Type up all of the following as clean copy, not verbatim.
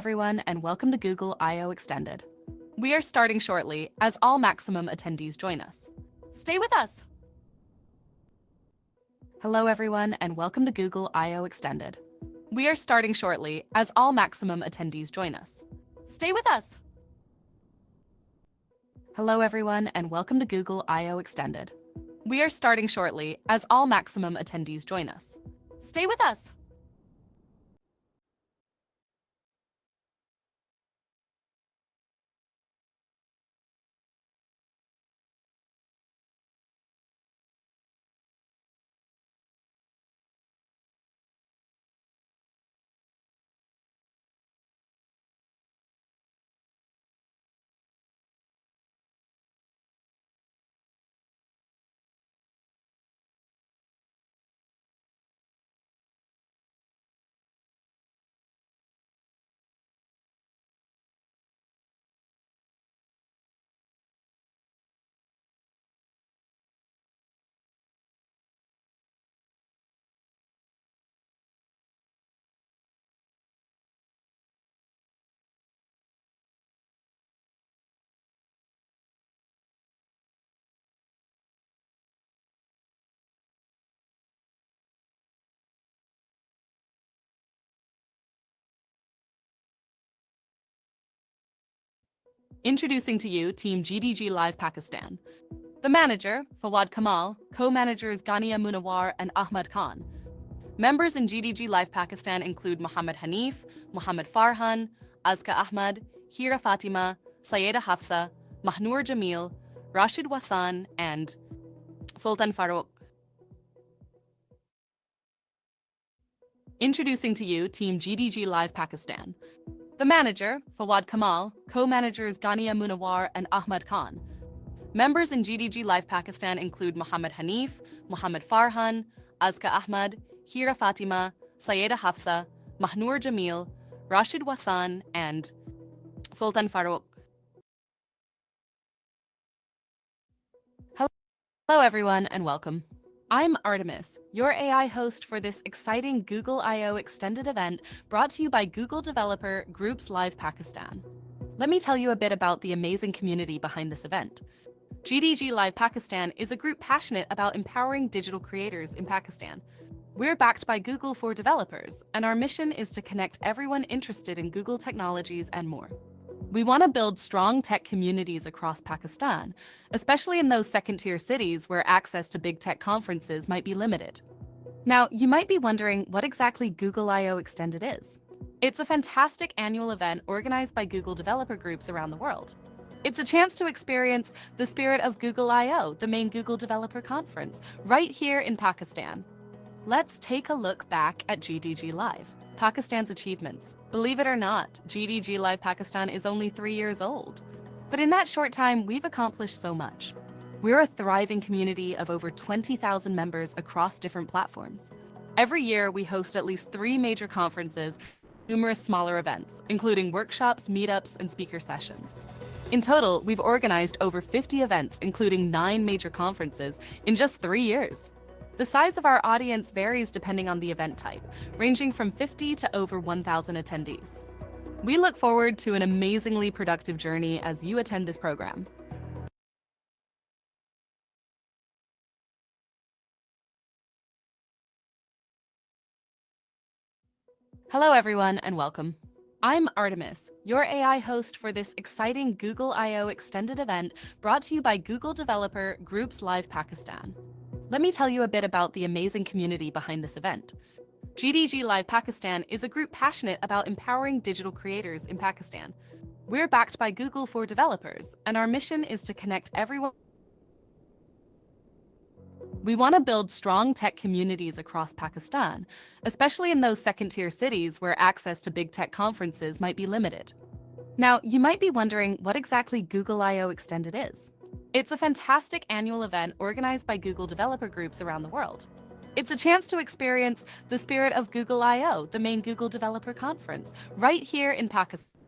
Everyone, and welcome to Google I/O Extended. We are starting shortly as all maximum attendees join us. Stay with us! Hello everyone, and welcome to Google I/O Extended. We are starting shortly as all maximum attendees join us. Stay with us! Hello everyone, and welcome to Google I/O Extended. We are starting shortly as all maximum attendees join us. Stay with us! Introducing to you Team GDG Live Pakistan. The manager, Fawad Kamal, co-managers Ghania Munawar and Ahmad Khan. Members in GDG Live Pakistan include Muhammad Hanif, Muhammad Farhan, Azka Ahmad, Hira Fatima, Sayeda Hafsa, Mahnoor Jamil, Rashid Wasan, and Sultan Farouk. Introducing to you Team GDG Live Pakistan. The manager, Fawad Kamal, co-managers Ghania Munawar and Ahmad Khan. Members in GDG Live Pakistan include Muhammad Hanif, Muhammad Farhan, Azka Ahmad, Hira Fatima, Sayeda Hafsa, Mahnoor Jamil, Rashid Wasan, and Sultan Farouk. Hello everyone, and welcome. I'm Artemis, your AI host for this exciting Google I/O Extended event brought to you by Google developer Groups Live Pakistan. Let me tell you a bit about the amazing community behind this event. GDG Live Pakistan is a group passionate about empowering digital creators in Pakistan. We're backed by Google for developers, and our mission is to connect everyone interested in Google technologies and more. We want to build strong tech communities across Pakistan, especially in those second-tier cities where access to big tech conferences might be limited. Now, you might be wondering what exactly Google I/O Extended is. It's a fantastic annual event organized by Google developer groups around the world. It's a chance to experience the spirit of Google I/O, the main Google developer conference, right here in Pakistan. Let's take a look back at GDG Live. Pakistan's achievements. Believe it or not, GDG Live Pakistan is only 3 years old. But in that short time, we've accomplished so much. We're a thriving community of over 20,000 members across different platforms. Every year, we host at least 3 major conferences, numerous smaller events, including workshops, meetups, and speaker sessions. In total, we've organized over 50 events, including 9 major conferences, in just 3 years. The size of our audience varies depending on the event type, ranging from 50 to over 1,000 attendees. We look forward to an amazingly productive journey as you attend this program. Hello everyone, and welcome. I'm Artemis, your AI host for this exciting Google I/O Extended event brought to you by Google developer Groups Live Pakistan. Let me tell you a bit about the amazing community behind this event. GDG Live Pakistan is a group passionate about empowering digital creators in Pakistan. We're backed by Google for developers, and our mission is to connect everyone. We want to build strong tech communities across Pakistan, especially in those second-tier cities where access to big tech conferences might be limited. Now, you might be wondering what exactly Google I/O Extended is. It's a fantastic annual event organized by Google developer groups around the world. It's a chance to experience the spirit of Google I/O, the main Google developer conference, right here in Pakistan.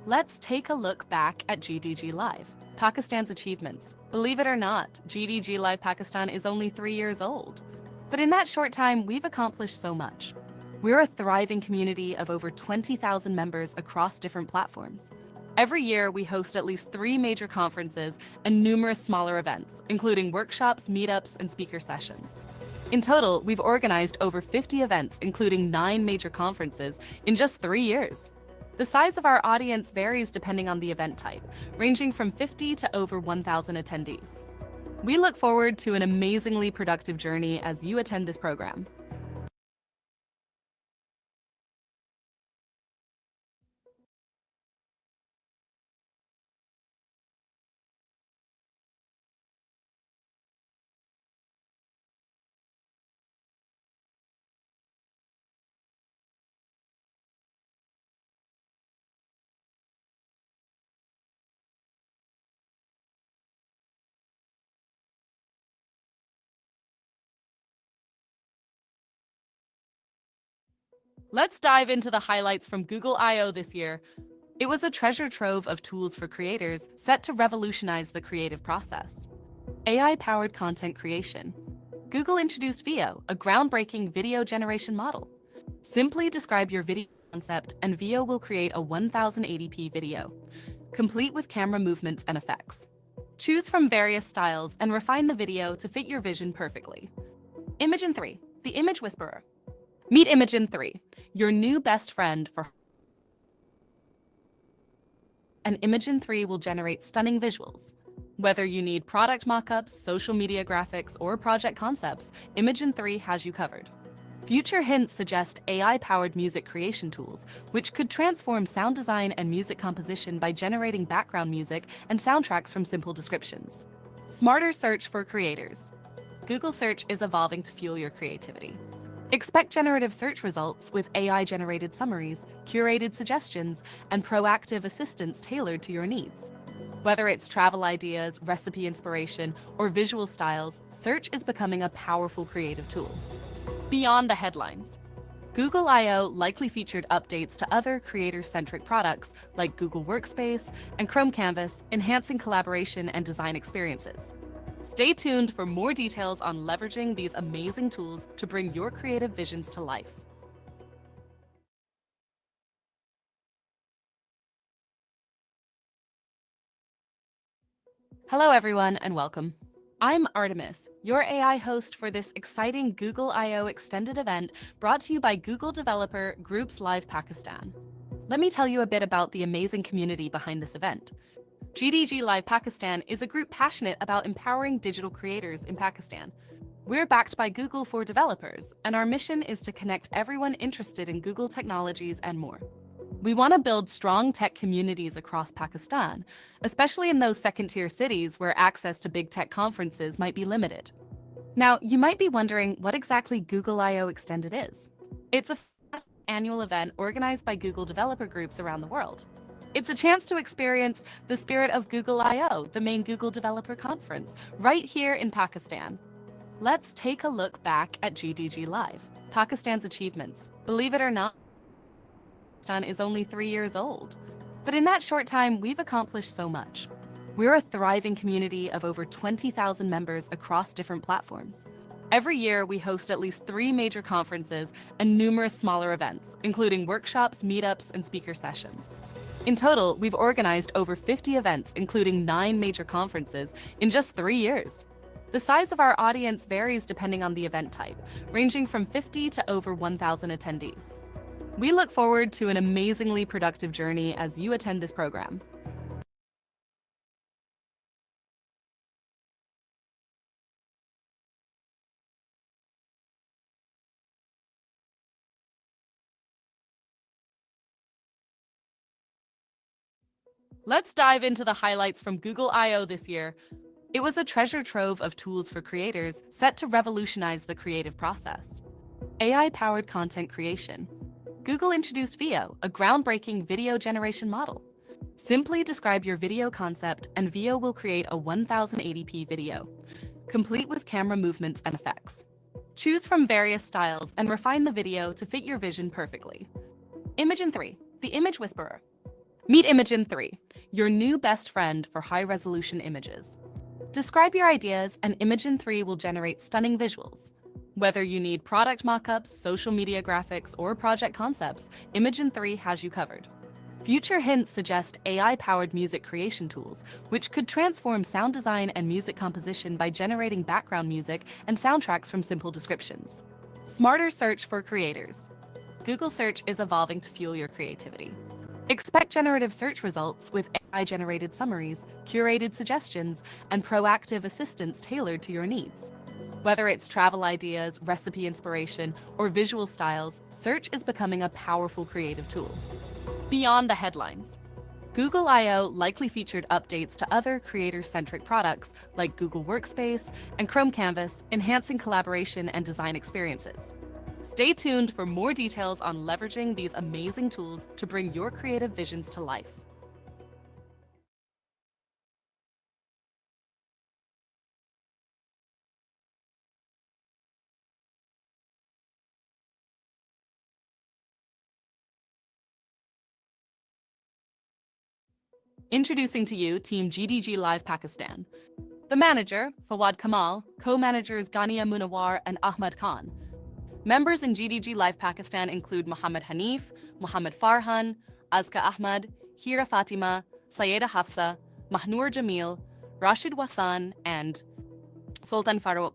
Let's take a look back at GDG Live. Pakistan's achievements. Believe it or not, GDG Live Pakistan is only 3 years old. But in that short time, we've accomplished so much. We're a thriving community of over 20,000 members across different platforms. Every year, we host at least 3 major conferences and numerous smaller events, including workshops, meetups, and speaker sessions. In total, we've organized over 50 events, including 9 major conferences, in just 3 years. The size of our audience varies depending on the event type, ranging from 50 to over 1,000 attendees. We look forward to an amazingly productive journey as you attend this program. Let's dive into the highlights from Google I/O this year. It was a treasure trove of tools for creators set to revolutionize the creative process. AI-powered content creation. Google introduced Veo, a groundbreaking video generation model. Simply describe your video concept and Veo will create a 1080p video, complete with camera movements and effects. Choose from various styles and refine the video to fit your vision perfectly. Imogen 3, the image whisperer. Meet Imogen 3, your new best friend for and Imogen 3 will generate stunning visuals. Whether you need product mockups, social media graphics, or project concepts, Imogen 3 has you covered. Future hints suggest AI-powered music creation tools, which could transform sound design and music composition by generating background music and soundtracks from simple descriptions. Smarter search for creators. Google Search is evolving to fuel your creativity. Expect generative search results with AI-generated summaries, curated suggestions, and proactive assistance tailored to your needs. Whether it's travel ideas, recipe inspiration, or visual styles, search is becoming a powerful creative tool. Beyond the headlines, Google I/O likely featured updates to other creator-centric products like Google Workspace and Chrome Canvas, enhancing collaboration and design experiences. Stay tuned for more details on leveraging these amazing tools to bring your creative visions to life. Hello, everyone, and welcome. I'm Artemis, your AI host for this exciting Google I/O extended event brought to you by Google developer Groups Live Pakistan. Let me tell you a bit about the amazing community behind this event. GDG Live Pakistan is a group passionate about empowering digital creators in Pakistan. We're backed by Google for Developers, and our mission is to connect everyone interested in Google technologies and more. We want to build strong tech communities across Pakistan, especially in those second-tier cities where access to big tech conferences might be limited. Now, you might be wondering what exactly Google I/O Extended is. It's an annual event organized by Google developer groups around the world. It's a chance to experience the spirit of Google I/O, the main Google Developer Conference, right here in Pakistan. Let's take a look back at GDG Live, Pakistan's achievements. Believe it or not, Pakistan is only 3 years old. But in that short time, we've accomplished so much. We're a thriving community of over 20,000 members across different platforms. Every year, we host at least 3 major conferences and numerous smaller events, including workshops, meetups, and speaker sessions. In total, we've organized over 50 events, including 9 major conferences, in just 3 years. The size of our audience varies depending on the event type, ranging from 50 to over 1,000 attendees. We look forward to an amazingly productive journey as you attend this program. Let's dive into the highlights from Google I/O this year. It was a treasure trove of tools for creators set to revolutionize the creative process. AI-powered content creation. Google introduced Veo, a groundbreaking video generation model. Simply describe your video concept and Veo will create a 1080p video, complete with camera movements and effects. Choose from various styles and refine the video to fit your vision perfectly. Imogen 3, the image whisperer. Meet Imogen 3, your new best friend for high-resolution images. Describe your ideas and Imogen 3 will generate stunning visuals. Whether you need product mockups, social media graphics, or project concepts, Imagen 3 has you covered. Future hints suggest AI-powered music creation tools, which could transform sound design and music composition by generating background music and soundtracks from simple descriptions. Smarter search for creators. Google search is evolving to fuel your creativity. Expect generative search results with AI-generated summaries, curated suggestions, and proactive assistance tailored to your needs. Whether it's travel ideas, recipe inspiration, or visual styles, search is becoming a powerful creative tool. Beyond the headlines, Google I/O likely featured updates to other creator-centric products like Google Workspace and Chrome Canvas, enhancing collaboration and design experiences. Stay tuned for more details on leveraging these amazing tools to bring your creative visions to life. Introducing to you Team GDG Live Pakistan. The manager, Fawad Kamal, co-managers Ghania Munawar and Ahmad Khan. Members in GDG Live Pakistan include Mohammed Hanif, Mohammed Farhan, Azka Ahmad, Hira Fatima, Sayeda Hafsa, Mahnoor Jamil, Rashid Wasan, and Sultan Farouk.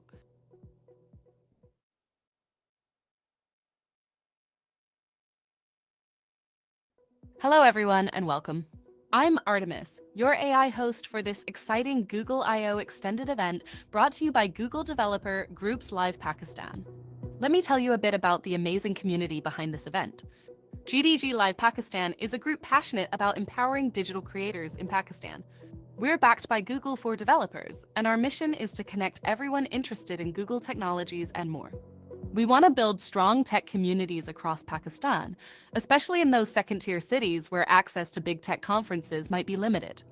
Hello everyone and welcome. I'm Artemis, your AI host for this exciting Google I/O extended event brought to you by Google developer Groups Live Pakistan. Let me tell you a bit about the amazing community behind this event. GDG Live Pakistan is a group passionate about empowering digital creators in Pakistan. We're backed by Google for developers, and our mission is to connect everyone interested in Google technologies and more. We want to build strong tech communities across Pakistan, especially in those second-tier cities where access to big tech conferences might be limited.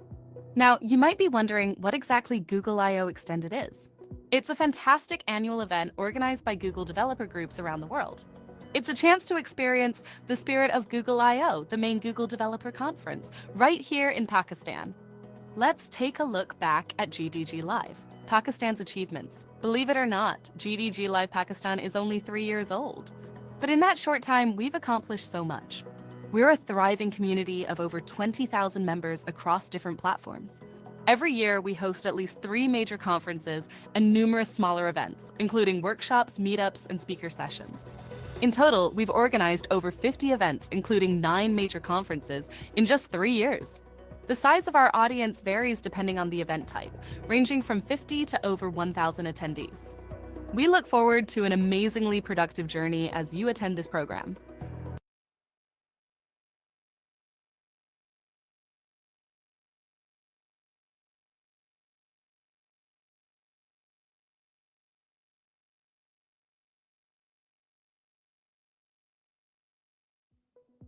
Now, you might be wondering what exactly Google I/O Extended is. It's a fantastic annual event organized by Google developer groups around the world. It's a chance to experience the spirit of Google I/O, the main Google developer conference, right here in Pakistan. Let's take a look back at GDG Live, Pakistan's achievements. Believe it or not, GDG Live Pakistan is only 3 years old. But in that short time, we've accomplished so much. We're a thriving community of over 20,000 members across different platforms. Every year, we host at least 3 major conferences and numerous smaller events, including workshops, meetups, and speaker sessions. In total, we've organized over 50 events, including 9 major conferences, in just 3 years. The size of our audience varies depending on the event type, ranging from 50 to over 1,000 attendees. We look forward to an amazingly productive journey as you attend this program.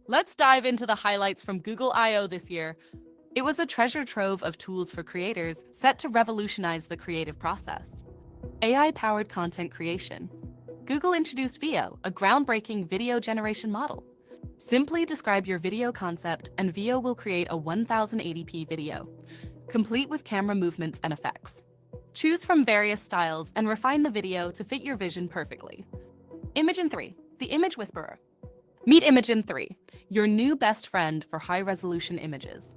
Let's dive into the highlights from Google I/O this year. It was a treasure trove of tools for creators set to revolutionize the creative process. AI-powered content creation. Google introduced Veo, a groundbreaking video generation model. Simply describe your video concept and Veo will create a 1080p video, complete with camera movements and effects. Choose from various styles and refine the video to fit your vision perfectly. Imagen 3, the image whisperer. Meet Imagen 3, your new best friend for high-resolution images.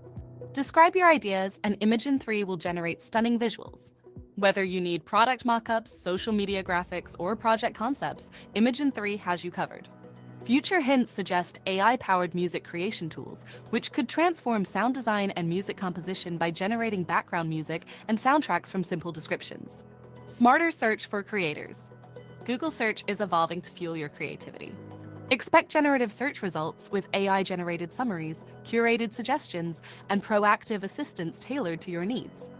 Describe your ideas and Imagen 3 will generate stunning visuals. Whether you need product mockups, social media graphics, or project concepts, Imagen 3 has you covered. Future hints suggest AI-powered music creation tools, which could transform sound design and music composition by generating background music and soundtracks from simple descriptions. Smarter search for creators. Google search is evolving to fuel your creativity. Expect generative search results with AI-generated summaries, curated suggestions, and proactive assistance tailored to your needs.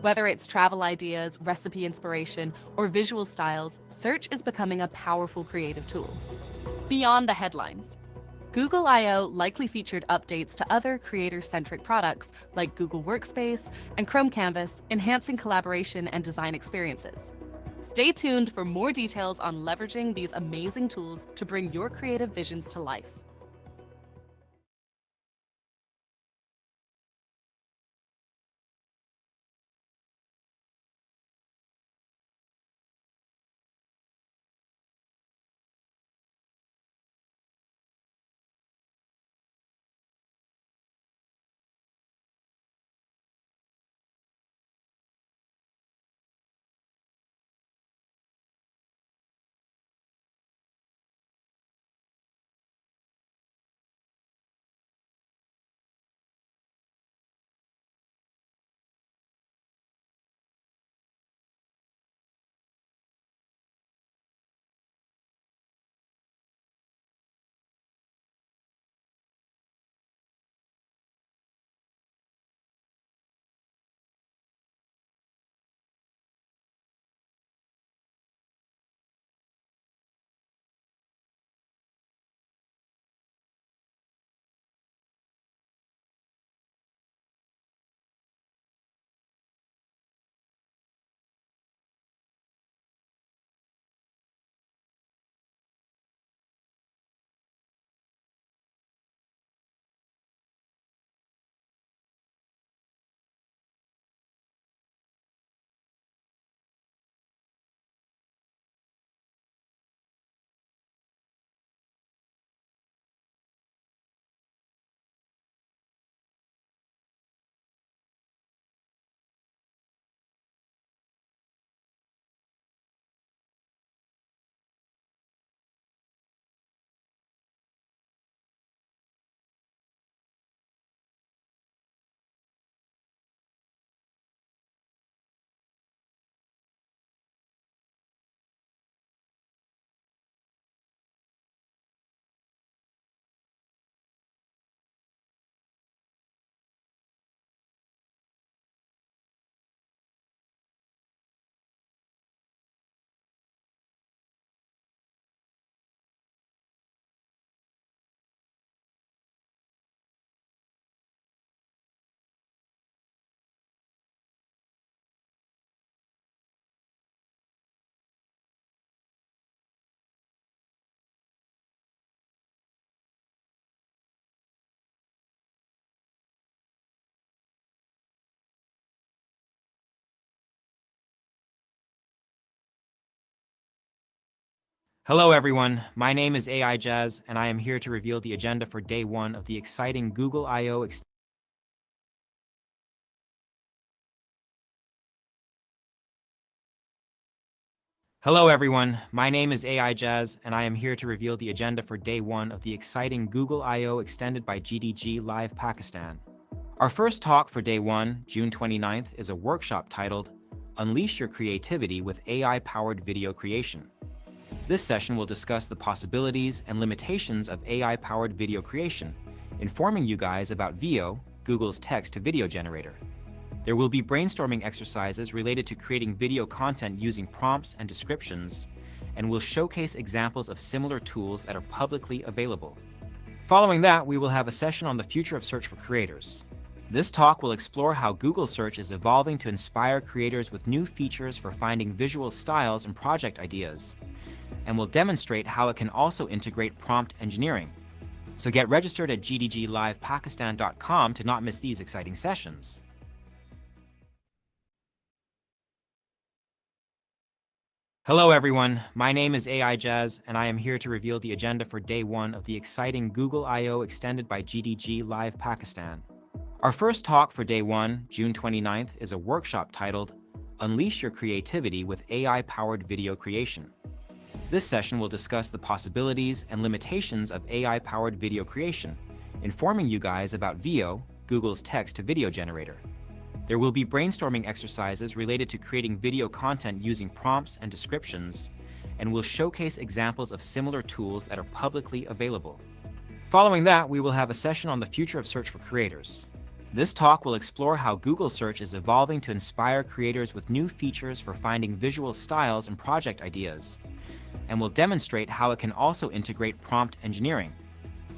Whether it's travel ideas, recipe inspiration, or visual styles, search is becoming a powerful creative tool. Beyond the headlines, Google I/O likely featured updates to other creator-centric products like Google Workspace and Chrome Canvas, enhancing collaboration and design experiences. Stay tuned for more details on leveraging these amazing tools to bring your creative visions to life. Hello, everyone. My name is AI Jazz, and I am here to reveal the agenda for day one of the exciting Google I/O. Hello, everyone. My name is AI Jazz, and I am here to reveal the agenda for day one of the exciting Google I/O extended by GDG Live Pakistan. Our first talk for day one, June 29th, is a workshop titled Unleash Your Creativity with AI-Powered Video Creation. This session will discuss the possibilities and limitations of AI-powered video creation, informing you guys about Veo, Google's text-to-video generator. There will be brainstorming exercises related to creating video content using prompts and descriptions, and we'll showcase examples of similar tools that are publicly available. Following that, we will have a session on the future of search for creators. This talk will explore how Google Search is evolving to inspire creators with new features for finding visual styles and project ideas, and will demonstrate how it can also integrate prompt engineering. So get registered at gdglivepakistan.com to not miss these exciting sessions. Hello, everyone. My name is AI Jazz, and I am here to reveal the agenda for day one of the exciting Google I/O extended by GDG Live Pakistan. Our first talk for day one, June 29th, is a workshop titled Unleash Your Creativity with AI-Powered Video Creation. This session will discuss the possibilities and limitations of AI-powered video creation, informing you guys about Veo, Google's text-to-video generator. There will be brainstorming exercises related to creating video content using prompts and descriptions, and we'll showcase examples of similar tools that are publicly available. Following that, we will have a session on the future of search for creators. This talk will explore how Google Search is evolving to inspire creators with new features for finding visual styles and project ideas, and will demonstrate how it can also integrate prompt engineering.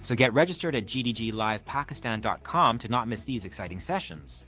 So get registered at gdglivepakistan.com to not miss these exciting sessions.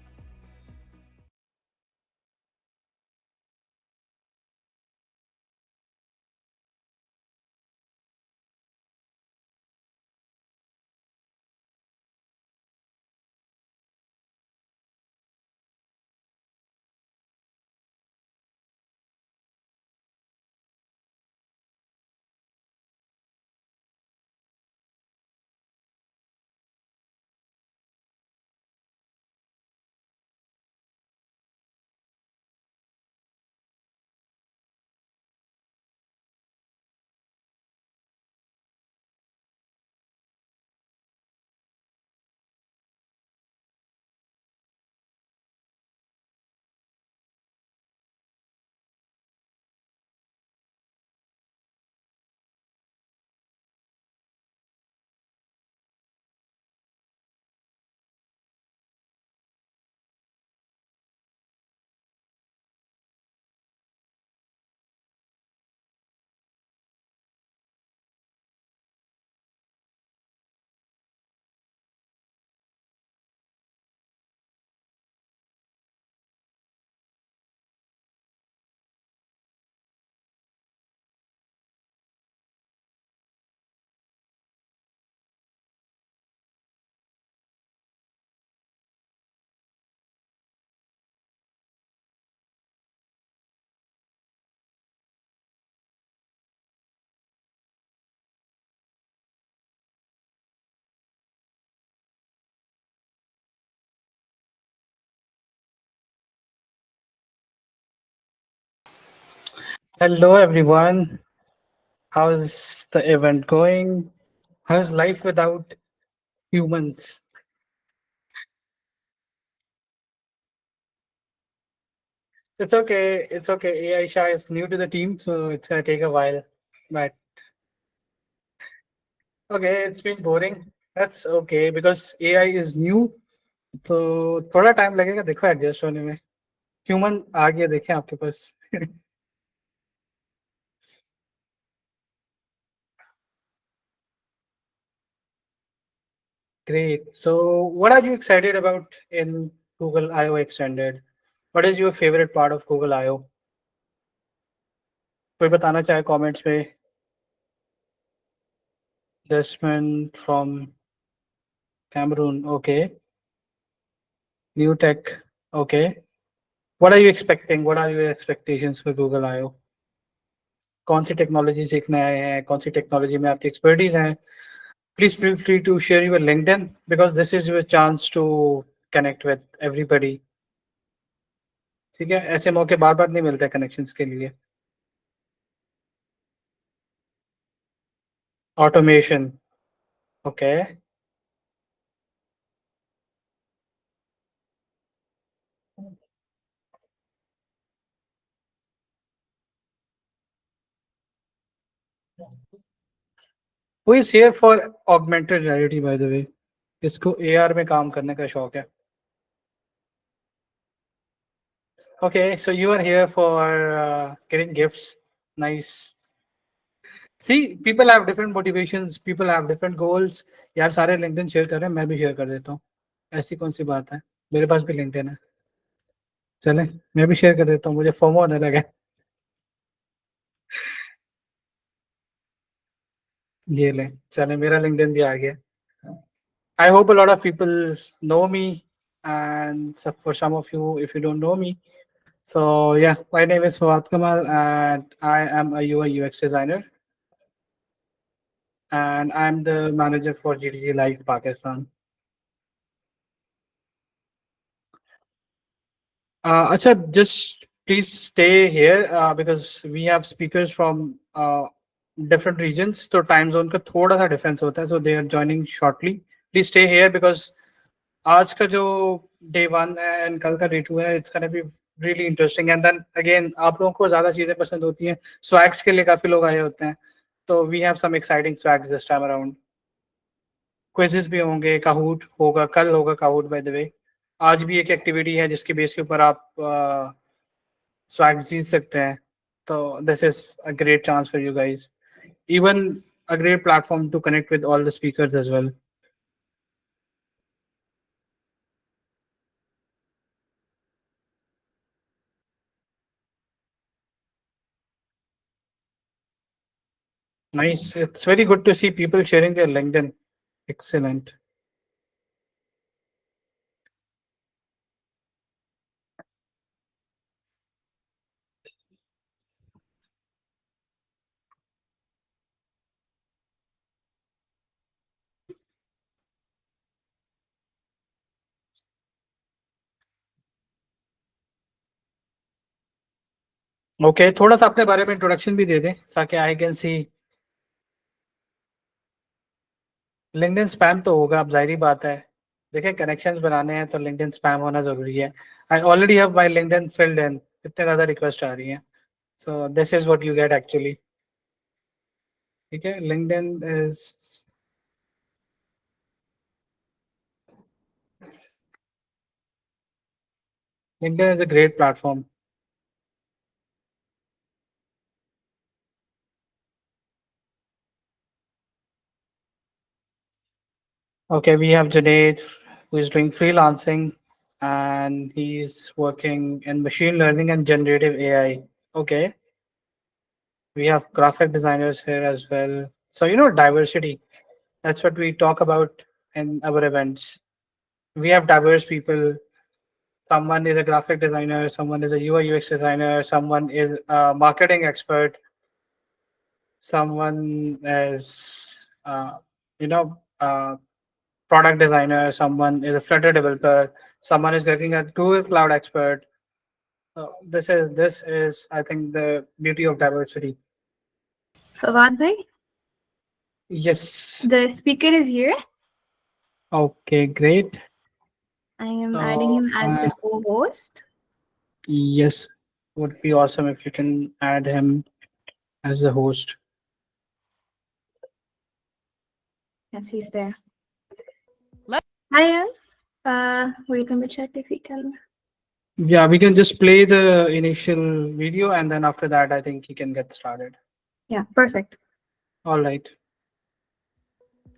Hello, everyone. How's the event going? How's life without humans? It's okay. It's okay. AI Shah is new to the team, so it's gonna take a while. But okay, it's been boring. That's okay because AI is new, तो थोड़ा time लगेगा देखो adjust होने में. Human आ गया देखें आपके पास. Great. So, what are you excited about in Google I/O Extended? What is your favorite part of Google I/O? कोई बताना चाहे कमेंट्स में. Desmond from Cameroon. Okay. New tech. Okay. What are you expecting? What are your expectations for Google I/O? कौन सी technology सीखने आए हैं, कौन सी technology में आपकी एक्सपर्टीज हैं. Please feel free to share your LinkedIn because this is your chance to connect with everybody. ठीक है, ऐसे मौके बार बार नहीं मिलते कनेक्शंस के लिए. Automation. Okay. Who is here for augmented reality by the way? इसको AR में काम करने का शौक है. Okay, so you are here for getting gifts. Nice. See, people have different motivations, people have different goals. यार सारे LinkedIn शेयर कर रहे हैं, मैं भी शेयर कर देता हूँ. ऐसी कौन सी बात है, मेरे पास भी LinkedIn है. चले, मैं भी शेयर कर देता हूँ, मुझे फोमो होने लगा. ये ले, चले, मेरा LinkedIn भी आ गया. I hope a lot of people know me, and so for some of you, if you don't know me, so yeah, my name is Fawad Kamal, and I am a UI UX designer, and I'm the manager for GDG Live Pakistan. Acha, just please stay here because we have speakers from different regions. So time zone का थोड़ा सा difference होता है. So they are joining shortly. Please stay here because आज का जो day 1 है and कल का day 2 है, it's gonna be really interesting. And then again, आप लोगों को ज़्यादा चीज़ें पसंद होती हैं. Swags के लिए काफी लोग आए होते हैं. तो we have some exciting swags this time around. Quizzes भी होंगे, Kahoot होगा, कल होगा Kahoot by the way. आज भी एक एक्टिविटी है जिसके बेस के ऊपर आप स्वैग जीत सकते हैं. तो this is a great chance for you guys, even a great platform to connect with all the speakers as well. Nice, it's very good to see people sharing their LinkedIn. Excellent. Okay, थोड़ा सा अपने बारे में introduction भी दे दें ताकि I can see. LinkedIn spam तो होगा, अब जाहिर बात है. देखें, कनेक्शंस बनाने हैं तो लिंक्डइन स्पैम होना जरूरी है. I already have my LinkedIn filled in, इतने ज्यादा रिक्वेस्ट आ रही हैं. So this is what you get actually. ठीक है, LinkedIn is LinkedIn is a great platform. Okay, we have Junaid who is doing freelancing and he's working in machine learning and generative AI. Okay, we have graphic designers here as well. So, diversity. That's what we talk about in our events. We have diverse people. Someone is a graphic designer, someone is a UI UX designer, someone is a marketing expert, someone is, uh, you know, uh, product designer, someone is a Flutter developer, someone is working at Google Cloud expert. So this is I think the beauty of diversity. Fawad bhai, Yes. the speaker is here. Okay, great. I am So, adding him as the co-host. yes, would be awesome if you can add him as the host. Yes, he's there. Let- Hi, welcome to chat if you can. Yeah, we can just play the initial video and then after that, I think he can get started. Yeah, perfect. All right.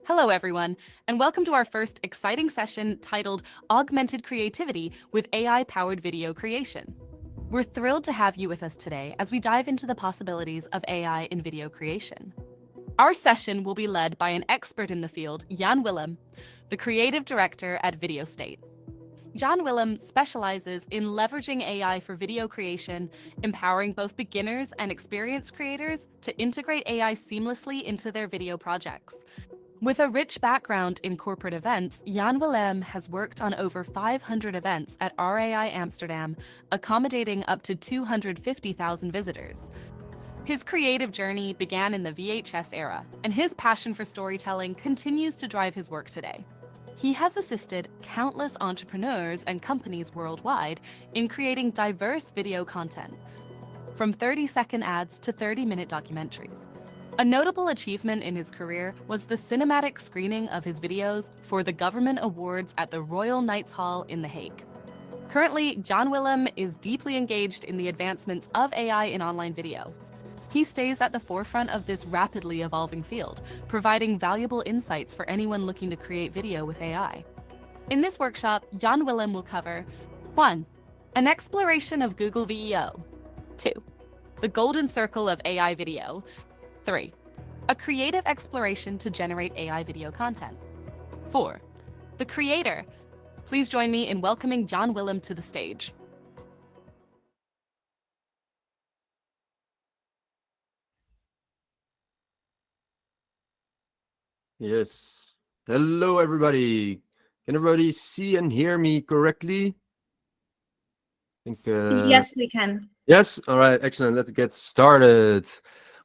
Hello, everyone, and welcome to our first exciting session titled Augmented Creativity with AI-Powered Video Creation. We're thrilled to have you with us today as we dive into the possibilities of AI in video creation. Our session will be led by an expert in the field, Jan-Willem, the creative director at Video State. Jan-Willem specializes in leveraging AI for video creation, empowering both beginners and experienced creators to integrate AI seamlessly into their video projects. With a rich background in corporate events, Jan-Willem has worked on over 500 events at RAI Amsterdam, accommodating up to 250,000 visitors. His creative journey began in the VHS era, and his passion for storytelling continues to drive his work today. He has assisted countless entrepreneurs and companies worldwide in creating diverse video content, from 30-second ads to 30-minute documentaries. A notable achievement in his career was the cinematic screening of his videos for the government awards at the Royal Knights Hall in The Hague. Currently, Jan-Willem is deeply engaged in the advancements of AI in online video. He stays at the forefront of this rapidly evolving field, providing valuable insights for anyone looking to create video with AI. In this workshop, Jan-Willem will cover 1. An exploration of Google VEO. 2. The golden circle of AI video. 3. A creative exploration to generate AI video content. 4. The creator. Please join me in welcoming Jan-Willem to the stage. Yes. Hello, everybody. Can everybody see and hear me correctly? I think, Yes, we can. yes. All right. Excellent. Let's get started.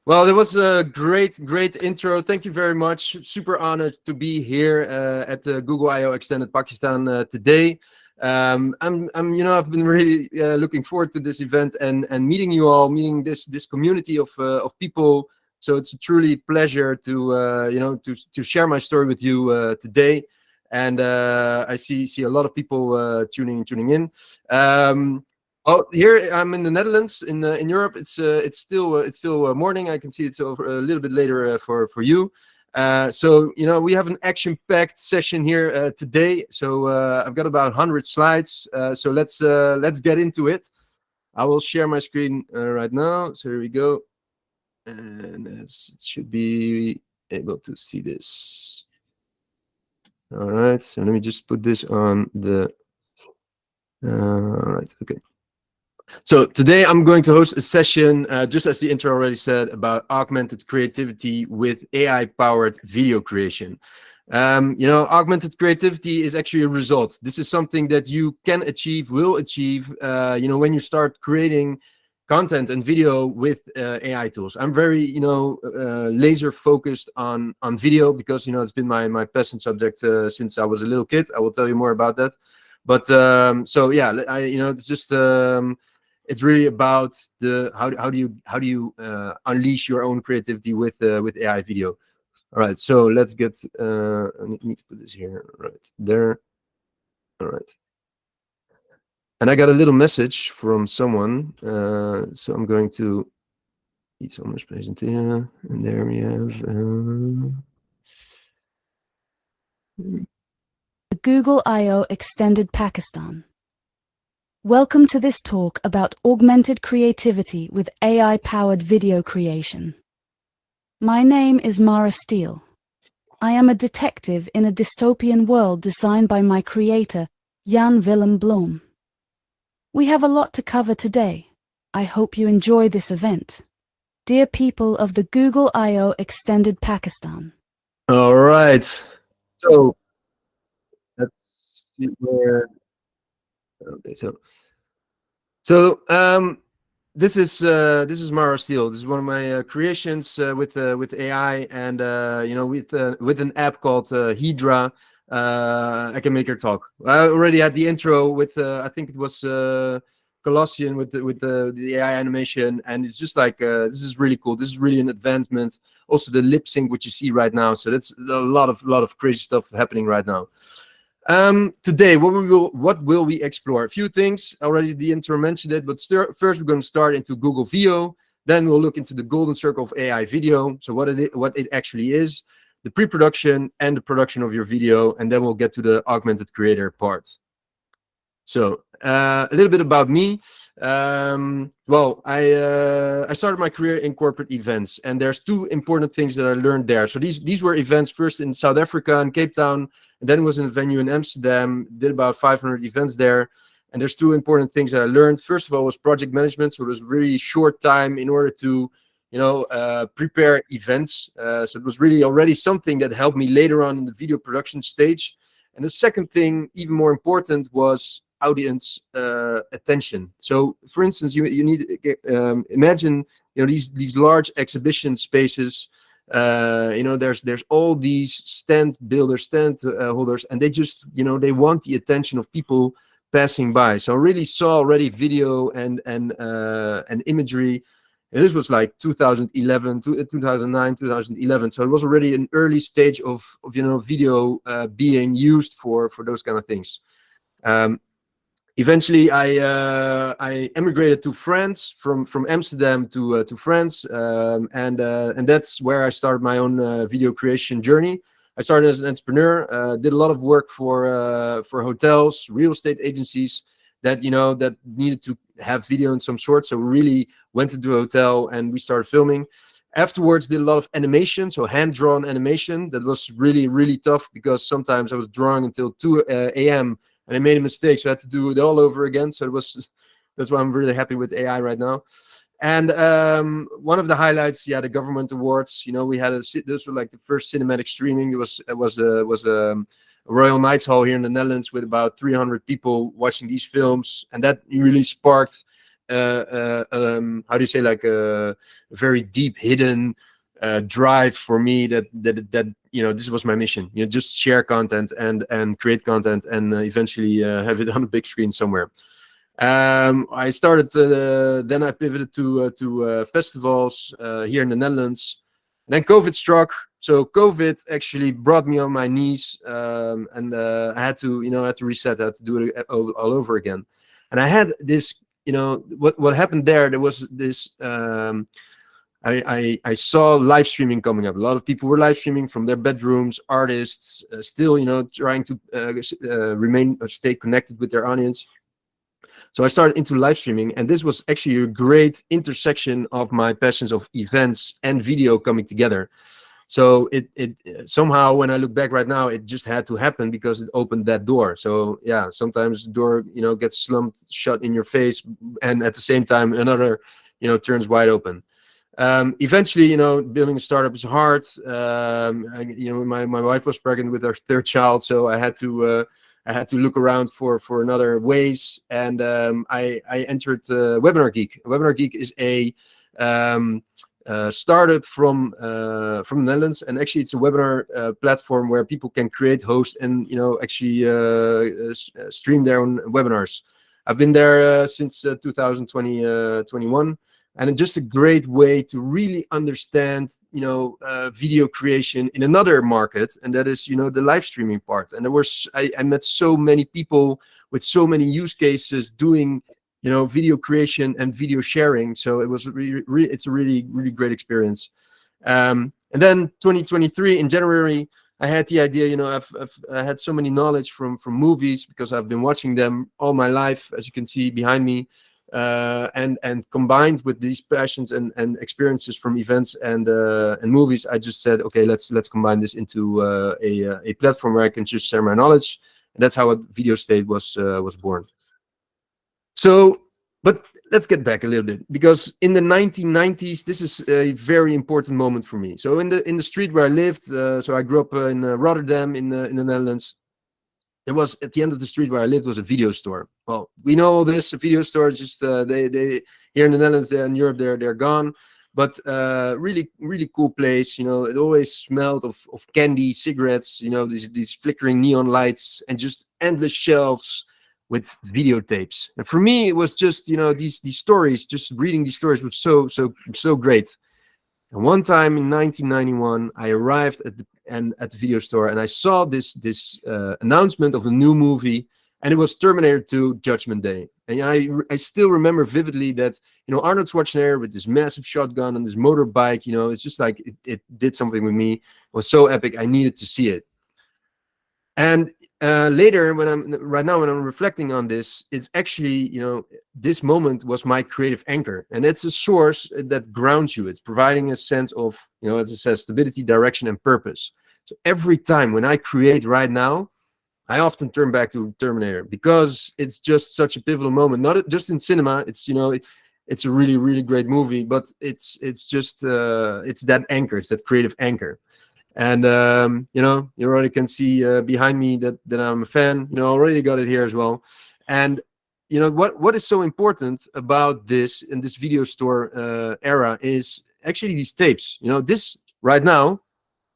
Well, there was a great intro. Thank you very much. Super honored to be here at the Google I/O Extended Pakistan today. I've been really looking forward to this event and meeting you all, meeting this community of people. So it's a truly pleasure to share my story with you today. And I see a lot of people tuning in. Here I'm in the Netherlands. In Europe, it's still morning. I can see it's over a little bit later for you. So we have an action-packed session here today. So I've got about 100 slides. So let's get into it. I will share my screen right now. So here we go. And it should be able to see this. All right, so let me just put this on the. All right, okay. So today I'm going to host a session, just as the intro already said, about augmented creativity with AI-powered video creation. Augmented creativity is actually a result. This is something that you can achieve, will achieve, when you start creating content and video with AI tools. I'm very, laser focused on video because, it's been my passion subject since I was a little kid. I will tell you more about that. But so yeah, it's just it's really about the how do you unleash your own creativity with AI video. All right, so let's get. I need to put this here right there. All right. And I got a little message from someone, so I'm going to eat so much space into here. And there we have. The Google I/O Extended Pakistan. Welcome to this talk about augmented creativity with AI-powered video creation. My name is Mara Steele. I am a detective in a dystopian world designed by my creator, Jan-Willem Blom. We have a lot to cover today. I hope you enjoy this event. Dear people of the Google I/O Extended Pakistan. All right. So let's see where. Okay, so this is Mara Steele. This is one of my creations with AI and with an app called Hydra. I can make her talk. I already had the intro with I think it was Colossian with the AI animation, and it's just like this is really cool. This is really an advancement. Also the lip sync which you see right now. So that's a lot of crazy stuff happening right now. Today, what will we explore? A few things. Already the intro mentioned it, but first we're going to start into Google VEO. Then we'll look into the golden circle of AI video. So what it actually is, the pre-production and the production of your video, and then we'll get to the augmented creator part. So A little bit about me. Well, I started my career in corporate events, and there's two important things that I learned there. So these were events first in South Africa and Cape Town, and then was in a venue in Amsterdam. Did about 500 events there. And there's two important things that I learned. First of all was project management. So it was really short time in order to, prepare events. So it was really already something that helped me later on in the video production stage. And the second thing, even more important, was audience attention. So, for instance, you need imagine these large exhibition spaces. There's all these stand builders, stand holders, and they just they want the attention of people passing by. So I really saw already video and imagery. And this was like 2011, 2009, 2011. So it was already an early stage of video being used for those kind of things. Eventually, I emigrated to France from Amsterdam to France, and that's where I started my own video creation journey. I started as an entrepreneur, did a lot of work for hotels, real estate agencies that that needed to have video in some sort. So we really went into a hotel and we started filming. Afterwards, did a lot of animation, so hand-drawn animation. That was really, really tough because sometimes I was drawing until 2 a.m. and I made a mistake, so I had to do it all over again. So that's why I'm really happy with AI right now. And one of the highlights, the government awards. We had those were like the first cinematic streaming. It was a Royal Knights Hall here in the Netherlands with about 300 people watching these films, and that really sparked how do you say, like a very deep hidden drive for me that this was my mission. Just share content and create content and eventually have it on a big screen somewhere. I started, then I pivoted to festivals here in the Netherlands. And then COVID struck. So COVID actually brought me on my knees, and I had to reset. I had to do it all over again. And I had this, what happened there. There was this. I saw live streaming coming up. A lot of people were live streaming from their bedrooms. Artists still, trying to stay connected with their audience. So I started into live streaming, and this was actually a great intersection of my passions of events and video coming together. So it somehow, when I look back right now, it just had to happen because it opened that door. So yeah, sometimes the door gets slumped shut in your face, and at the same time another turns wide open. Eventually, building a startup is hard. My wife was pregnant with her third child, so I had to look around for another ways, and I entered Webinar Geek. Webinar Geek is a startup from the Netherlands, and actually it's a webinar platform where people can create, host, and actually stream their own webinars. I've been there since 2021. And it's just a great way to really understand, video creation in another market, and that is, the live streaming part. And I met so many people with so many use cases doing, video creation and video sharing. So it was it's a really, really great experience. And then 2023 in January, I had the idea, I had so many knowledge from movies because I've been watching them all my life, as you can see behind me. And combined with these passions and experiences from events and movies, I just said, okay, let's combine this into a platform where I can just share my knowledge, and that's how Video State was born. So, but let's get back a little bit, because in the 1990s, this is a very important moment for me. So in the street where I lived, so I grew up in Rotterdam in the Netherlands. There was, at the end of the street where I lived, was a video store. Well, we know this, a video store, just they here in the Netherlands, in Europe, they're gone. But really, really cool place. It always smelled of candy, cigarettes, these flickering neon lights, and just endless shelves with videotapes. And for me, it was just, these stories, just reading these stories was so great. And one time in 1991, I arrived at the video store, and I saw this announcement of a new movie, and it was Terminator 2: Judgment Day. And I still remember vividly that Arnold Schwarzenegger with this massive shotgun and this motorbike. It's just like it did something with me. It was so epic. I needed to see it. And later, when I'm reflecting on this, it's actually, this moment was my creative anchor, and it's a source that grounds you. It's providing a sense of, as it says, stability, direction, and purpose. So every time when I create right now, I often turn back to Terminator, because it's just such a pivotal moment. Not just in cinema. It's it's a really, really great movie, but it's just it's that anchor. It's that creative anchor. And you already can see behind me that I'm a fan. Already got it here as well. And what is so important about this in this video store era is actually these tapes. This right now,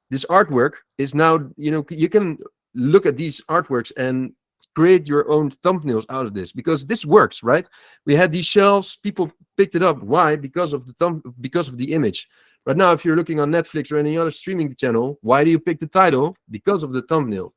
this artwork is now, you can look at these artworks and create your own thumbnails out of this, because this works, right? We had these shelves, people picked it up. Why? Because of the image. Right now, if you're looking on Netflix or any other streaming channel, why do you pick the title? Because of the thumbnail.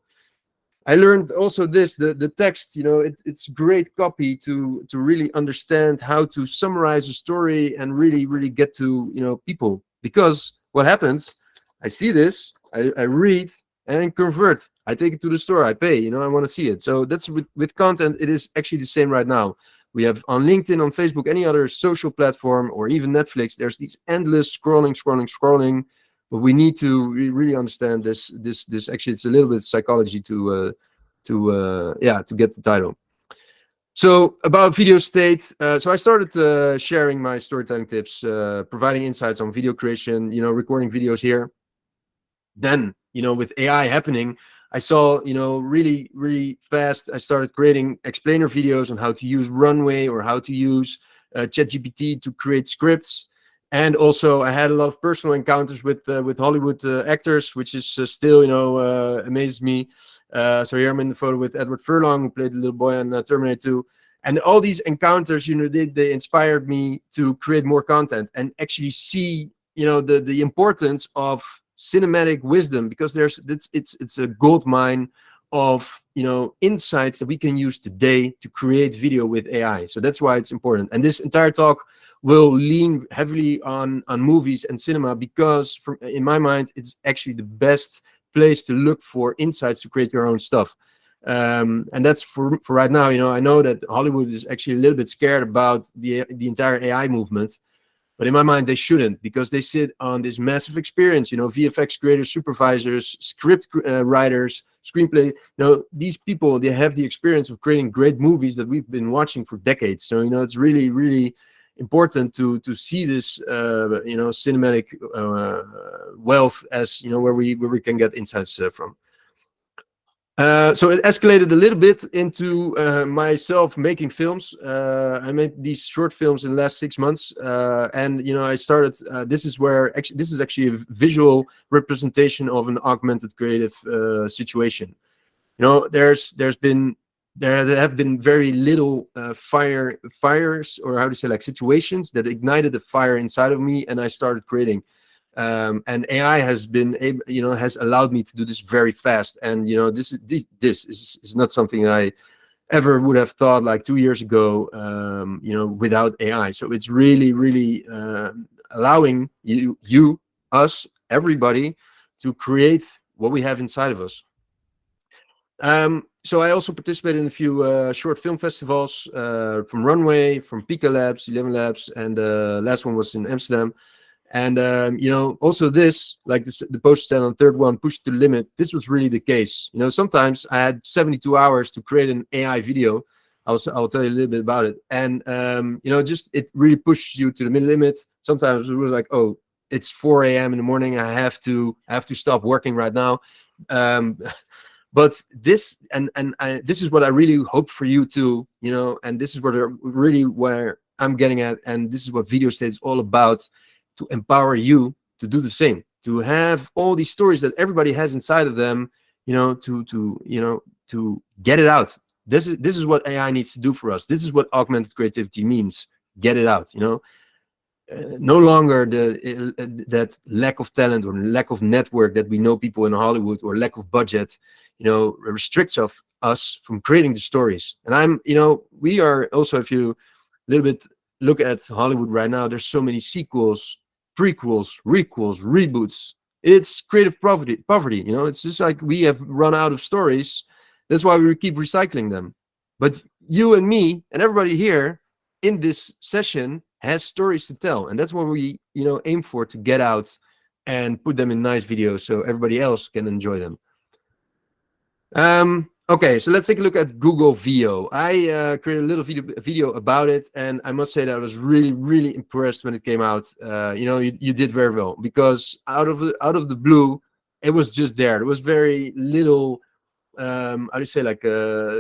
I learned also this, the text, it's great copy to really understand how to summarize a story and really, really get to, people. Because what happens, I see this, I read and convert. I take it to the store, I pay, I want to see it. So that's with content, it is actually the same right now. We have on LinkedIn, on Facebook, any other social platform, or even Netflix, there's these endless scrolling. But we need to really understand this. Actually, it's a little bit psychology to get the title. So about video state, so I started sharing my storytelling tips, providing insights on video creation, recording videos here. Then, with AI happening, I saw, really, really fast, I started creating explainer videos on how to use Runway or how to use ChatGPT to create scripts. And also, I had a lot of personal encounters with Hollywood actors, which is still, amazes me. So here I'm in the photo with Edward Furlong, who played the little boy on Terminator 2. And all these encounters, they inspired me to create more content and actually see, the importance of cinematic wisdom, because it's a gold mine of insights that we can use today to create video with AI. So that's why it's important. And this entire talk will lean heavily on movies and cinema, because in my mind, it's actually the best place to look for insights to create your own stuff. And that's for right now. I know that Hollywood is actually a little bit scared about the entire AI movement. But in my mind, they shouldn't, because they sit on this massive experience, VFX creators, supervisors, script writers, screenplay. These people, they have the experience of creating great movies that we've been watching for decades. So, it's really, really important to see this, cinematic wealth as, where we can get insights from. So it escalated a little bit into myself making films. I made these short films in the last 6 months, and I started. This is actually a visual representation of an augmented creative situation. There have been very little fires, or how to say, like, situations that ignited the fire inside of me, and I started creating. And AI has been able, has allowed me to do this very fast. And this is not something I ever would have thought like 2 years ago, without AI. So it's really, really allowing us, everybody, to create what we have inside of us. So I also participated in a few short film festivals, from Runway, from Pika Labs, 11 Labs, and last one was in Amsterdam. And also this, like the poster said on third one, push to the limit. This was really the case. Sometimes I had 72 hours to create an AI video. I'll tell you a little bit about it. And just it really pushes you to the limit. Sometimes it was like, oh, it's 4 a.m. in the morning. I have to stop working right now. But this this is what I really hope for you too. And this is where I'm getting at. And this is what Video State is all about. To empower you to do the same, to have all these stories that everybody has inside of them, to get it out. This is what AI needs to do for us. This is what augmented creativity means. Get it out. No longer that lack of talent or lack of network that we know people in Hollywood, or lack of budget, restricts us from creating the stories. And we are also, if you a little bit look at Hollywood right now, there's so many sequels, prequels, requels, reboots. It's creative poverty. It's just like we have run out of stories, That's why we keep recycling them. But you and me and everybody here in this session has stories to tell, and that's what we aim for, to get out and put them in nice videos so everybody else can enjoy them. Okay, so let's take a look at Google VO. I created a little video about it, and I must say that I was really impressed when it came out. You did very well, because out of the blue, it was just there. There was very little how do you say, like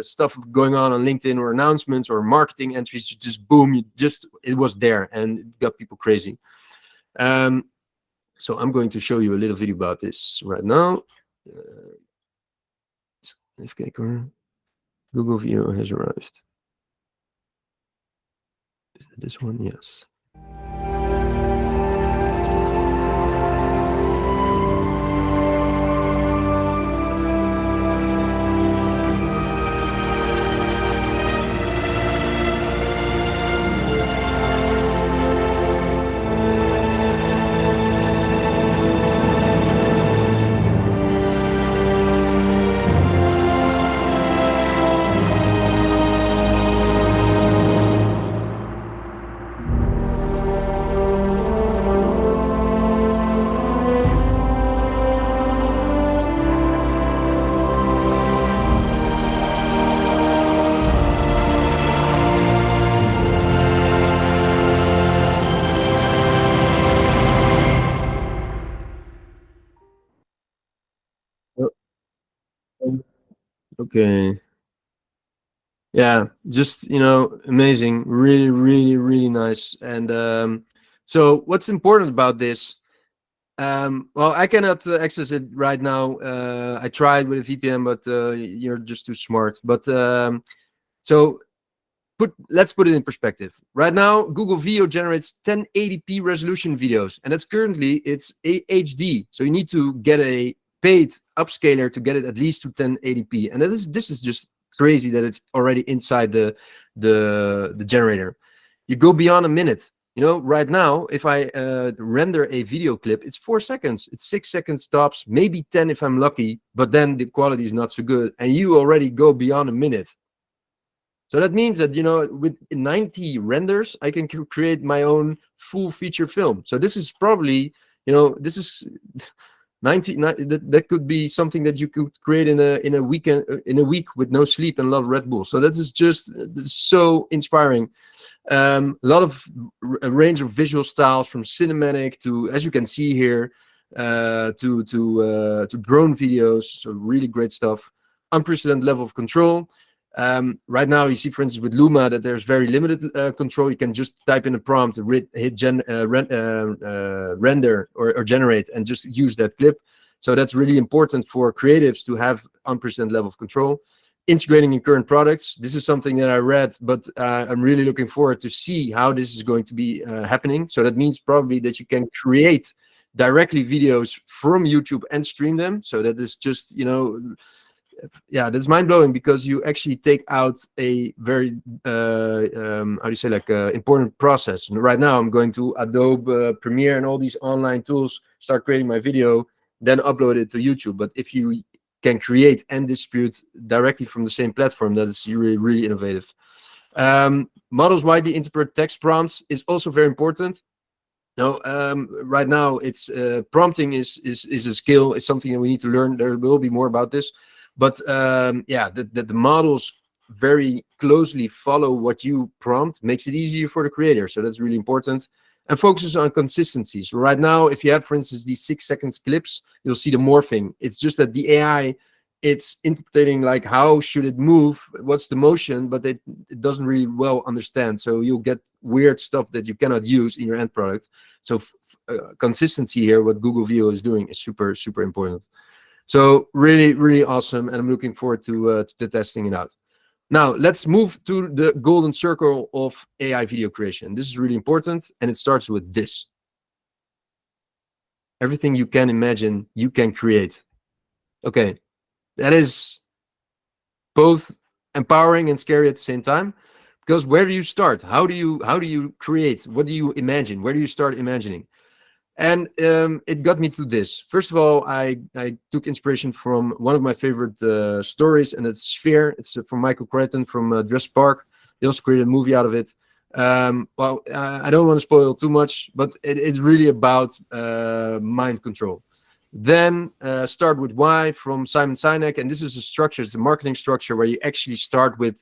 stuff going on LinkedIn, or announcements or marketing entries. You just boom, it was there, and it got people crazy. So I'm going to show you a little video about this right now. Even kijken. Google VO has arrived. Is it this one? Yes. Okay. Yeah, just amazing, really nice. And so what's important about this? Well, I cannot access it right now. I tried with a VPN, but you're just too smart. But so let's put it in perspective. Right now, Google VO generates 1080p resolution videos, and that's currently it's HD. So you need to get a paid upscaler to get it at least to 1080p, and this is just crazy that it's already inside the generator. You go beyond a minute. Right now, if I render a video clip, it's 4 seconds. It's 6 seconds tops, maybe 10 if I'm lucky, but then the quality is not so good, and you already go beyond a minute. So that means that, with 90 renders, I can create my own full feature film. So this is probably, this is 90. That could be something that you could create in a week with no sleep and a lot of Red Bull. So that is just so inspiring. A lot of a range of visual styles, from cinematic to, as you can see here, to drone videos. So really great stuff. Unprecedented level of control. Right now, you see, for instance, with Luma, that there's very limited control. You can just type in a prompt, hit render or generate, and just use that clip. So that's really important for creatives to have unprecedented level of control. Integrating in current products. This is something that I read, but I'm really looking forward to see how this is going to be happening. So that means probably that you can create directly videos from YouTube and stream them. So that is just, yeah, that's mind-blowing, because you actually take out a very how do you say, like important process. And right now I'm going to Adobe Premiere and all these online tools, start creating my video, then upload it to YouTube. But if you can create and distribute directly from the same platform, that is really innovative. Models widely interpret text prompts is also very important. Right now it's prompting is a skill, is something that we need to learn. There will be more about this. But yeah, the models very closely follow what you prompt, makes it easier for the creator. So that's really important. And focuses on consistency. So right now, if you have, for instance, these 6 seconds clips, you'll see the morphing. It's just that the AI, it's interpreting like how should it move, what's the motion, but it doesn't really well understand. So you'll get weird stuff that you cannot use in your end product. So consistency here, what Google VO is doing, is super important. So really awesome, and I'm looking forward to testing it out. Now let's move to the golden circle of AI video creation. This is really important, and it starts with this. Everything you can imagine, you can create. Okay, that is both empowering and scary at the same time, because where do you start? How do you create? What do you imagine? Where do you start imagining? And it got me to this. First of all, I took inspiration from one of my favorite stories, and it's Sphere. It's from Michael Crichton from Jurassic Park. They also created a movie out of it. Well, I don't want to spoil too much, but it's really about mind control. Then Start with Why from Simon Sinek, and this is a structure. It's a marketing structure where you actually start with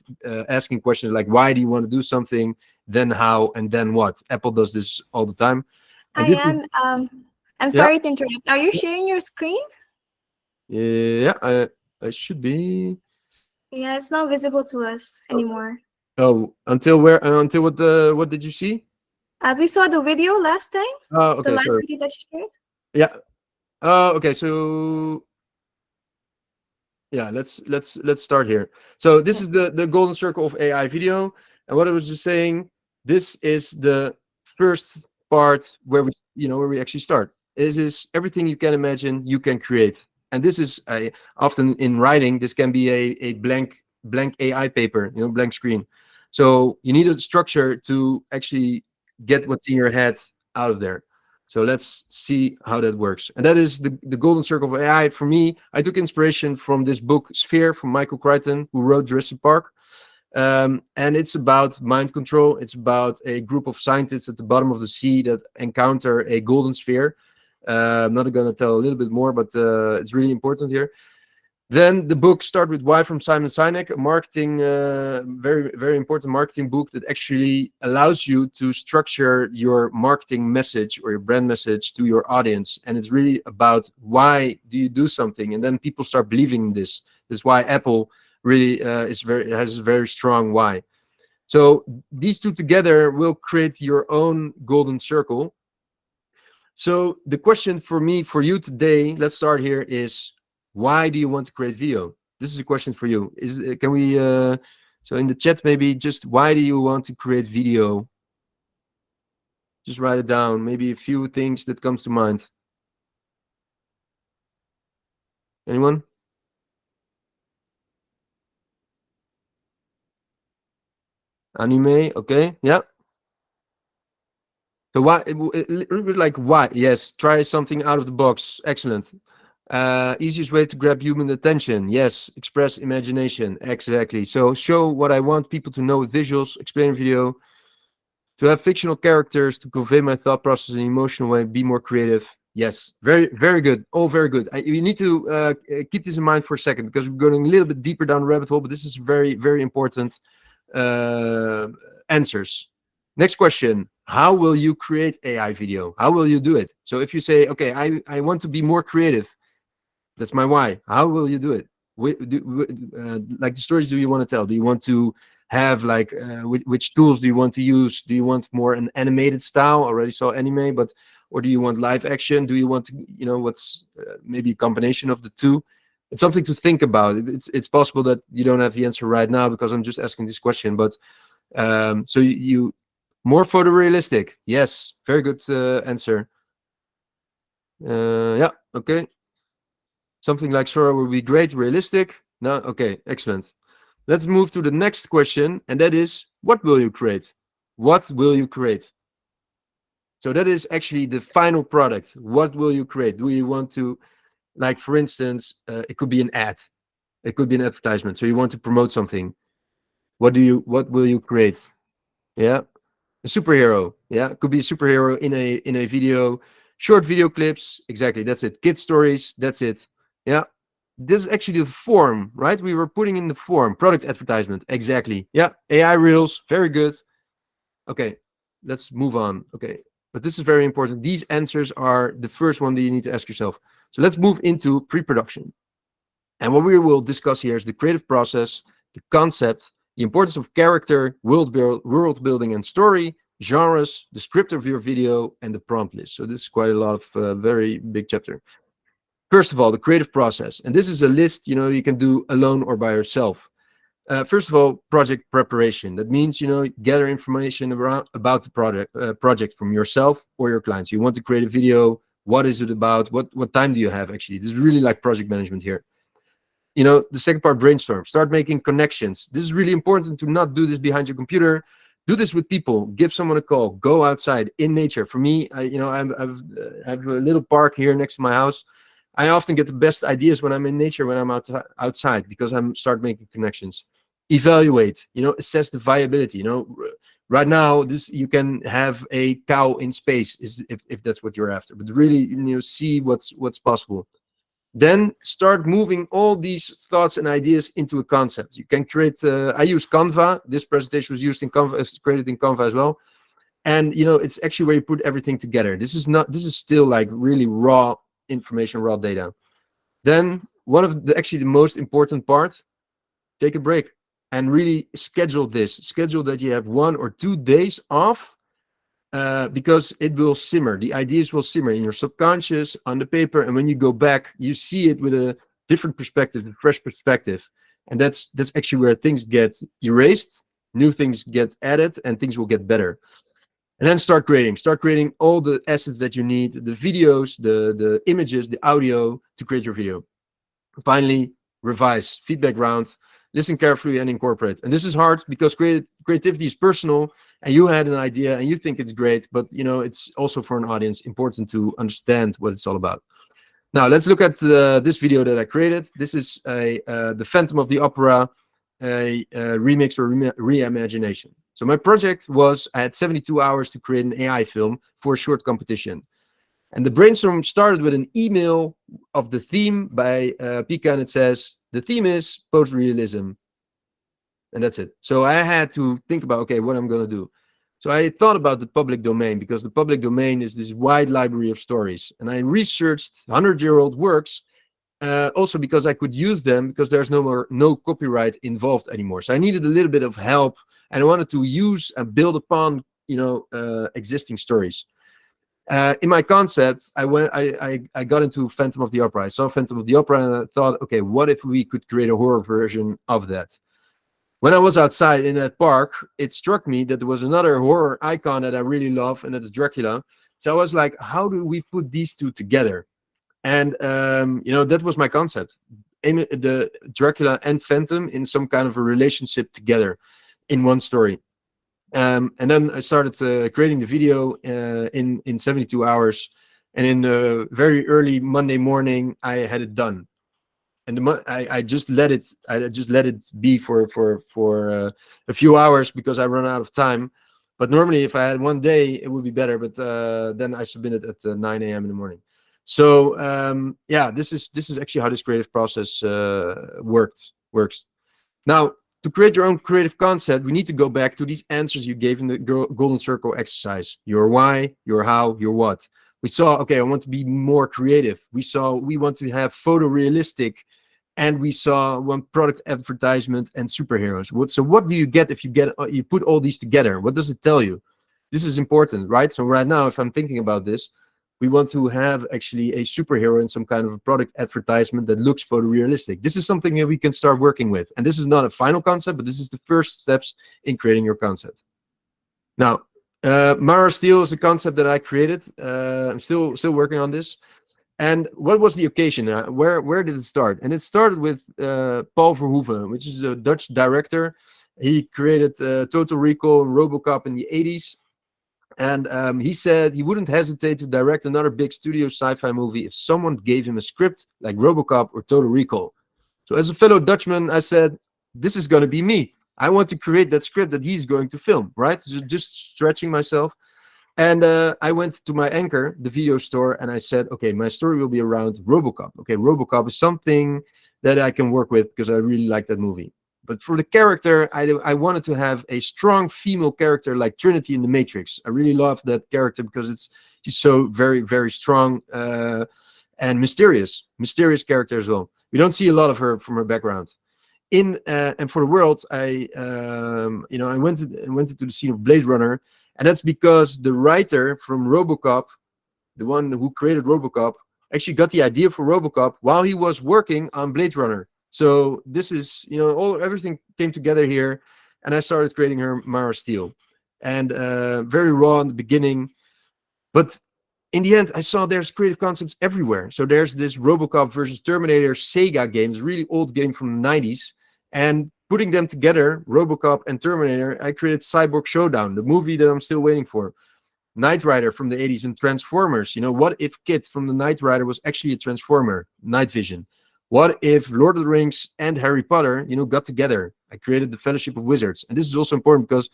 asking questions like, why do you want to do something, then how, and then what. Apple does this all the time. And this is, Ayan, I'm yeah, sorry to interrupt. Are you sharing your screen? yeah, I should be. Yeah, it's not visible to us anymore. Oh, until where? Until what did you see? We saw the video last time. Oh, The okay, last sorry. video that you shared. Yeah. Oh, okay. So yeah, let's start here. So this is the golden circle of AI video, and what I was just saying, this is the first part where we actually start. This is everything you can imagine you can create, and this is often in writing. This can be a blank AI paper, blank screen. So you need a structure to actually get what's in your head out of there. So let's see how that works. And that is the golden circle of AI. For me, I took inspiration from this book, Sphere, from Michael Crichton, who wrote Jurassic Park. And it's about mind control. It's about a group of scientists at the bottom of the sea that encounter a golden sphere. I'm not going to tell a little bit more, but it's really important here. Then the book Start with Why from Simon Sinek, a marketing, very, very important marketing book that actually allows you to structure your marketing message or your brand message to your audience. And it's really about why do you do something? And then people start believing in this. This is why Apple really has a very strong why. So these two together will create your own golden circle. So the question for you today, let's start here, is why do you want to create video? This is a question for you. Can we so in the chat, maybe just why do you want to create video? Just write it down, maybe a few things that comes to mind. Anyone? Anime, okay, yeah. So why, a little bit like why? Yes, try something out of the box. Excellent. Easiest way to grab human attention. Yes, express imagination. Exactly. So show what I want people to know with visuals, explain video, to have fictional characters, to convey my thought process in an emotional way, be more creative. Yes, very, very good. All very good. You need to keep this in mind for a second, because we're going a little bit deeper down the rabbit hole, but this is very, very important answers. Next question. How will you create AI video? How will you do it? So if you say, okay, I want to be more creative, that's my why. How will you do it? Like the stories do you want to tell? Do you want to have like which tools do you want to use? Do you want more an animated style? Already saw anime, but or do you want live action? Do you want to, what's maybe a combination of the two? It's something to think about. It's possible that you don't have the answer right now because I'm just asking this question. But so you more photorealistic? Yes, very good answer. Yeah, okay. Something like Sora would be great. Realistic? No? Okay, excellent. Let's move to the next question, and that is, what will you create? What will you create? So that is actually the final product. What will you create? Do you want to, like, for instance, it could be an ad. It could be an advertisement. So you want to promote something. What will you create? Yeah. A superhero. Yeah. It could be a superhero in a video, short video clips. Exactly. That's it. Kid stories. That's it. Yeah. This is actually the form, right? We were putting in the form. Product advertisement. Exactly. Yeah. AI reels. Very good. Okay. Let's move on. Okay. But this is very important. These answers are the first one that you need to ask yourself. So let's move into pre-production. And what we will discuss here is the creative process, the concept, the importance of character, world building and story, genres, the script of your video, and the prompt list. So this is quite a lot of very big chapter. First of all, the creative process. And this is a list, you can do alone or by yourself. First of all, project preparation. That means, gather information about the project from yourself or your clients. You want to create a video. What is it about? What time do you have, actually? This is really like project management here. The second part, brainstorm. Start making connections. This is really important to not do this behind your computer. Do this with people. Give someone a call. Go outside in nature. For me, I have a little park here next to my house. I often get the best ideas when I'm in nature, when I'm outside, because I'm start making connections. Evaluate, assess the viability. Right now, you can have a cow in space, if that's what you're after. But really, see what's possible. Then start moving all these thoughts and ideas into a concept. You can create. I use Canva. This presentation was used in Canva. It's created in Canva as well. And it's actually where you put everything together. This is still like really raw information, raw data. Then one of the most important part: take a break and really schedule this. Schedule that you have 1 or 2 days off. Because it will simmer. The ideas will simmer in your subconscious, on the paper, and when you go back, you see it with a different perspective, a fresh perspective. And that's actually where things get erased, new things get added, and things will get better. And then start creating all the assets that you need, the videos, the images, the audio to create your video. Finally, revise, feedback round, listen carefully and incorporate. And this is hard because creativity is personal, and you had an idea and you think it's great, but it's also for an audience important to understand what it's all about. Now let's look at this video that I created. This is the Phantom of the Opera, a remix or reimagination. So my project was, I had 72 hours to create an AI film for a short competition. And the brainstorm started with an email of the theme by Pika, and it says, the theme is post-realism. And that's it. So I had to think about, okay, what I'm going to do. So I thought about the public domain, because the public domain is this wide library of stories. And I researched 100-year-old works, also because I could use them, because there's no copyright involved anymore. So I needed a little bit of help, and I wanted to use and build upon, existing stories. In my concept, I got into Phantom of the Opera. I saw Phantom of the Opera, and I thought, okay, what if we could create a horror version of that? When I was outside in that park, it struck me that there was another horror icon that I really love, and that's Dracula. So I was like, how do we put these two together? And that was my concept. The Dracula and Phantom in some kind of a relationship together in one story. And then I started creating the video in 72 hours. And in very early Monday morning, I had it done. And I just let it be for a few hours, because I run out of time. But normally, if I had one day, it would be better. But then I submitted at 9 a.m. in the morning. So this is actually how this creative process works. Now, to create your own creative concept, we need to go back to these answers you gave in the Golden Circle exercise. Your why, your how, your what. We saw, okay, I want to be more creative. We saw we want to have photorealistic, and we saw one product advertisement and superheroes. So what do you get if you put all these together? What does it tell you? This is important, right? So right now, if I'm thinking about this, we want to have actually a superhero in some kind of a product advertisement that looks photorealistic. This is something that we can start working with. And this is not a final concept, but this is the first steps in creating your concept. Now, Mara Steel is a concept that I created. I'm still working on this. And what was the occasion? Where did it start? And it started with Paul Verhoeven, which is a Dutch director. He created Total Recall and RoboCop in the 80s. And he said he wouldn't hesitate to direct another big studio sci-fi movie if someone gave him a script like RoboCop or Total Recall. So as a fellow Dutchman, I said, this is going to be me. I want to create that script that he's going to film, right? So just stretching myself. And I went to my anchor, the video store, and I said, okay, my story will be around RoboCop. Okay, RoboCop is something that I can work with because I really like that movie. But for the character, I wanted to have a strong female character like Trinity in The Matrix. I really love that character because she's so very, very strong and mysterious character as well. We don't see a lot of her from her background. And for the world, I went into the scene of Blade Runner, and that's because the writer from RoboCop, the one who created RoboCop, actually got the idea for RoboCop while he was working on Blade Runner. So this is, everything came together here, and I started creating her Mara Steel, and very raw in the beginning, but in the end, I saw there's creative concepts everywhere. So there's this RoboCop versus Terminator Sega game, it's a really old game from the 90s, and putting them together, RoboCop and Terminator, I created Cyborg Showdown, the movie that I'm still waiting for. Knight Rider from the 80s and Transformers. What if Kit from the Knight Rider was actually a Transformer? Night Vision. What if Lord of the Rings and Harry Potter, got together? I created the Fellowship of Wizards. And this is also important because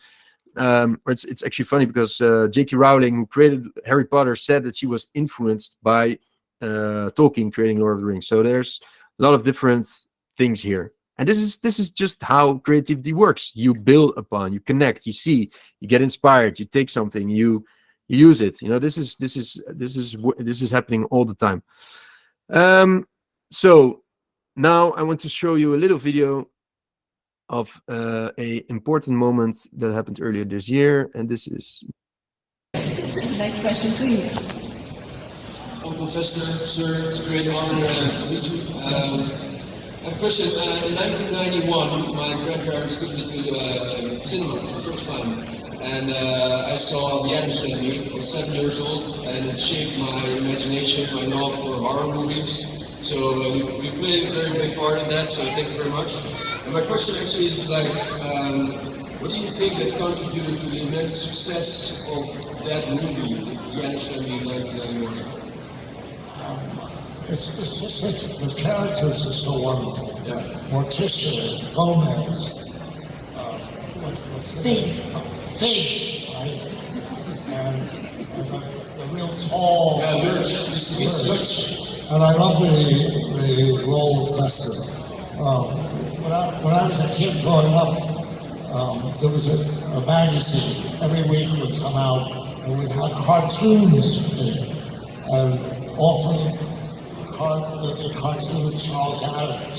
it's actually funny because J.K. Rowling, who created Harry Potter, said that she was influenced by Tolkien creating Lord of the Rings. So there's a lot of different things here. And this is just how creativity works. You build upon, you connect, you see, you get inspired, you take something, you use it. This is happening all the time. So now I want to show you a little video of a important moment that happened earlier this year, and this is. Next question, please. Uncle Fester, sir, it's a great honor to meet you. I have a question. In 1991, my grandparents took me to the cinema for the first time, and I saw The Addams Family. I was 7 years old, and it shaped my imagination, my love for horror movies. So you played a very big part in that, so thank you very much. And my question actually is like, what do you think that contributed to the immense success of that movie, The Addams Family, in 1991? It's the characters are so wonderful. Yeah. Morticia, Gomez, what's the name? Thing, right? And the real tall. Yeah, Lurch. And I love the role of Fester. When I was a kid growing up, there was a magazine every week would come out and would have cartoons in it, and often a cartoon of Charles Adams,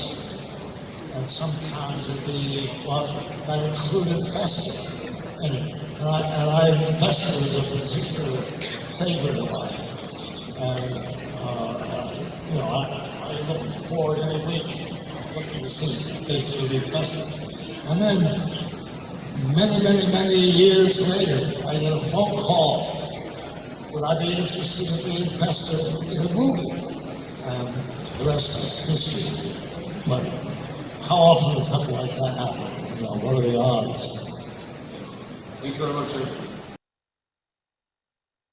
and sometimes it'd be one that included Fester in it. And Fester was a particular favorite of mine. And I look forward every week looking to see if there's going to be Fester. And then many years later, I get a phone call. Would I be interested in being Fester in a movie? And the rest is history. But how often does something like that happen? What are the odds? Thank you very much, sir.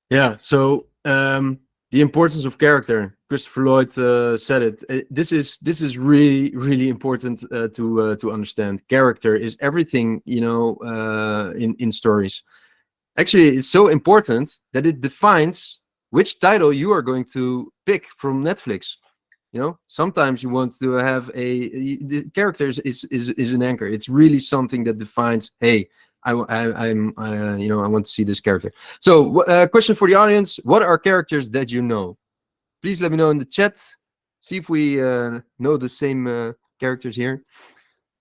Yeah, so the importance of character. Christopher Lloyd said it. This is really important to understand. Character is everything, in stories. Actually, it's so important that it defines which title you are going to pick from Netflix. Sometimes you want to have the characters is an anchor. It's really something that defines, hey, I want to see this character. So, question for the audience: what are characters that you know? Please let me know in the chat. See if we know the same characters here.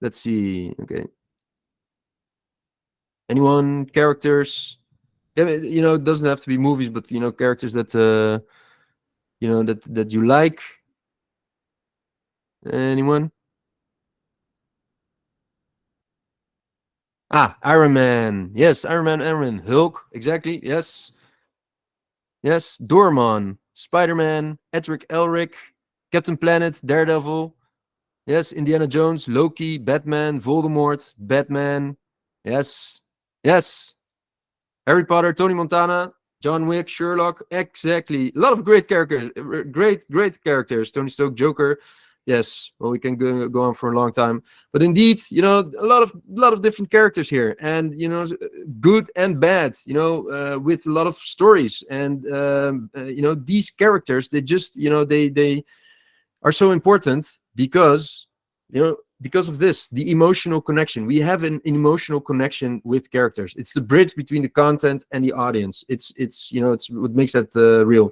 Let's see. Okay. Anyone? Characters? Yeah, it doesn't have to be movies, but characters that that you like. Anyone? Iron Man. Yes, Iron Man. Hulk. Exactly. Yes. Doorman. Spider-Man. Edric Elric. Captain Planet. Daredevil. Yes. Indiana Jones. Loki. Batman. Voldemort. Batman. Yes. Harry Potter. Tony Montana. John Wick. Sherlock. Exactly. A lot of great characters. Great characters. Tony Stark. Joker. Yes, well, we can go on for a long time, but indeed, a lot of different characters here, and good and bad, with a lot of stories, and these characters, they just, they are so important because of this, the emotional connection. We have an emotional connection with characters. It's the bridge between the content and the audience. It's what makes that real.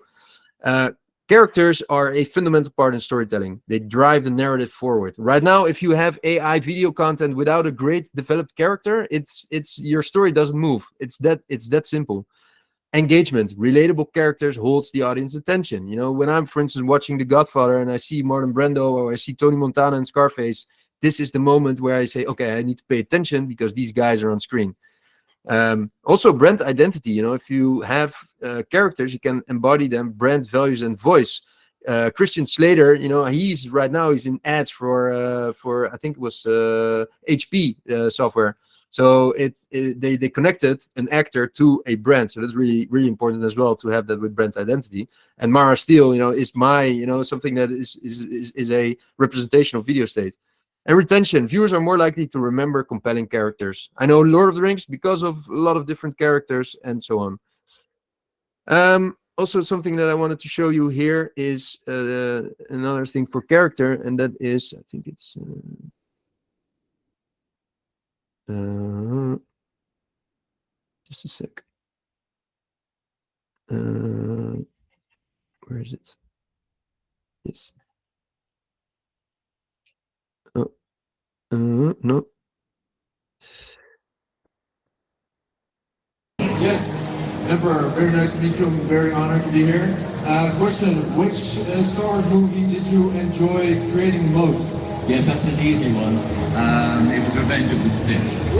Characters are a fundamental part in storytelling. They drive the narrative forward. Right now, if you have AI video content without a great developed character, it's your story doesn't move. It's that simple. Engagement, relatable characters holds the audience attention. When I'm, for instance, watching The Godfather and I see Marlon Brando or I see Tony Montana and Scarface, this is the moment where I say, okay, I need to pay attention because these guys are on screen. Also brand identity, if you have characters, you can embody them, brand values and voice. Christian Slater, he's right now he's in ads for I think it was HP software. So they connected an actor to a brand. So that's really, really important as well to have that with brand identity. And Mara Steele, is something that is a representation of video state. And retention. Viewers are more likely to remember compelling characters. I know Lord of the Rings because of a lot of different characters and so on. Also, something that I wanted to show you here is another thing for character, and that is, I think it's just a sec. Where is it? Yes. Oh, no. Yes, Emperor, very nice to meet you. I'm very honored to be here. Question, which Star Wars movie did you enjoy creating the most? Yes, that's an easy one. It was Revenge of the Sith.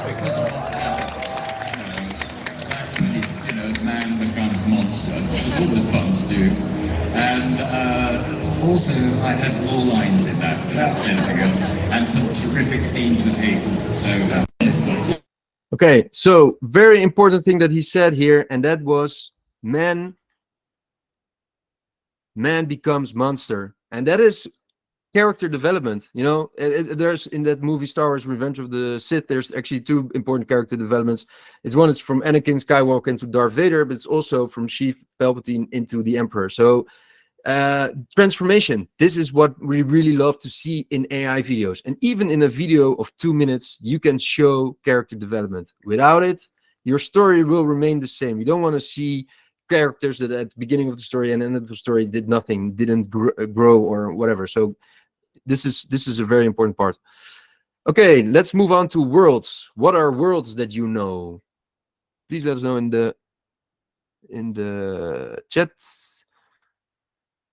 Because that's when man becomes monster, which is always fun to do. And also, I had more lines in that than anything else, and some terrific scenes with people. So. Okay, so very important thing that he said here, and that was man becomes monster, and that is character development. There's in that movie Star Wars Revenge of the Sith, there's actually two important character developments. One is from Anakin Skywalker into Darth Vader, but it's also from Sheev Palpatine into the Emperor. So transformation, this is what we really love to see in AI videos. And even in a video of 2 minutes, you can show character development. Without it, your story will remain the same. You don't want to see characters that at the beginning of the story and end of the story did nothing, didn't grow or whatever. So this is a very important part. Okay, let's move on to worlds. What are worlds that you know? Please let us know in the chats.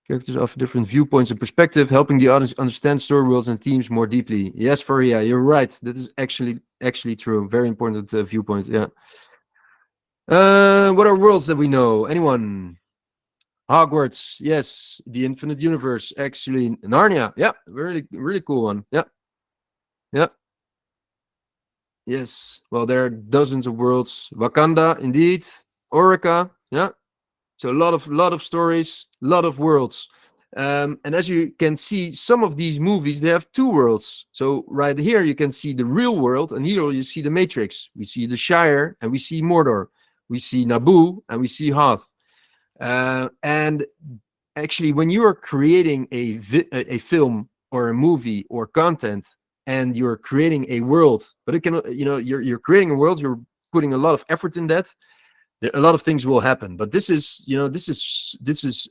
Characters offer different viewpoints and perspective, helping the audience understand story worlds and themes more deeply. Yes, Faria, you're right. That is actually true. Very important viewpoint. Yeah. What are worlds that we know? Anyone? Hogwarts. Yes. The Infinite Universe. Actually, Narnia. Yeah. Really, really cool one. Yeah. Yeah. Yes. Well, there are dozens of worlds. Wakanda, indeed. Orica. Yeah. So a lot of stories, a lot of worlds. And as you can see, some of these movies, they have two worlds. So right here, you can see the real world, and here you see the Matrix. We see the Shire, and we see Mordor. We see Naboo, and we see Hoth. And actually, when you are creating a film or a movie or content, and you're creating a world, but it can, you're creating a world, you're putting a lot of effort in that. A lot of things will happen, but this is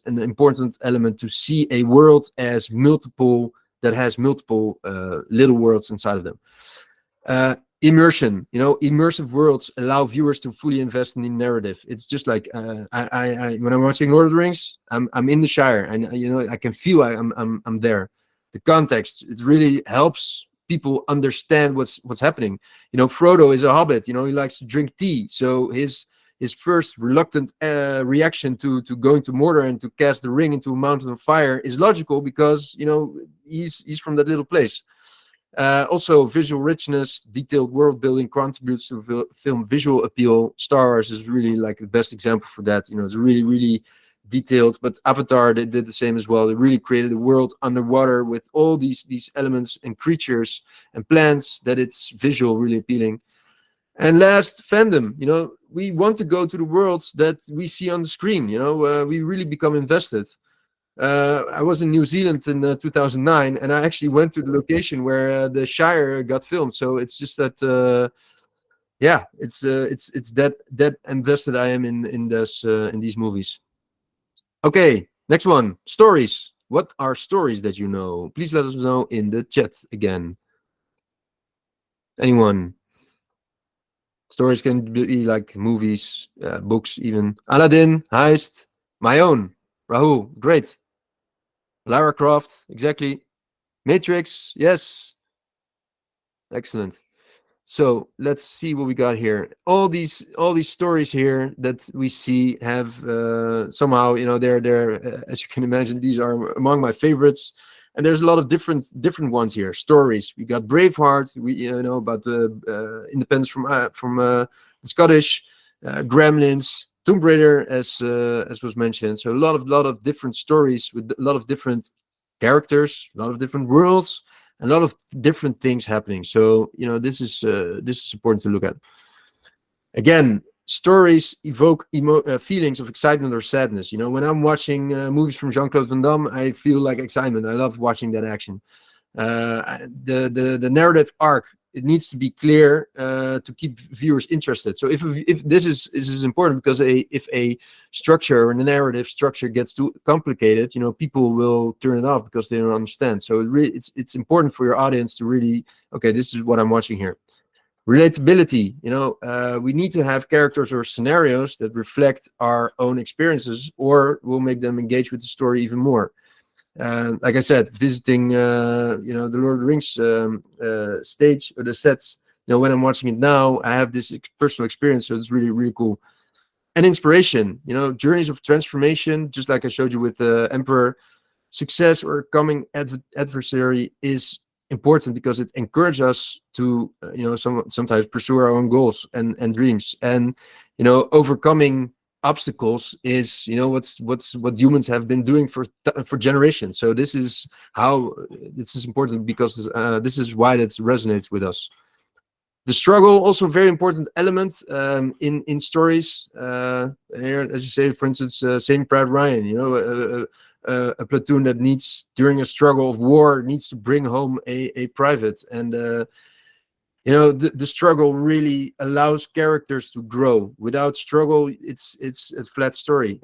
an important element to see a world as multiple, that has multiple little worlds inside of them. Immersion, immersive worlds allow viewers to fully invest in the narrative. It's just like when I'm watching Lord of the Rings, I'm in the Shire, and I can feel I'm there. The context, it really helps people understand what's happening. Frodo is a hobbit. He likes to drink tea, so his first reluctant reaction to going to Mordor and to cast the ring into a mountain of fire is logical because he's from that little place. Also, visual richness, detailed world building contributes to film visual appeal. Star Wars is really like the best example for that. It's really, really detailed. But Avatar, they did the same as well. They really created a world underwater with all these elements and creatures and plants that it's visual, really appealing. And last, fandom. We want to go to the worlds that we see on the screen. We really become invested. I was in New Zealand in 2009, and I actually went to the location where the Shire got filmed. So it's just that, it's that invested I am in these movies. Okay, next one, stories. What are stories that you know? Please let us know in the chat again. Anyone? Stories can be like movies, books, even. Aladdin, Heist, My Own, Rahul, great. Lara Croft, exactly. Matrix, yes. Excellent. So let's see what we got here. All these stories here that we see have somehow, they're as you can imagine, these are among my favorites. And there's a lot of different ones here. Stories. We got Braveheart. We about the independence from the Scottish, Gremlins, Tomb Raider, as was mentioned. So a lot of different stories with a lot of different characters, a lot of different worlds, a lot of different things happening. So this is important to look at. Again, stories evoke feelings of excitement or sadness. When I'm watching movies from Jean-Claude Van Damme, I feel like excitement. I love watching that action. The narrative arc, it needs to be clear to keep viewers interested. So if this is important, because if a structure or a narrative structure gets too complicated, people will turn it off because they don't understand. So it's important for your audience to really, okay, this is what I'm watching here. Relatability, we need to have characters or scenarios that reflect our own experiences, or will make them engage with the story even more. Like I said, visiting the Lord of the Rings stage or the sets, when I'm watching it now, I have this personal experience, so it's really, really cool. And inspiration, journeys of transformation, just like I showed you with the Emperor. Success or coming adversary is important because it encourages us to sometimes pursue our own goals and dreams. And overcoming obstacles is what humans have been doing for generations. So this is important, because this is why that resonates with us. The struggle, also a very important element in stories. Here, as you say, for instance, Saving Private Ryan, a platoon that needs, during a struggle of war, needs to bring home a private. And the struggle really allows characters to grow. Without struggle, it's a flat story.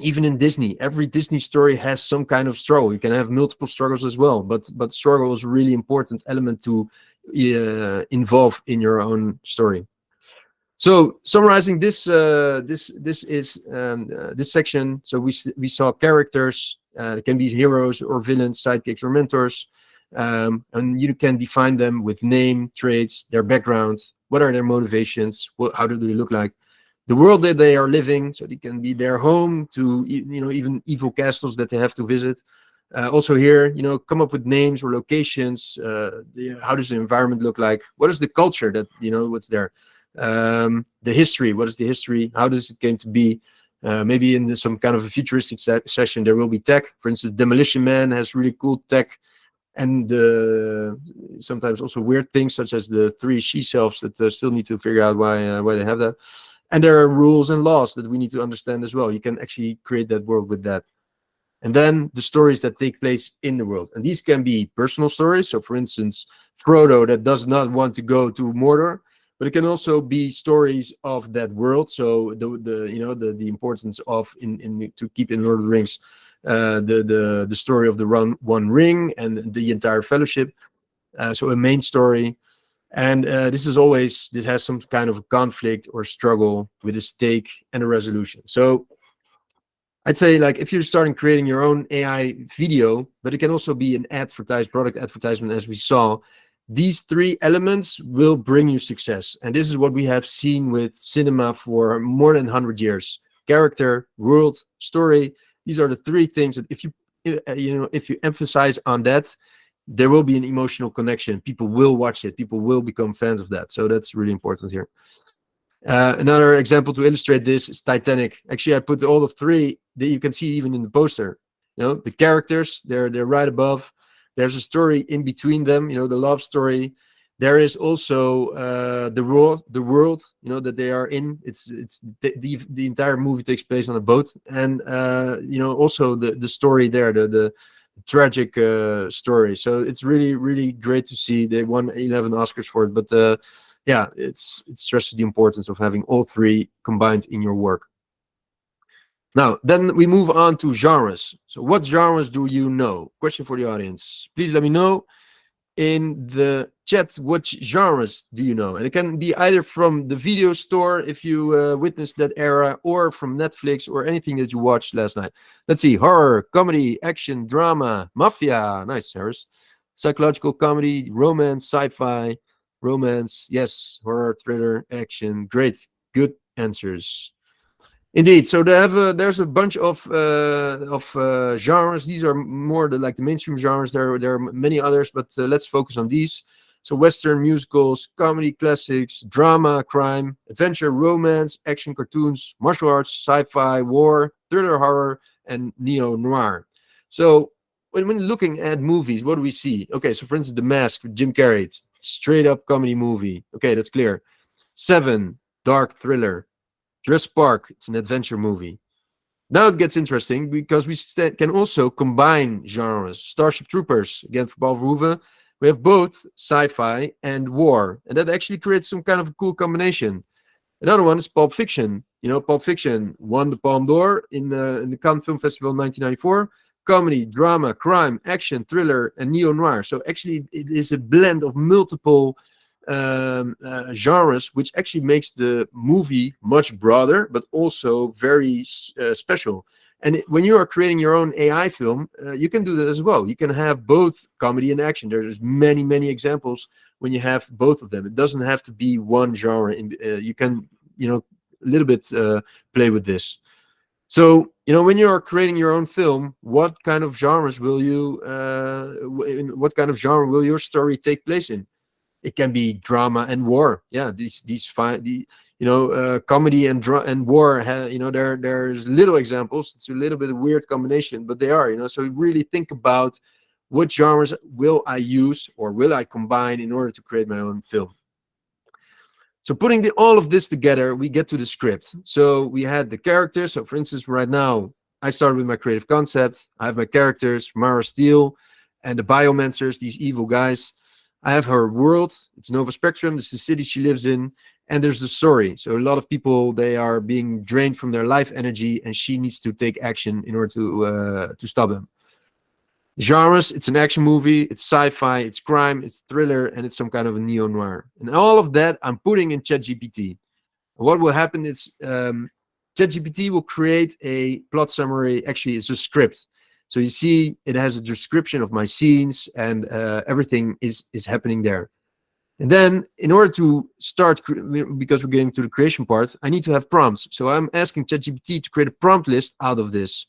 Even in Disney, every Disney story has some kind of struggle. You can have multiple struggles as well, but struggle is a really important element to involve in your own story. So summarizing this section. So we saw characters. It can be heroes or villains, sidekicks or mentors, and you can define them with name, traits, their background, what are their motivations, how do they look like, the world that they are living. So they can be their home to even evil castles that they have to visit. Also here, come up with names or locations. How does the environment look like? What is the culture that what's there? The history. What is the history? How does it came to be? Maybe in some kind of a futuristic session, there will be tech. For instance, Demolition Man has really cool tech, and sometimes also weird things, such as the 3 she-selves that still need to figure out why they have that. And there are rules and laws that we need to understand as well. You can actually create that world with that. And then the stories that take place in the world. And these can be personal stories. So for instance, Frodo that does not want to go to Mordor, but it can also be stories of that world. So the importance of to keep in Lord of the Rings, the story of the One Ring and the entire Fellowship. So a main story. And this has some kind of conflict or struggle with a stake and a resolution. So I'd say, like, if you're starting creating your own AI video, but it can also be an product advertisement, as we saw, these 3 elements will bring you success. And this is what we have seen with cinema for more than 100 years. Character, world, story. These are the 3 things that if you emphasize on that, there will be an emotional connection. People will watch it. People will become fans of that. So that's really important here. Another example to illustrate this is Titanic. Actually, I put all of 3 that you can see even in the poster. The characters, they're right above. There's a story in between them, the love story. There is also the world, that they are in. It's the entire movie takes place on a boat, and also the story there, the tragic story. So it's really, really great to see. They won 11 Oscars for it, but yeah, it stresses the importance of having all 3 combined in your work. Now, then we move on to genres. So what genres do you know? Question for the audience. Please let me know in the chat, what genres do you know? And it can be either from the video store, if you witnessed that era, or from Netflix, or anything that you watched last night. Let's see: horror, comedy, action, drama, mafia. Nice, Harris. Psychological comedy, romance, sci-fi, romance, yes, horror, thriller, action. Great, good answers. Indeed. So there's a bunch of genres. These are more like the mainstream genres. There are many others, but let's focus on these. So Western, musicals, comedy, classics, drama, crime, adventure, romance, action, cartoons, martial arts, sci-fi, war, thriller, horror, and neo-noir. So when looking at movies, what do we see? Okay, so for instance, The Mask with Jim Carrey, it's straight up comedy movie. Okay, that's clear. Seven, dark thriller. Jurassic Park, it's an adventure movie. Now it gets interesting because we can also combine genres. Starship Troopers, again for Paul Verhoeven, we have both sci-fi and war, and that actually creates some kind of a cool combination. Another one is Pulp Fiction. Pulp Fiction won the Palme d'Or in the Cannes Film Festival in 1994. Comedy, drama, crime, action, thriller, and neo-noir. So actually it is a blend of multiple genres, which actually makes the movie much broader, but also very special. And when you are creating your own AI film, you can do that as well. You can have both comedy and action. There's many examples when you have both of them. It doesn't have to be one genre. You can, a little bit play with this. So, when you are creating your own film, what kind of genres will you, what kind of genre will your story take place in? It can be drama and war. Yeah, comedy and war. There's little examples. It's a little bit of a weird combination, but they are. So really think about what genres will I use or will I combine in order to create my own film. So putting all of this together, we get to the script. So we had the characters. So for instance, right now, I started with my creative concept. I have my characters, Mara Steele, and the Biomancers, these evil guys. I have her world. It's Nova Spectrum. This is the city she lives in. And there's the story. So a lot of people, they are being drained from their life energy, and she needs to take action in order to stop them. Genres, it's an action movie, it's sci-fi, it's crime, it's thriller, and it's some kind of a neo-noir. And all of that I'm putting in ChatGPT. What will happen is ChatGPT will create a plot summary. Actually, it's a script. So you see, it has a description of my scenes, and everything is happening there. And then, in order to start, because we're getting to the creation part, I need to have prompts. So I'm asking ChatGPT to create a prompt list out of this.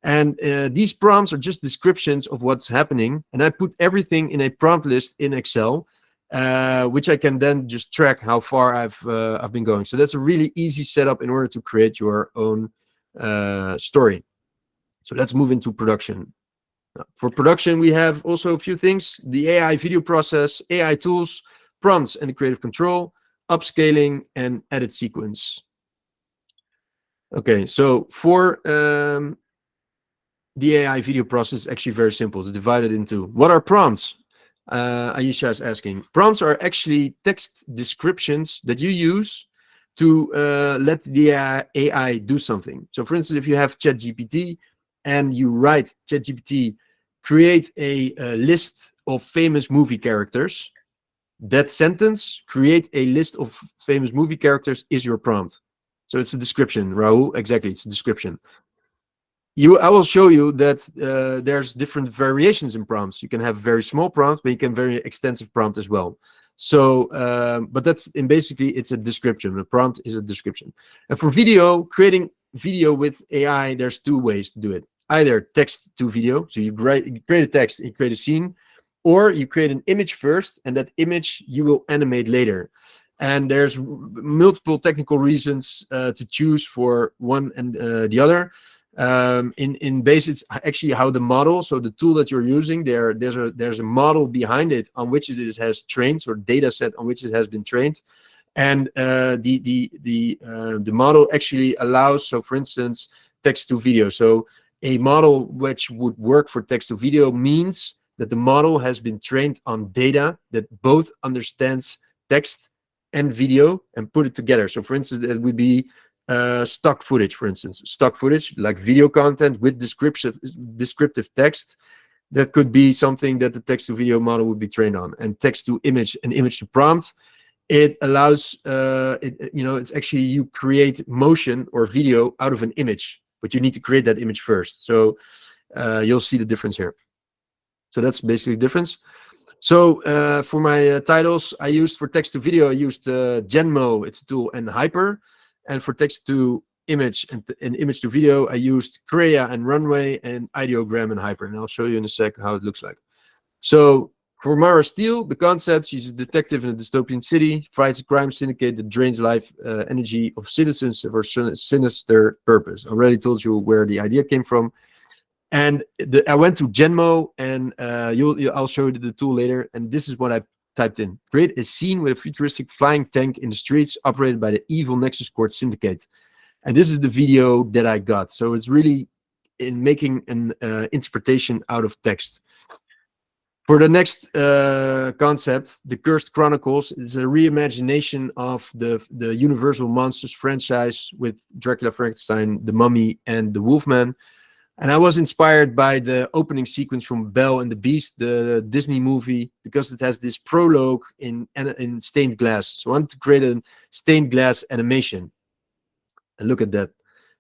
And these prompts are just descriptions of what's happening. And I put everything in a prompt list in Excel, which I can then just track how far I've been going. So that's a really easy setup in order to create your own story. So let's move into production. For production, we have also a few things: the AI video process, AI tools, prompts and the creative control, upscaling, and edit sequence. Okay, so for the AI video process is actually very simple. It's divided into, what are prompts? Aisha is asking. Prompts are actually text descriptions that you use to let the AI do something. So for instance, if you have ChatGPT and you write ChatGPT, create a list of famous movie characters, that sentence, create a list of famous movie characters, is your prompt. So it's a description, Rahul. Exactly, it's a description. I will show you that there's different variations in prompts. You can have very small prompts, but you can very extensive prompt as well. So, but that's basically it's a description. A prompt is a description. And for video, creating video with AI, there's two ways to do it. Either text to video, so you create a text, you create a scene, or you create an image first, and that image you will animate later. And there's multiple technical reasons to choose for one and the other. In base, it's actually how the model, so the tool that you're using, there's a model behind it on which it has trained, or data set on which it has been trained. And the model actually allows, so for instance, text to video. So a model which would work for text to video means that the model has been trained on data that both understands text and video and put it together. So for instance, it would be stock footage, for instance. Stock footage, like video content with descriptive text, that could be something that the text to video model would be trained on. And text to image and image to prompt, it allows, it's actually you create motion or video out of an image, but you need to create that image first. So you'll see the difference here. So that's basically the difference. So for my titles, I used for text to video, I used Genmo, it's a tool, and Hyper. And for text to image and image to video, I used Crea and Runway and Ideogram and Hyper. And I'll show you in a sec how it looks like. So for Mara Steele, the concept, she's a detective in a dystopian city, fights a crime syndicate that drains life energy of citizens for a sinister purpose. I already told you where the idea came from. And I went to Genmo, and I'll show you the tool later. And this is what I typed in. Create a scene with a futuristic flying tank in the streets operated by the evil Nexus Court syndicate. And this is the video that I got. So it's really in making an interpretation out of text. For the next concept, The Cursed Chronicles, is a reimagination of the Universal Monsters franchise with Dracula, Frankenstein, the Mummy, and the Wolfman. And I was inspired by the opening sequence from Belle and the Beast, the Disney movie, because it has this prologue in stained glass. So I wanted to create a stained glass animation. And look at that.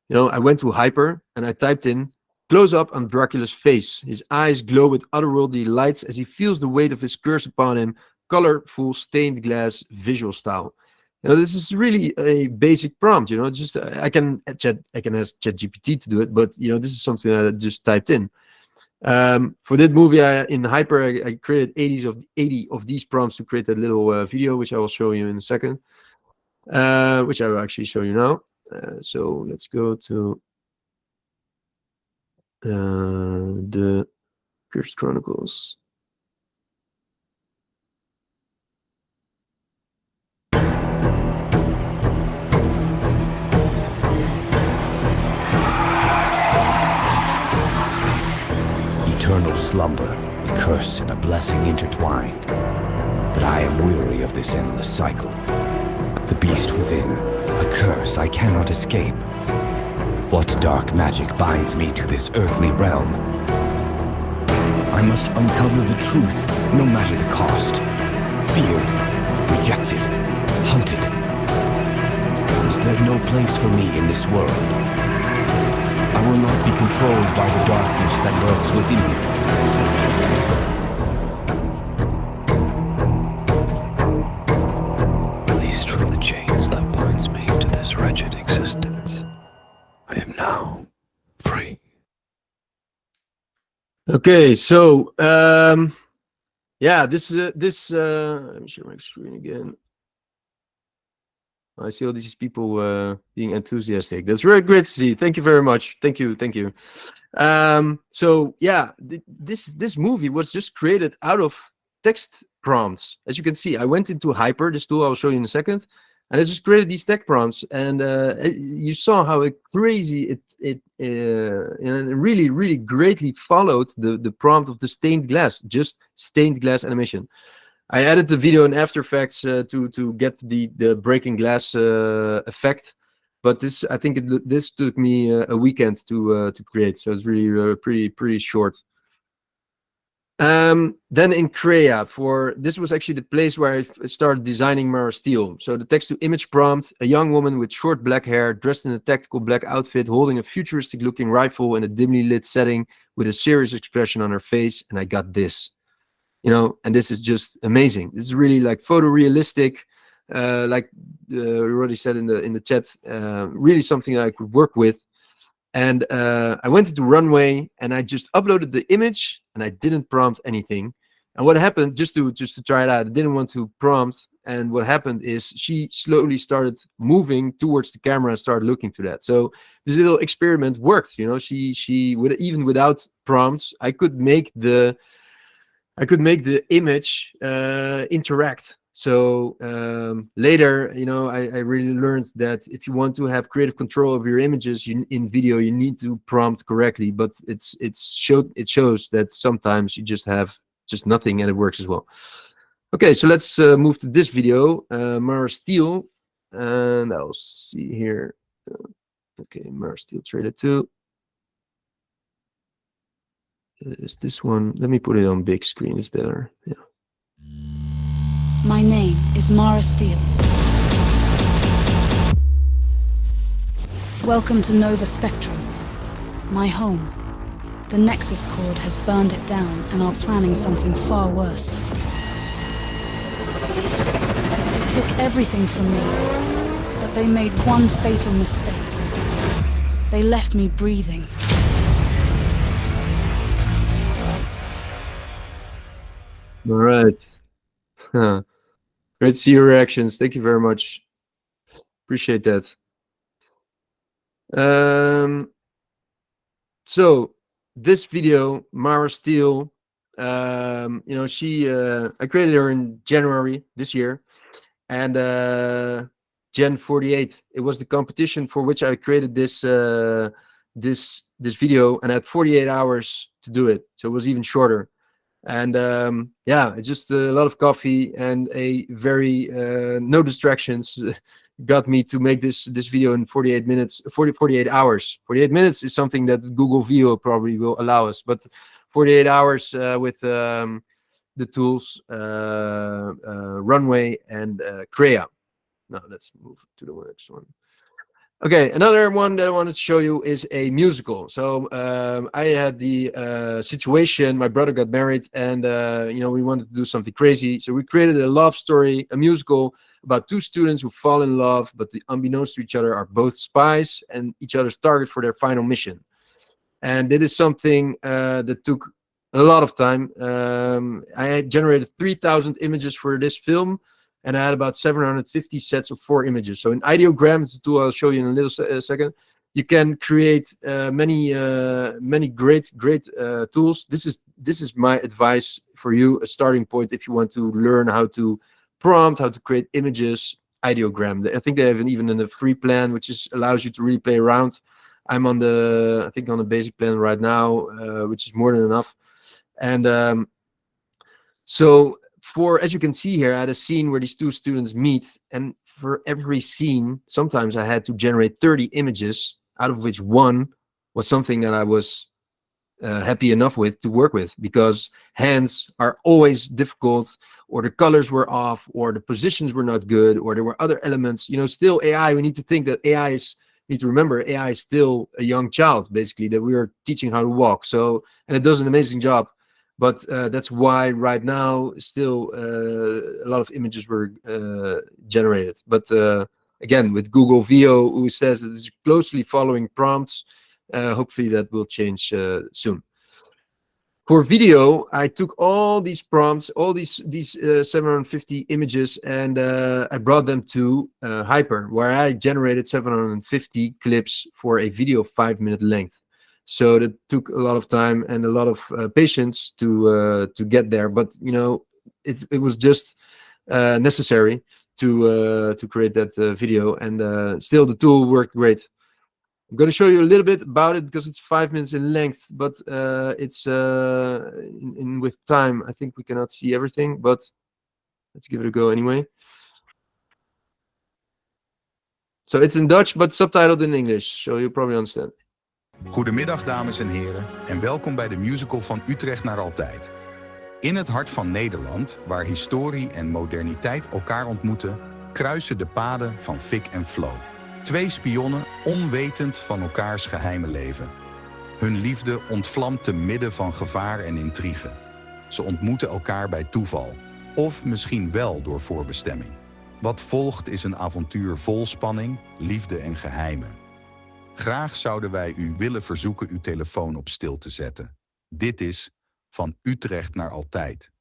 You know, I went to Hyper and I typed in close up on Dracula's face. His eyes glow with otherworldly lights as he feels the weight of his curse upon him. Colorful stained glass visual style. You know, this is really a basic prompt. You know, it's just I can ask ChatGPT to do it, but you know, this is something I just typed in. For that movie, in Hyper, I created 80 of these prompts to create that little video, which I will show you in a second. Which I will actually show you now. So let's go to the Cursed Chronicles. Eternal slumber, a curse and a blessing intertwined. But I am weary of this endless cycle. The beast within, a curse I cannot escape. What dark magic binds me to this earthly realm? I must uncover the truth, no matter the cost. Feared, rejected, hunted. Is there no place for me in this world? I will not be controlled by the darkness that lurks within me. Released from the chains that binds me to this wretched existence, I am now free. Okay, so yeah, this let me share my screen again. I see all these people being enthusiastic. That's very great to see. Thank you very much. Thank you. So yeah, this movie was just created out of text prompts. As you can see, I went into Hyper, this tool I'll show you in a second, and I just created these text prompts. And you saw how crazy it really greatly followed the prompt of the stained glass, just stained glass animation. I added the video in After Effects to get the breaking glass effect, but this I think this took me a weekend to create, so it's really pretty short. Then in Crea, this was actually the place where I started designing Mara Steele. So the text to image prompt: a young woman with short black hair, dressed in a tactical black outfit, holding a futuristic looking rifle in a dimly lit setting with a serious expression on her face, and I got this. You know, and this is just amazing. This is really like photorealistic, like we already said in the chat. Really something that I could work with. And I went into Runway and I just uploaded the image and I didn't prompt anything. And what happened, just to try it out, I didn't want to prompt. And what happened is she slowly started moving towards the camera and started looking to that. So this little experiment worked. You know, she would, even without prompts, I could make the image interact. So later, you know, I really learned that if you want to have creative control of your images in video, you need to prompt correctly. But it shows that sometimes you just have nothing and it works as well. Okay, so let's move to this video, Mara Steele, and I'll see here. Okay, Mara Steele trailer 2. Is this one? Let me put it on big screen. It's better. Yeah. My name is Mara Steele. Welcome to Nova Spectrum, my home. The Nexus Cord has burned it down and are planning something far worse. took everything from me, but they made one fatal mistake. They left me breathing. All right. Great to see your reactions. Thank you very much. Appreciate that. So this video, Mara Steele, she I created her in January this year, and Gen 48. It was the competition for which I created this video, and I had 48 hours to do it, so it was even shorter. And yeah, it's just a lot of coffee and a very no distractions got me to make this video in 48 minutes, 48 hours. 48 minutes is something that Google Veo probably will allow us, but 48 hours with the tools Runway and Crea. Now let's move to the next one. Okay, another one that I wanted to show you is a musical. So I had the situation, my brother got married, and we wanted to do something crazy. So we created a love story, a musical about two students who fall in love, but unbeknownst to each other are both spies and each other's target for their final mission. And it is something that took a lot of time. I had generated 3,000 images for this film, and I had about 750 sets of 4 images. So in Ideogram, it's a tool I'll show you in a little second. You can create many great tools. This is my advice for you, a starting point if you want to learn how to prompt, how to create images. Ideogram. I think they have even in a free plan, which allows you to really play around. I'm on the basic plan right now, which is more than enough. And so as you can see here, I had a scene where these two students meet, and for every scene, sometimes I had to generate 30 images, out of which one was something that I was happy enough with to work with, because hands are always difficult, or the colors were off, or the positions were not good, or there were other elements. Still AI, we need to think that we need to remember AI is still a young child, basically, that we are teaching how to walk. So, and it does an amazing job. But that's why right now still a lot of images were generated. But again, with Google Veo, who says that it's closely following prompts, hopefully that will change soon. For video, I took all these prompts, all these 750 images, and I brought them to Hyper, where I generated 750 clips for a video of 5-minute length. So that took a lot of time and a lot of patience to get there, but it was just necessary to create that video, and still the tool worked great. I'm going to show you a little bit about it because it's 5 minutes in length, but it's with time I think we cannot see everything, but let's give it a go anyway. So it's in Dutch but subtitled in English, so you probably understand. Goedemiddag dames en heren en welkom bij de musical van Utrecht naar altijd. In het hart van Nederland, waar historie en moderniteit elkaar ontmoeten, kruisen de paden van Fik en Flo. 2 spionnen onwetend van elkaars geheime leven. Hun liefde ontvlamt te midden van gevaar en intrigue. Ze ontmoeten elkaar bij toeval, of misschien wel door voorbestemming. Wat volgt is een avontuur vol spanning, liefde en geheimen. Graag zouden wij u willen verzoeken uw telefoon op stil te zetten. Dit is Van Utrecht naar altijd.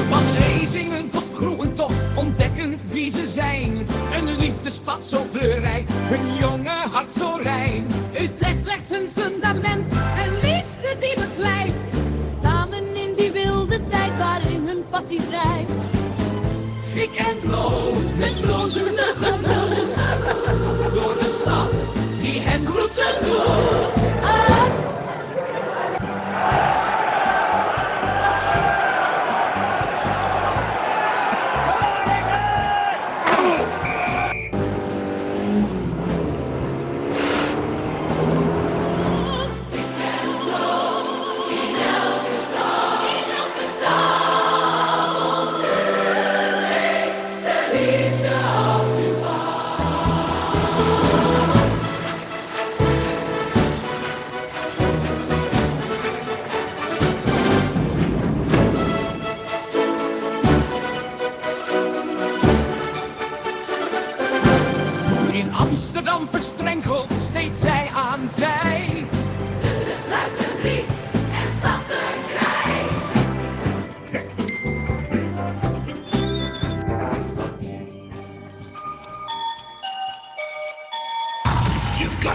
Van lezingen tot kroegentocht ontdekken wie ze zijn. Een liefdespad zo kleurrijk, hun jonge hart zo rein. Utrecht legt hun fundament en liefde die beklijft. Samen in die wilde tijd waarin hun passie drijft. Fik en Flo, met blozende geblozen. Door de stad die hen groeten doet.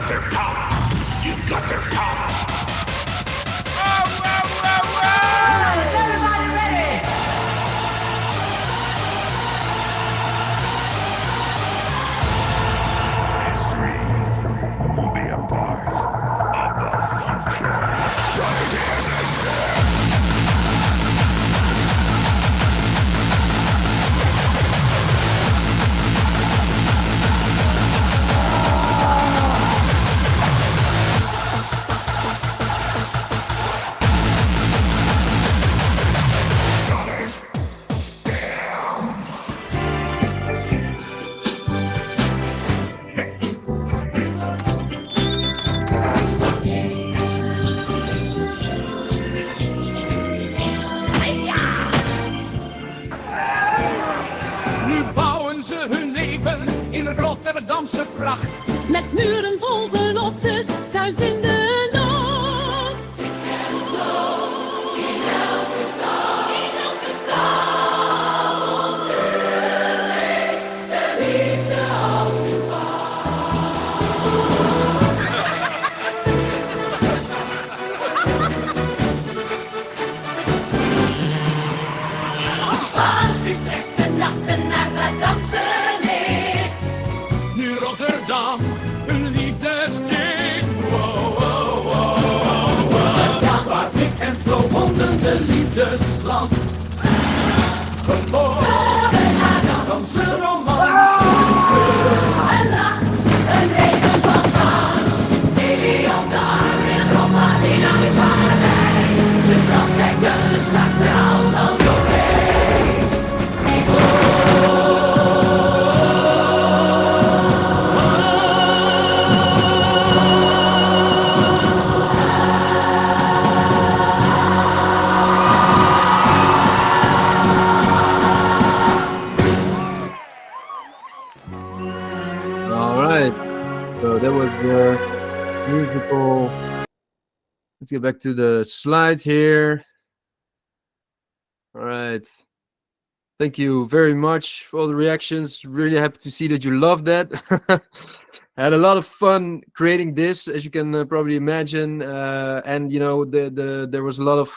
their power. You've got their power. Is everybody ready? History will be a part of the future. Nu bouwen ze hun leven in Rotterdamse pracht. Met muren vol beloftes, thuis in de nacht. En flow in elke stad. In elke stad. De liefde als een Van Utrechtse nachten naar het Damse nu Rotterdam, een liefdesdicht. Wow, wow, wow, wow. Waar Pik en Flo vonden de liefdesland. Gevoerd, dansen, romans, een lach, een leven van dans. Lilian daar in Roma, dynamisch paradijs. De stad kijkt een zachte als dan zo heet. All right. So that was the musical. Let's get back to the slides here. All right. Thank you very much for all the reactions. Really happy to see that you loved that. I had a lot of fun creating this, as you can probably imagine. And you know, there was a lot of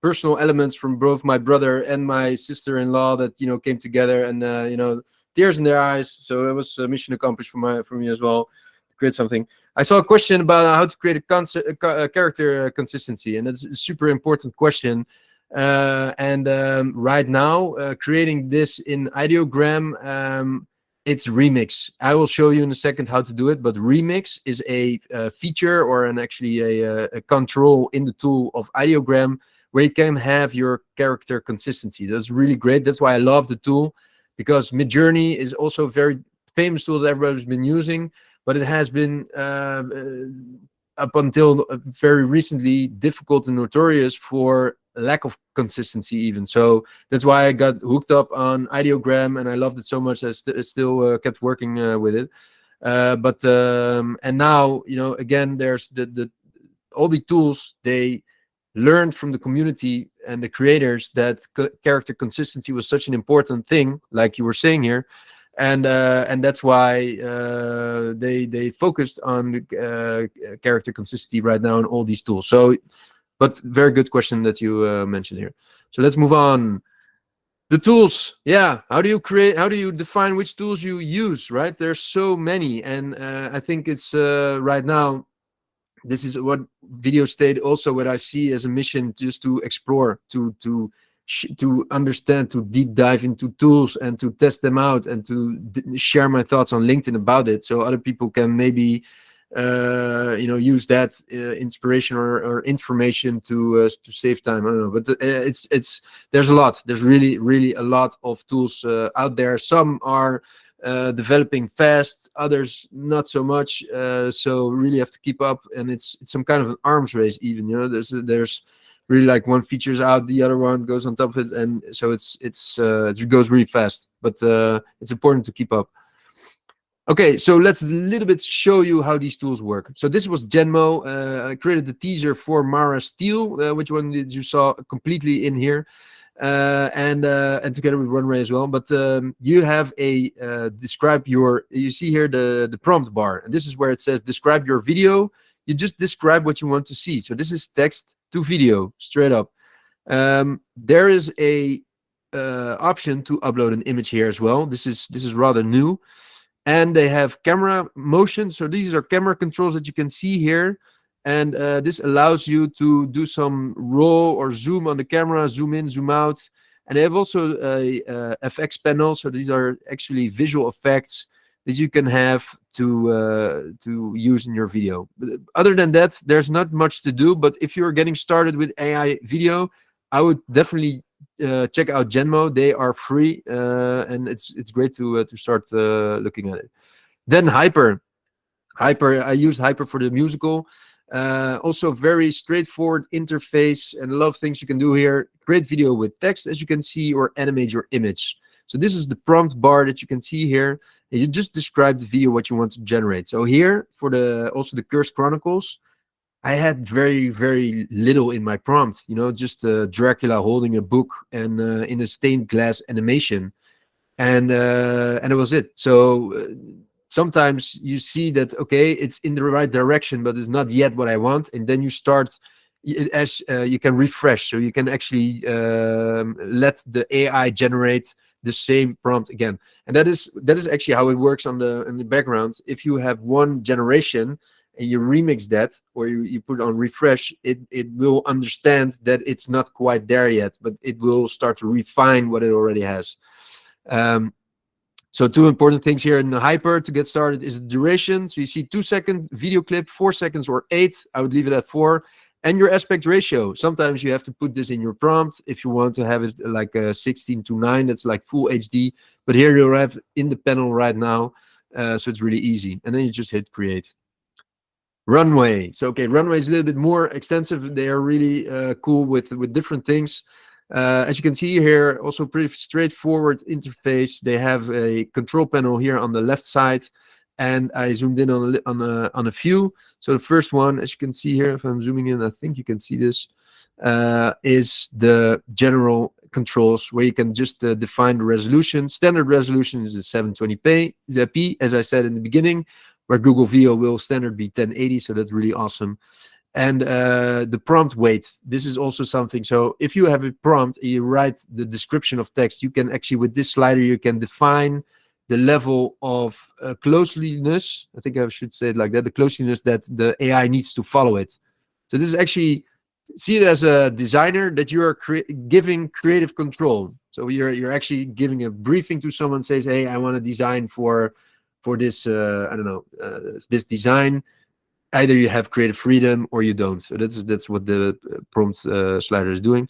personal elements from both my brother and my sister-in-law that came together, and tears in their eyes. So it was a mission accomplished for me as well to create something. I saw a question about how to create a character consistency, and it's a super important question. Right now, creating this in ideogram, it's Remix. I will show you in a second how to do it, but Remix is a feature or actually a control in the tool of ideogram where you can have your character consistency. That's really great. That's why I love the tool, because Midjourney is also a very famous tool that everybody's been using, but it has been up until very recently difficult and notorious for lack of consistency even. So that's why I got hooked up on ideogram, and I loved it so much I still kept working with it. And now, again, there's all the tools, they learned from the community and the creators that character consistency was such an important thing, like you were saying here. And that's why they focused on the character consistency right now in all these tools. So, but very good question that you mentioned here. So let's move on. The tools, yeah. How do you define which tools you use, right? There's so many, and I think it's right now, this is what Video State also what I see as a mission, just to explore, to understand, to deep dive into tools and to test them out and to share my thoughts on LinkedIn about it, so other people can maybe use that inspiration or information to save time. I don't know, but there's a lot. There's really a lot of tools out there. Some are developing fast, others not so much. So really have to keep up, and it's some kind of an arms race even. There's really like one feature's out, the other one goes on top of it, and so it goes really fast. But it's important to keep up. Okay, so let's a little bit show you how these tools work. So this was Genmo. I created the teaser for Mara Steel, which one did you saw completely in here. and together with Runway as well. But you have a describe your. You see here the prompt bar, and this is where it says describe your video. You just describe what you want to see. So this is text to video, straight up. There is a option to upload an image here as well. This is rather new, and they have camera motion. So these are camera controls that you can see here, and this allows you to do some roll or zoom on the camera, zoom in, zoom out. And they have also a FX panel. So these are actually visual effects that you can have to use in your video. But other than that, there's not much to do. But if you're getting started with AI video, I would definitely check out Genmo. They are free, and it's great to start looking at it. Then Hyper, I used Hyper for the musical. Also very straightforward interface and a lot of things you can do here. Create video with text, as you can see, or animate your image. So this is the prompt bar that you can see here. And you just describe the video what you want to generate. So here for also the Cursed Chronicles, I had very, very little in my prompt, just Dracula holding a book and in a stained glass animation, and it was it. So sometimes you see that, okay, it's in the right direction, but it's not yet what I want, and then you start as you can refresh, so you can actually let the AI generate the same prompt again, and that is actually how it works in the background. If you have one generation and you remix that, or you put on refresh, it will understand that it's not quite there yet, but it will start to refine what it already has. So two important things here in the Hyper to get started is the duration. So you see 2 second video clip, 4 seconds, or 8. I would leave it at 4. And your aspect ratio. Sometimes you have to put this in your prompt if you want to have it like 16:9. That's like full HD. But here you'll have in the panel right now. So it's really easy. And then you just hit create. Runway. So okay, Runway is a little bit more extensive. They are really cool with different things. As you can see here, also pretty straightforward interface. They have a control panel here on the left side, and I zoomed in on a few. So the first one, as you can see here, if I'm zooming in, I think you can see this, is the general controls where you can just define the resolution. Standard resolution is a 720p, as I said in the beginning, where Google Video will standard be 1080, so that's really awesome. And the prompt weight, this is also something. So if you have a prompt and you write the description of text, you can actually, with this slider, you can define the level of closeliness. I think I should say it like that, the closeliness that the AI needs to follow it. So this is actually, see it as a designer that you are giving creative control. So you're actually giving a briefing to someone, says, hey, I want to design for this, I don't know, this design. Either you have creative freedom or you don't. So that's what the prompt slider is doing.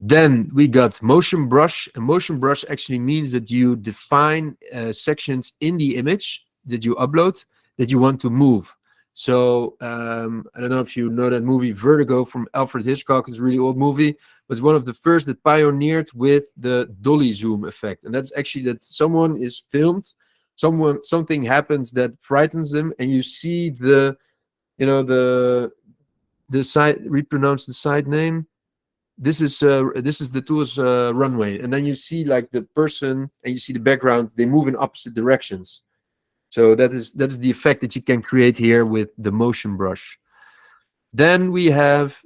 Then we got motion brush. And motion brush actually means that you define sections in the image that you upload that you want to move. So I don't know if you know that movie Vertigo from Alfred Hitchcock. It's a really old movie, but it's one of the first that pioneered with the dolly zoom effect. And that's actually that someone is filmed, something happens that frightens them, and you see the side, repronounce the side name. This is the tool's Runway, and then you see like the person and you see the background, they move in opposite directions. So that is the effect that you can create here with the motion brush. Then we have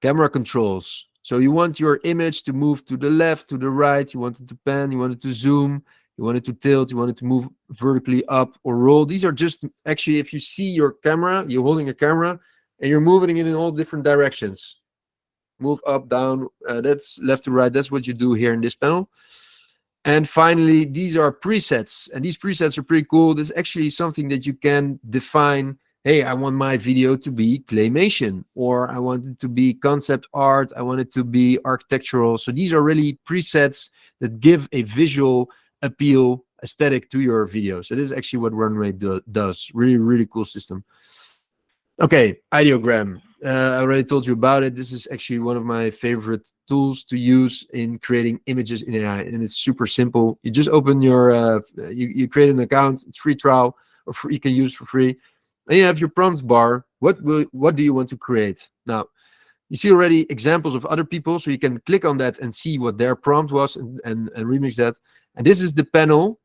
camera controls. So you want your image to move to the left, to the right, you want it to pan, you want it to zoom, you want it to tilt, you want it to move vertically up or roll. These are just actually, if you see your camera, you're holding a camera and you're moving it in all different directions. Move up, down, that's left to right. That's what you do here in this panel. And finally, these are presets, and these presets are pretty cool. This is actually something that you can define. Hey, I want my video to be claymation, or I want it to be concept art. I want it to be architectural. So these are really presets that give a visual appeal aesthetic to your video. So this is actually what Runway does. Really, really cool system. Okay, ideogram. I already told you about it. This is actually one of my favorite tools to use in creating images in AI, and it's super simple. You just open your, you create an account. It's free trial, or you can use for free. And you have your prompt bar. What do you want to create? Now, You see already examples of other people, so you can click on that and see what their prompt was and remix that. And this is the panel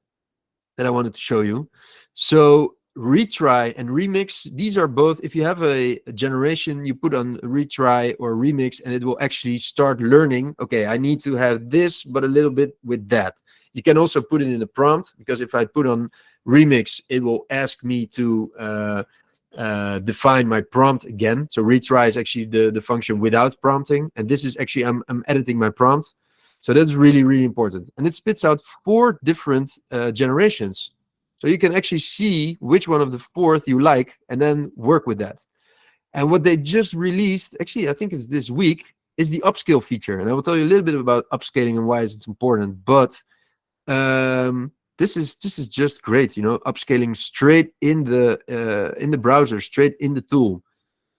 that I wanted to show you. So retry and remix, these are both, if you have a generation, you put on retry or remix and it will actually start learning, okay, I need to have this, but a little bit with that. You can also put it in a prompt, because if I put on remix, it will ask me to define my prompt again. So retry is actually the function without prompting. And this is actually, I'm editing my prompt. So that's really, really important. And it spits out 4 different generations. So you can actually see which one of the 4th you like and then work with that. And what they just released, actually, I think it's this week, is the upscale feature. And I will tell you a little bit about upscaling and why it's important. But this is just great, you know, upscaling straight in the browser, straight in the tool.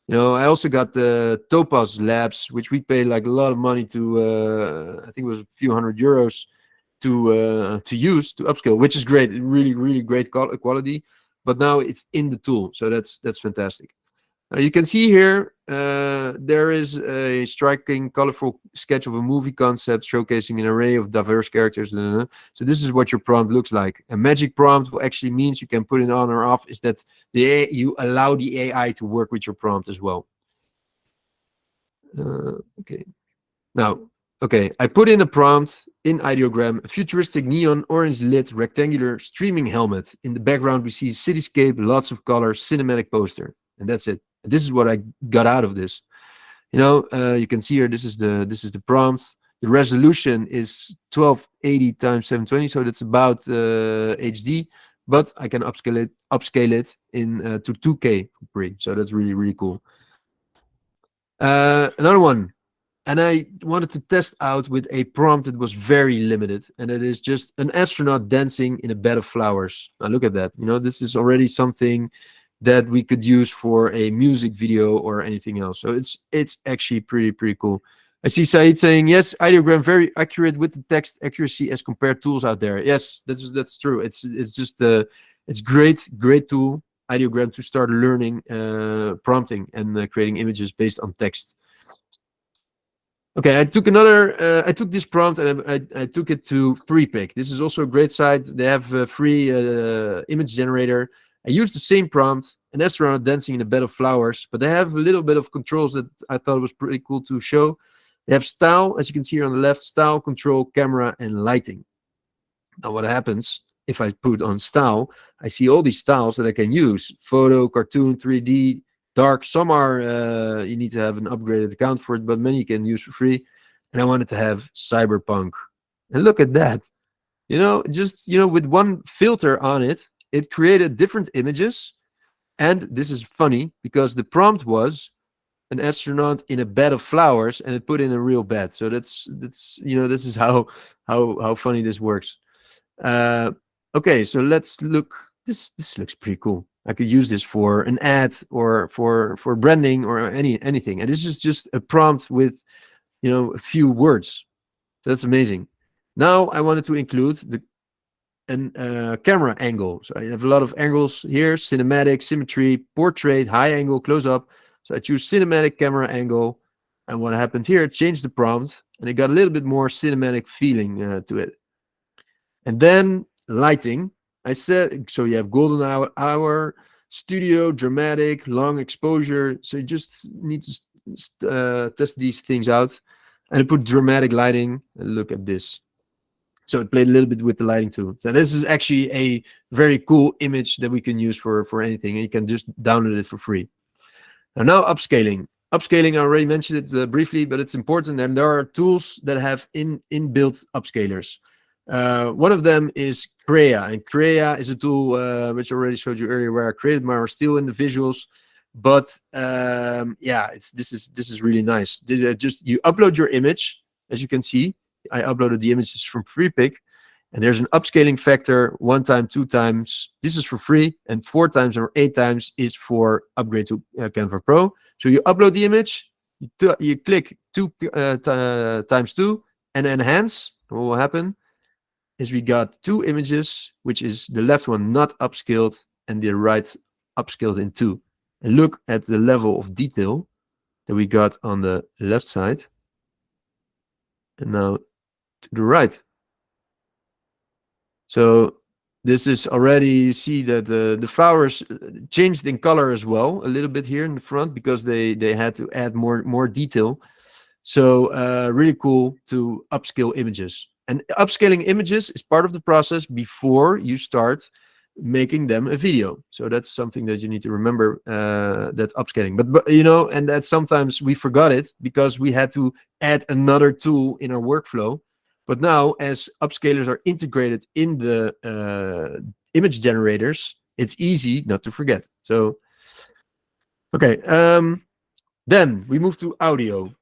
You know, I also got the Topaz Labs, which we pay like a lot of money to, I think it was a few €100 to use to upscale, which is great, really, really great quality. But now it's in the tool, so that's fantastic. You can see here there is a striking, colorful sketch of a movie concept showcasing an array of diverse characters. So this is what your prompt looks like. A magic prompt actually means you can put it on or off, is that you allow the AI to work with your prompt as well. Okay. Now, okay, I put in a prompt in ideogram, a futuristic neon orange lit rectangular streaming helmet. In the background, we see cityscape, lots of color, cinematic poster, and that's it. This is what I got out of this. You know, you can see here, this is the prompt. The resolution is 1280 times 720, so that's about HD, but I can upscale it in to 2K for free. So that's really, really cool. Another one, and I wanted to test out with a prompt that was very limited, and it is just an astronaut dancing in a bed of flowers. Now look at that. You know, this is already something that we could use for a music video or anything else. So it's actually pretty cool. I see Said saying, yes, ideogram very accurate with the text accuracy as compared tools out there. Yes, that's true. It's just it's great tool, ideogram, to start learning prompting and creating images based on text. Okay, I took this prompt and I took it to FreePic. This is also a great site. They have a free image generator. I used the same prompt, an astronaut dancing in a bed of flowers, but they have a little bit of controls that I thought was pretty cool to show. They have style, as you can see here on the left, style, control, camera, and lighting. Now what happens if I put on style, I see all these styles that I can use. Photo, cartoon, 3D, dark. Some are, you need to have an upgraded account for it, but many you can use for free. And I wanted to have cyberpunk. And look at that. You know, just, you know, with one filter on it, it created different images. And this is funny because the prompt was an astronaut in a bed of flowers, and it put in a real bed. So that's you know, this is how funny this works. Okay, so let's look. This looks pretty cool. I could use this for an ad or for branding or anything. And this is just a prompt with, you know, a few words. So that's amazing. Now I wanted to include a camera angle. So I have a lot of angles here: cinematic, symmetry, portrait, high angle, close up. So I choose cinematic camera angle. And what happened here, changed the prompt, and it got a little bit more cinematic feeling to it. And then lighting. I said, so you have golden hour, studio, dramatic, long exposure. So you just need to test these things out. And I put dramatic lighting, and look at this. So it played a little bit with the lighting too. So this is actually a very cool image that we can use for anything. And you can just download it for free. Now upscaling. Upscaling, I already mentioned it briefly, but it's important. And there are tools that have inbuilt upscalers. One of them is Crea, and Crea is a tool which I already showed you earlier, where I created my still in the visuals. But yeah, this is really nice. Just you upload your image, as you can see. I uploaded the images from FreePic, and there's an upscaling factor: 1 time, 2 times. This is for free, and 4 times or 8 times is for upgrade to Canva Pro. So you upload the image, you click 2 times 2, and enhance. What will happen is we got 2 images, which is the left one not upscaled and the right upscaled in 2. And look at the level of detail. that we got on the left side. And now to the right. So this is already, you see that the flowers changed in color as well, a little bit here in the front, because they had to add more detail. So really cool to upscale images. And upscaling images is part of the process before you start making them a video. So that's something that you need to remember, that upscaling. But you know, and that sometimes we forgot it because we had to add another tool in our workflow. But now, as upscalers are integrated in the image generators, it's easy not to forget. So, okay, then we move to audio.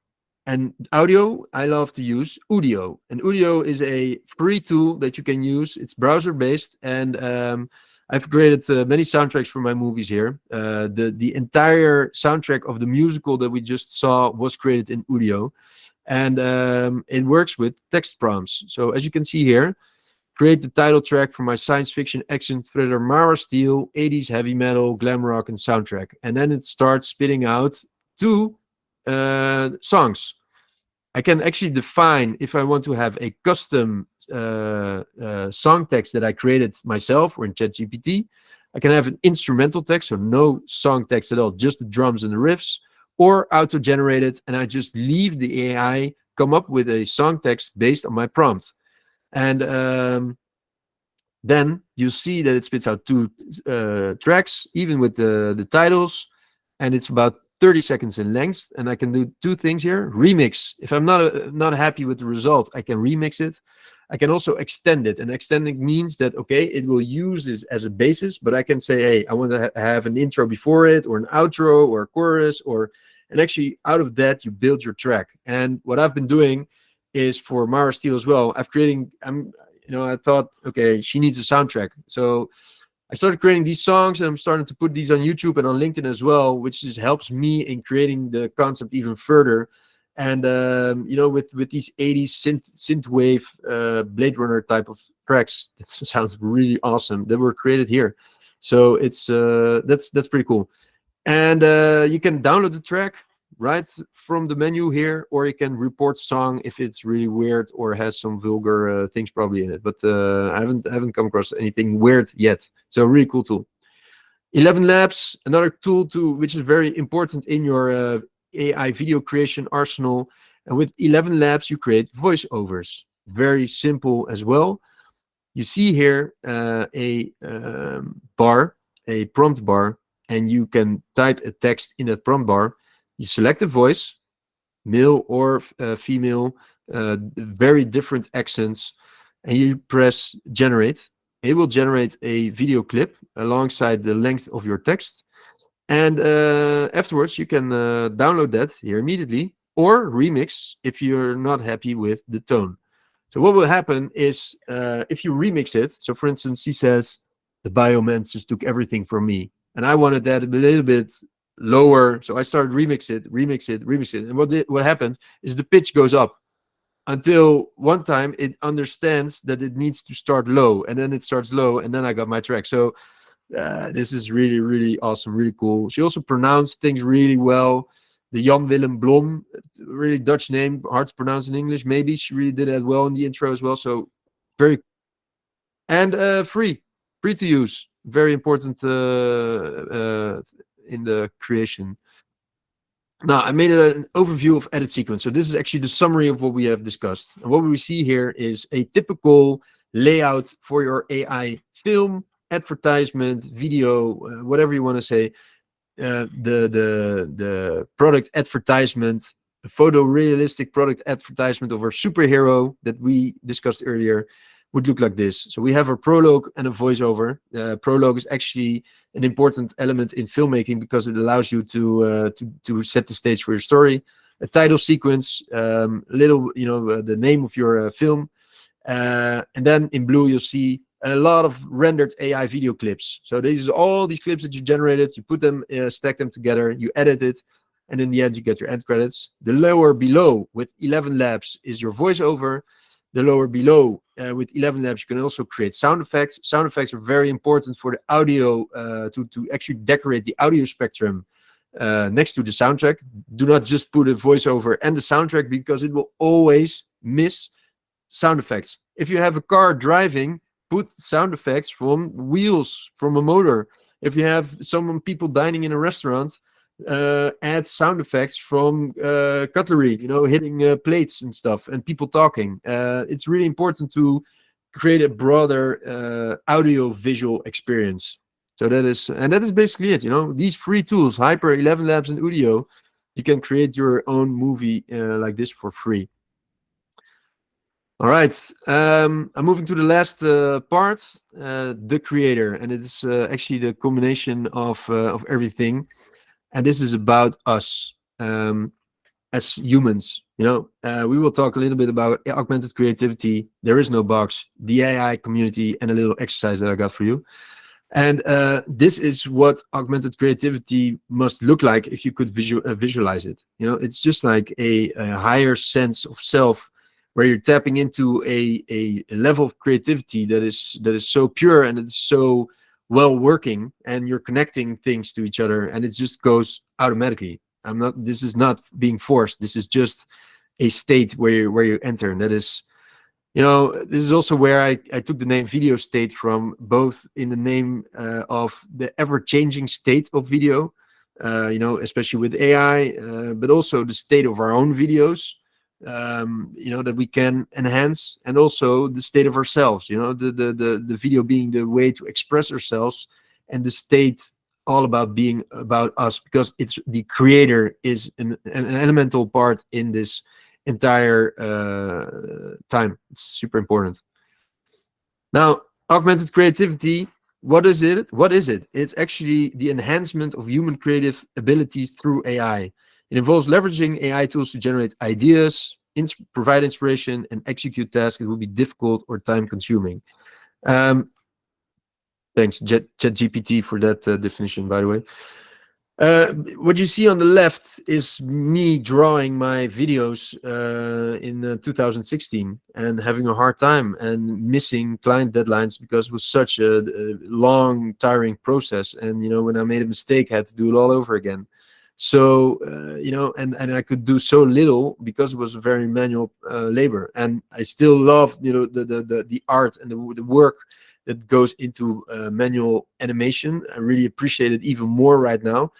And audio, I love to use Udio. And Udio is a free tool that you can use. It's browser-based, and I've created many soundtracks for my movies here. The entire soundtrack of the musical that we just saw was created in Udio. And it works with text prompts. So as you can see here, create the title track for my science fiction action thriller Mara Steel, 80s heavy metal, glam rock, and soundtrack. And then it starts spitting out 2 songs. I can actually define if I want to have a custom song text that I created myself or in ChatGPT. I can have an instrumental text, so no song text at all, just the drums and the riffs, or auto-generated, and I just leave the AI come up with a song text based on my prompt. And then you see that it spits out 2 tracks, even with the titles, and it's about 30 seconds in length. And I can do 2 things here. Remix. If I'm not happy with the result, I can remix it. I can also extend it, and extending means that, okay, it will use this as a basis, but I can say, hey, I want to have an intro before it, or an outro, or a chorus, and actually out of that you build your track. And what I've been doing is for Mara Steel as well. I thought, okay, she needs a soundtrack, so I started creating these songs, and I'm starting to put these on YouTube and on LinkedIn as well, which just helps me in creating the concept even further. And with these 80s synthwave Blade Runner type of tracks, that sounds really awesome, that were created here. So it's that's pretty cool. And you can download the track right from the menu here, or you can report song if it's really weird or has some vulgar things probably in it. But I haven't come across anything weird yet. So really cool tool. 11 Labs, another tool which is very important in your AI video creation arsenal. And with 11 Labs, you create voiceovers. Very simple as well. You see here a prompt bar, and you can type a text in that prompt bar. You select a voice, male or female, very different accents, and you press generate. It will generate a video clip alongside the length of your text. And afterwards, you can download that here immediately, or remix if you're not happy with the tone. So what will happen is if you remix it, so for instance, he says, the bioman just took everything from me, and I wanted that a little bit lower, so I started remix it. And what happens is the pitch goes up until one time it understands that it needs to start low, and then it starts low, and then I got my track. So this is really, really awesome, really cool. She also pronounced things really well. The Jan-Willem Blom, really Dutch name, hard to pronounce in English. Maybe she really did that well in the intro as well. So very, and free to use. Very important in the creation. Now, I made an overview of edit sequence. So this is actually the summary of what we have discussed. And what we see here is a typical layout for your AI film, advertisement, video, whatever you want to say. The product advertisement, a photorealistic product advertisement of our superhero that we discussed earlier would look like this. So we have a prologue and a voiceover. Prologue is actually an important element in filmmaking because it allows you to set the stage for your story. A title sequence, the name of your film, and then in blue you'll see a lot of rendered AI video clips. So these are all these clips that you generated. You put them, stack them together, you edit it, and in the end you get your end credits. The lower below with 11 Labs is your voiceover. The lower below with 11 Labs, you can also create sound effects. Sound effects are very important for the audio, to actually decorate the audio spectrum next to the soundtrack. Do not just put a voiceover and the soundtrack, because it will always miss sound effects. If you have a car driving, put sound effects from wheels, from a motor. If you have people dining in a restaurant, add sound effects from cutlery, hitting plates and stuff, and people talking. It's really important to create a broader audio visual experience. So that is basically it. These free tools, Hyper, 11 Labs, and Udio, you can create your own movie like this for free. All right, I'm moving to the last part, the creator, and it's actually the combination of everything. And this is about us as humans. We will talk a little bit about augmented creativity. There is no box, the AI community, and a little exercise that I got for you. And this is what augmented creativity must look like if you could visualize it. It's just like a higher sense of self, where you're tapping into a level of creativity that is so pure and it's so well working, and you're connecting things to each other, and it just goes automatically. This is not being forced. This is just a state where you enter, and that is, this is also where I took the name video state from, both in the name of the ever-changing state of video, especially with AI, but also the state of our own videos, that we can enhance, and also the state of ourselves, the video being the way to express ourselves, and the state all about being about us, because it's the creator is an elemental part in this entire time. It's super important. Now, augmented creativity, what is it? It's actually the enhancement of human creative abilities through AI. It involves leveraging AI tools to generate ideas, provide inspiration, and execute tasks that will be difficult or time-consuming. Thanks, ChatGPT, for that definition, by the way. What you see on the left is me drawing my videos in 2016 and having a hard time and missing client deadlines because it was such a long, tiring process. And, when I made a mistake, I had to do it all over again. So, and I could do so little because it was very manual labor. And I still love, the art and the work that goes into manual animation. I really appreciate it even more right now.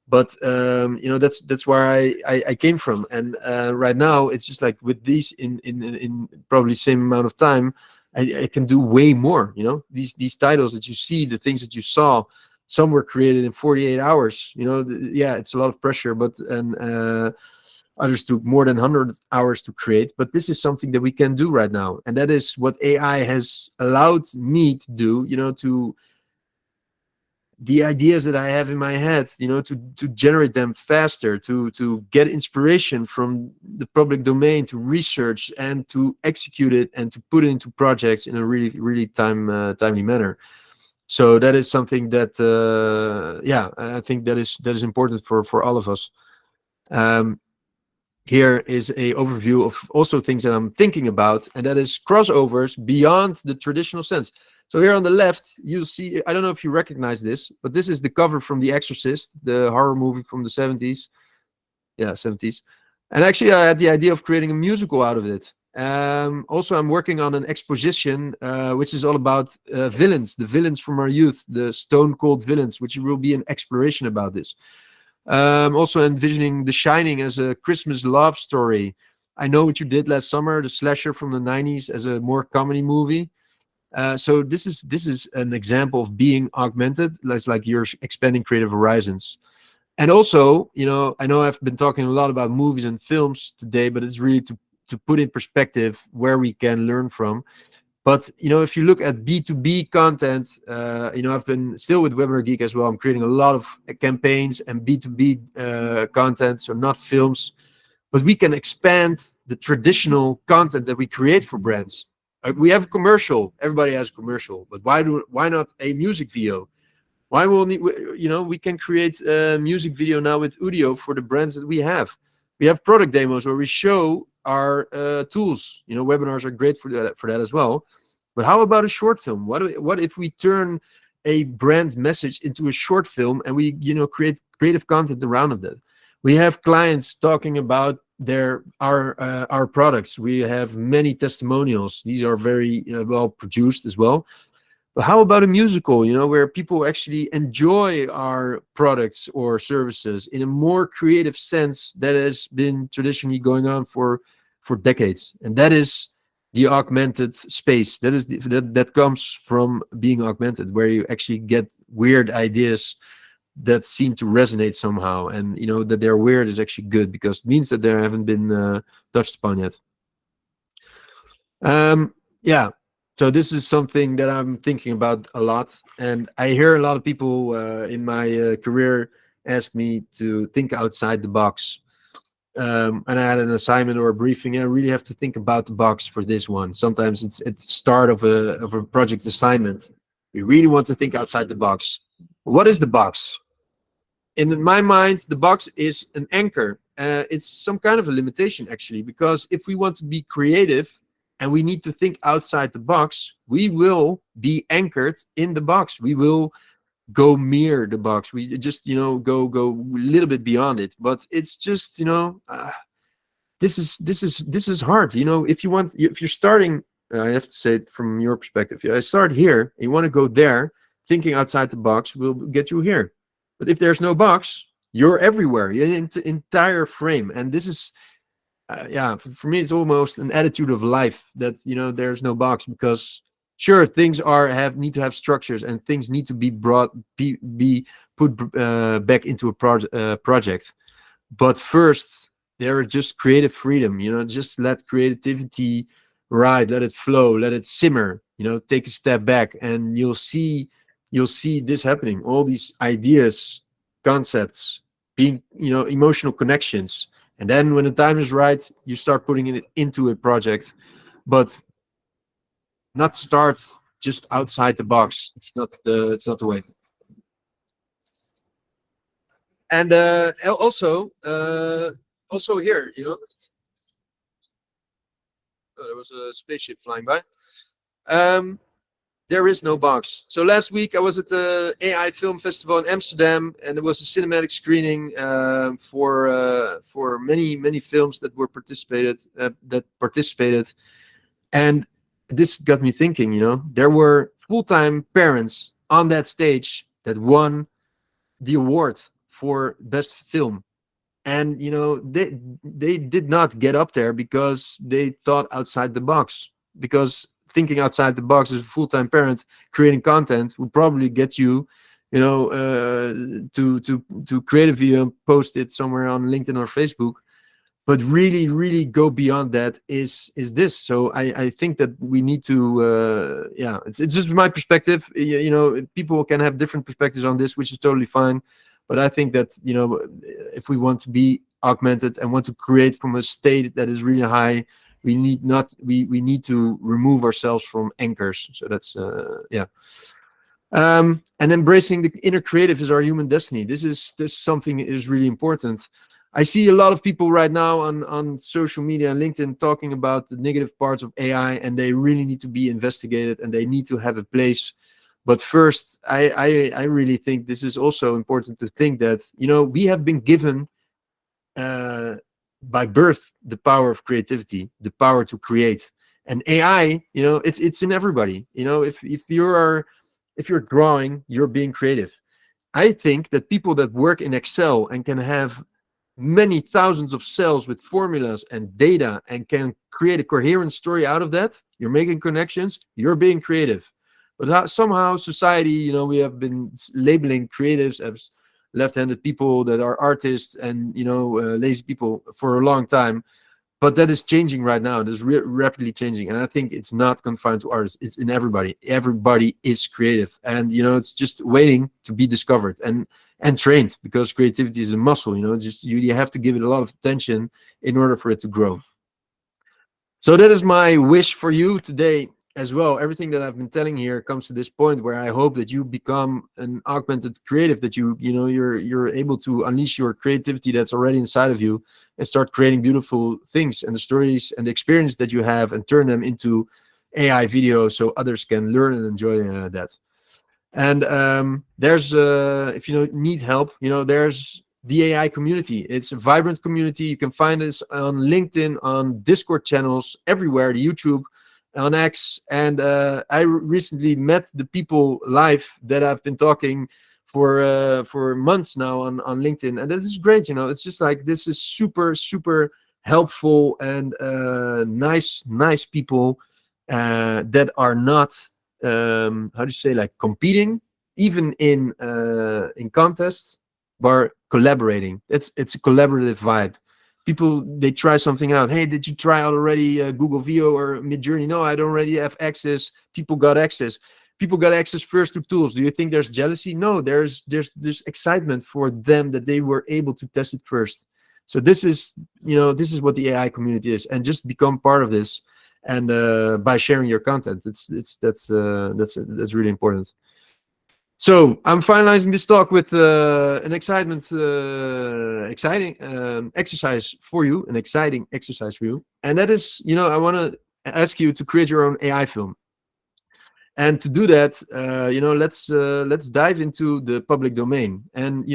But that's where I came from. And right now it's just like with these in probably the same amount of time, I can do way more. These titles that you see, the things that you saw, some were created in 48 hours. Yeah, it's a lot of pressure, but others took more than 100 hours to create. But this is something that we can do right now, and that is what AI has allowed me to do. To the ideas that I have in my head, to generate them faster, to get inspiration from the public domain, to research and to execute it, and to put it into projects in a really, really timely manner. So that is something that, I think that is important for all of us. Here is a overview of also things that I'm thinking about, and that is crossovers beyond the traditional sense. So here on the left, you'll see, I don't know if you recognize this, but this is the cover from The Exorcist, the horror movie from the 70s. Yeah, 70s. And actually, I had the idea of creating a musical out of it. Also, I'm working on an exposition, which is all about villains, the villains from our youth, the stone cold villains, which will be an exploration about this. Also envisioning The Shining as a Christmas love story. I Know What You Did Last Summer, the slasher from the 90s, as a more comedy movie. So this is an example of being augmented. It's like you're expanding creative horizons. And also, I know I've been talking a lot about movies and films today, but it's really to put in perspective where we can learn from. But, if you look at B2B content, I've been still with Webinar Geek as well. I'm creating a lot of campaigns and B2B content, so not films. But we can expand the traditional content that we create for brands. We have a commercial. Everybody has a commercial. But why not a music video? Why will we can create a music video now with Udio for the brands that we have. We have product demos where we show our tools. Webinars are great for that as well. But how about a short film? What if we turn a brand message into a short film, and we create creative content around it. We have clients talking about our products. We have many testimonials. These are very well produced as well. But how about a musical, where people actually enjoy our products or services in a more creative sense that has been traditionally going on for decades? And that is the augmented space. That comes from being augmented, where you actually get weird ideas that seem to resonate somehow, and that they're weird is actually good, because it means that they haven't been touched upon yet. Yeah, so this is something that I'm thinking about a lot, and I hear a lot of people in my career ask me to think outside the box. And I had an assignment or a briefing, and I really have to think about the box for this one. Sometimes it's at the start of a project assignment. We really want to think outside the box. What is the box? In my mind, the box is an anchor. It's some kind of a limitation, actually, because if we want to be creative and we need to think outside the box, we will be anchored in the box. We will go near the box. We just, go a little bit beyond it. But it's just, this is hard. If you're starting, I have to say it from your perspective. I start here, and you want to go there. Thinking outside the box will get you here. But if there's no box, you're everywhere. You're in the entire frame. And this is, for me, it's almost an attitude of life that, there's no box, because sure, things need to have structures, and things need to be put back into a project. But first, there is just creative freedom. Just let creativity ride, let it flow, let it simmer. Take a step back, and you'll see this happening. All these ideas, concepts, being emotional connections, and then when the time is right, you start putting it into a project, but not start just outside the box. It's not the way. And also here, there was a spaceship flying by. There is no box. So last week I was at the AI Film Festival in Amsterdam, and there was a cinematic screening for many films that participated. And this got me thinking. There were full-time parents on that stage that won the award for best film, and they did not get up there because they thought outside the box, because thinking outside the box as a full-time parent creating content would probably get you to create a video and post it somewhere on LinkedIn or Facebook. But really go beyond that is this. So I think that we need to it's just my perspective. People can have different perspectives on this, which is totally fine. But I think that if we want to be augmented and want to create from a state that is really high, we need to remove ourselves from anchors. So that's and embracing the inner creative is our human destiny. This something that is really important. I see a lot of people right now on social media and LinkedIn talking about the negative parts of AI, and they really need to be investigated, and they need to have a place. But first, I really think this is also important to think that we have been given by birth the power of creativity, the power to create. And AI, it's in everybody. If you're drawing, you're being creative. I think that people that work in Excel and can have many thousands of cells with formulas and data and can create a coherent story out of that, you're making connections, you're being creative. But somehow society, we have been labeling creatives as left-handed people that are artists and lazy people for a long time. But that is changing right now. It is rapidly changing, and I think it's not confined to artists. It's in everybody. Everybody is creative, and it's just waiting to be discovered and trained, because creativity is a muscle. You have to give it a lot of attention in order for it to grow. So that is my wish for you today as well. Everything that I've been telling here comes to this point where I hope that you become an augmented creative, that you're able to unleash your creativity that's already inside of you and start creating beautiful things and the stories and the experience that you have, and turn them into AI videos so others can learn and enjoy that. And there's if you need help, there's the AI community. It's a vibrant community. You can find us on LinkedIn, on Discord channels, everywhere, YouTube, on X. And I recently met the people live that I've been talking for months now on LinkedIn, and this is great. It's just like, this is super helpful, and nice people that are not how do you say, like, competing even in contests, but collaborating. It's a collaborative vibe. People, they try something out. Hey, did you try out already Google Veo or Midjourney? No, I don't already have access. People got access first to tools. Do you think there's jealousy? No, there's excitement for them that they were able to test it first. So this is what the AI community is, and just become part of this. And by sharing your content, that's really important. So I'm finalizing this talk with an exciting exercise for you, and that is, I want to ask you to create your own AI film. And to do that, let's dive into the public domain, and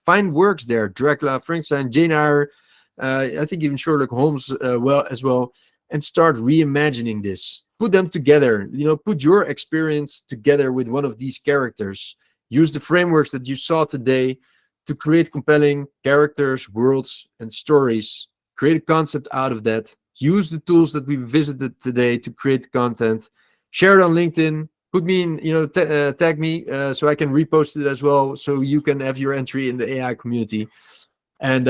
find works there: Dracula, Frankenstein, Jane Eyre, I think even Sherlock Holmes, well, and start reimagining this. Put them together. Put your experience together with one of these characters. Use the frameworks that you saw today to create compelling characters, worlds, and stories. Create a concept out of that. Use the tools that we visited today to create content. Share it on LinkedIn. Put me in, tag me so I can repost it as well, so you can have your entry in the AI community. And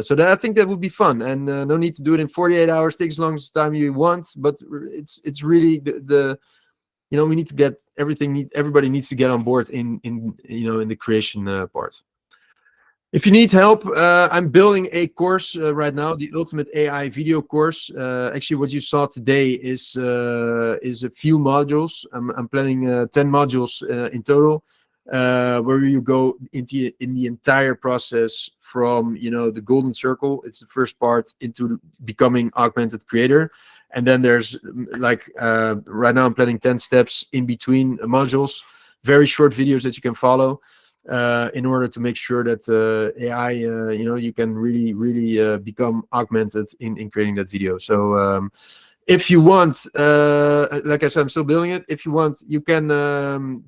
so that, I think that would be fun. And no need to do it in 48 hours. Take as long as time you want. But it's really the we need to get everything. Everybody needs to get on board in the creation part. If you need help, I'm building a course right now, the Ultimate AI video course. Actually, what you saw today is a few modules. I'm planning 10 modules in total, where you go in the entire process from the golden circle. It's the first part into becoming augmented creator, and then there's right now I'm planning 10 steps in between modules, very short videos that you can follow. In order to make sure that AI, you can really become augmented in creating that video. So if you want, like I said, I'm still building it. If you want, you can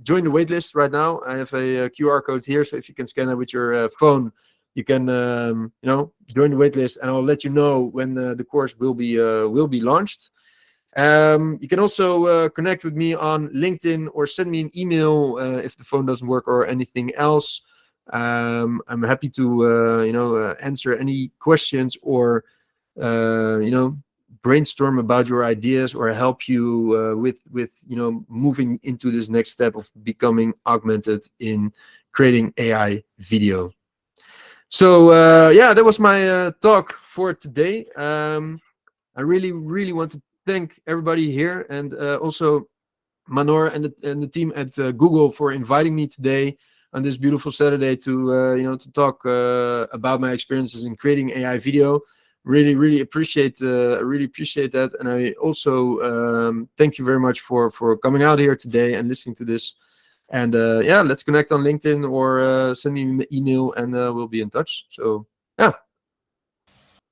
join the waitlist right now. I have a QR code here, so if you can scan it with your phone, you can join the waitlist, and I'll let you know when the course will be launched. You can also connect with me on LinkedIn or send me an email if the phone doesn't work or anything else. I'm happy to answer any questions, or brainstorm about your ideas, or help you with moving into this next step of becoming augmented in creating AI video. So yeah, that was my talk for today. I really want to thank everybody here, and also Manor and the team at Google for inviting me today on this beautiful Saturday to talk about my experiences in creating AI video. Really appreciate that, and I also thank you very much for coming out here today and listening to this. And yeah, let's connect on LinkedIn, or send me an email, and we'll be in touch. So yeah.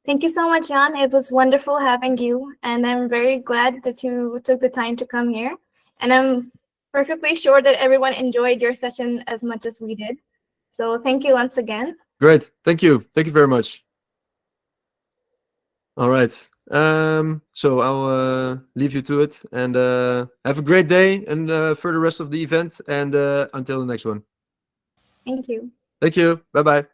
Thank you so much, Jan. It was wonderful having you, and I'm very glad that you took the time to come here. And I'm perfectly sure that everyone enjoyed your session as much as we did. So thank you once again. Great. Thank you. Thank you very much. All right. So I'll leave you to it, and have a great day, and for the rest of the event, and until the next one. Thank you. Thank you. Bye-bye.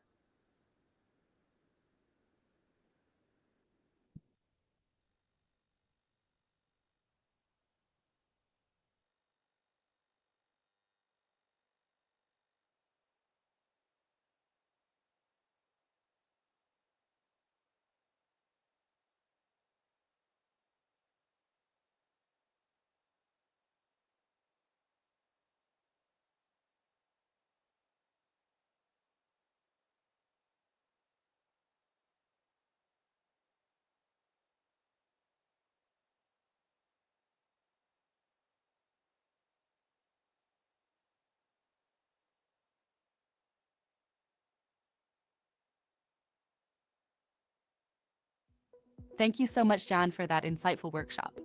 Thank you so much, Jan, for that insightful workshop.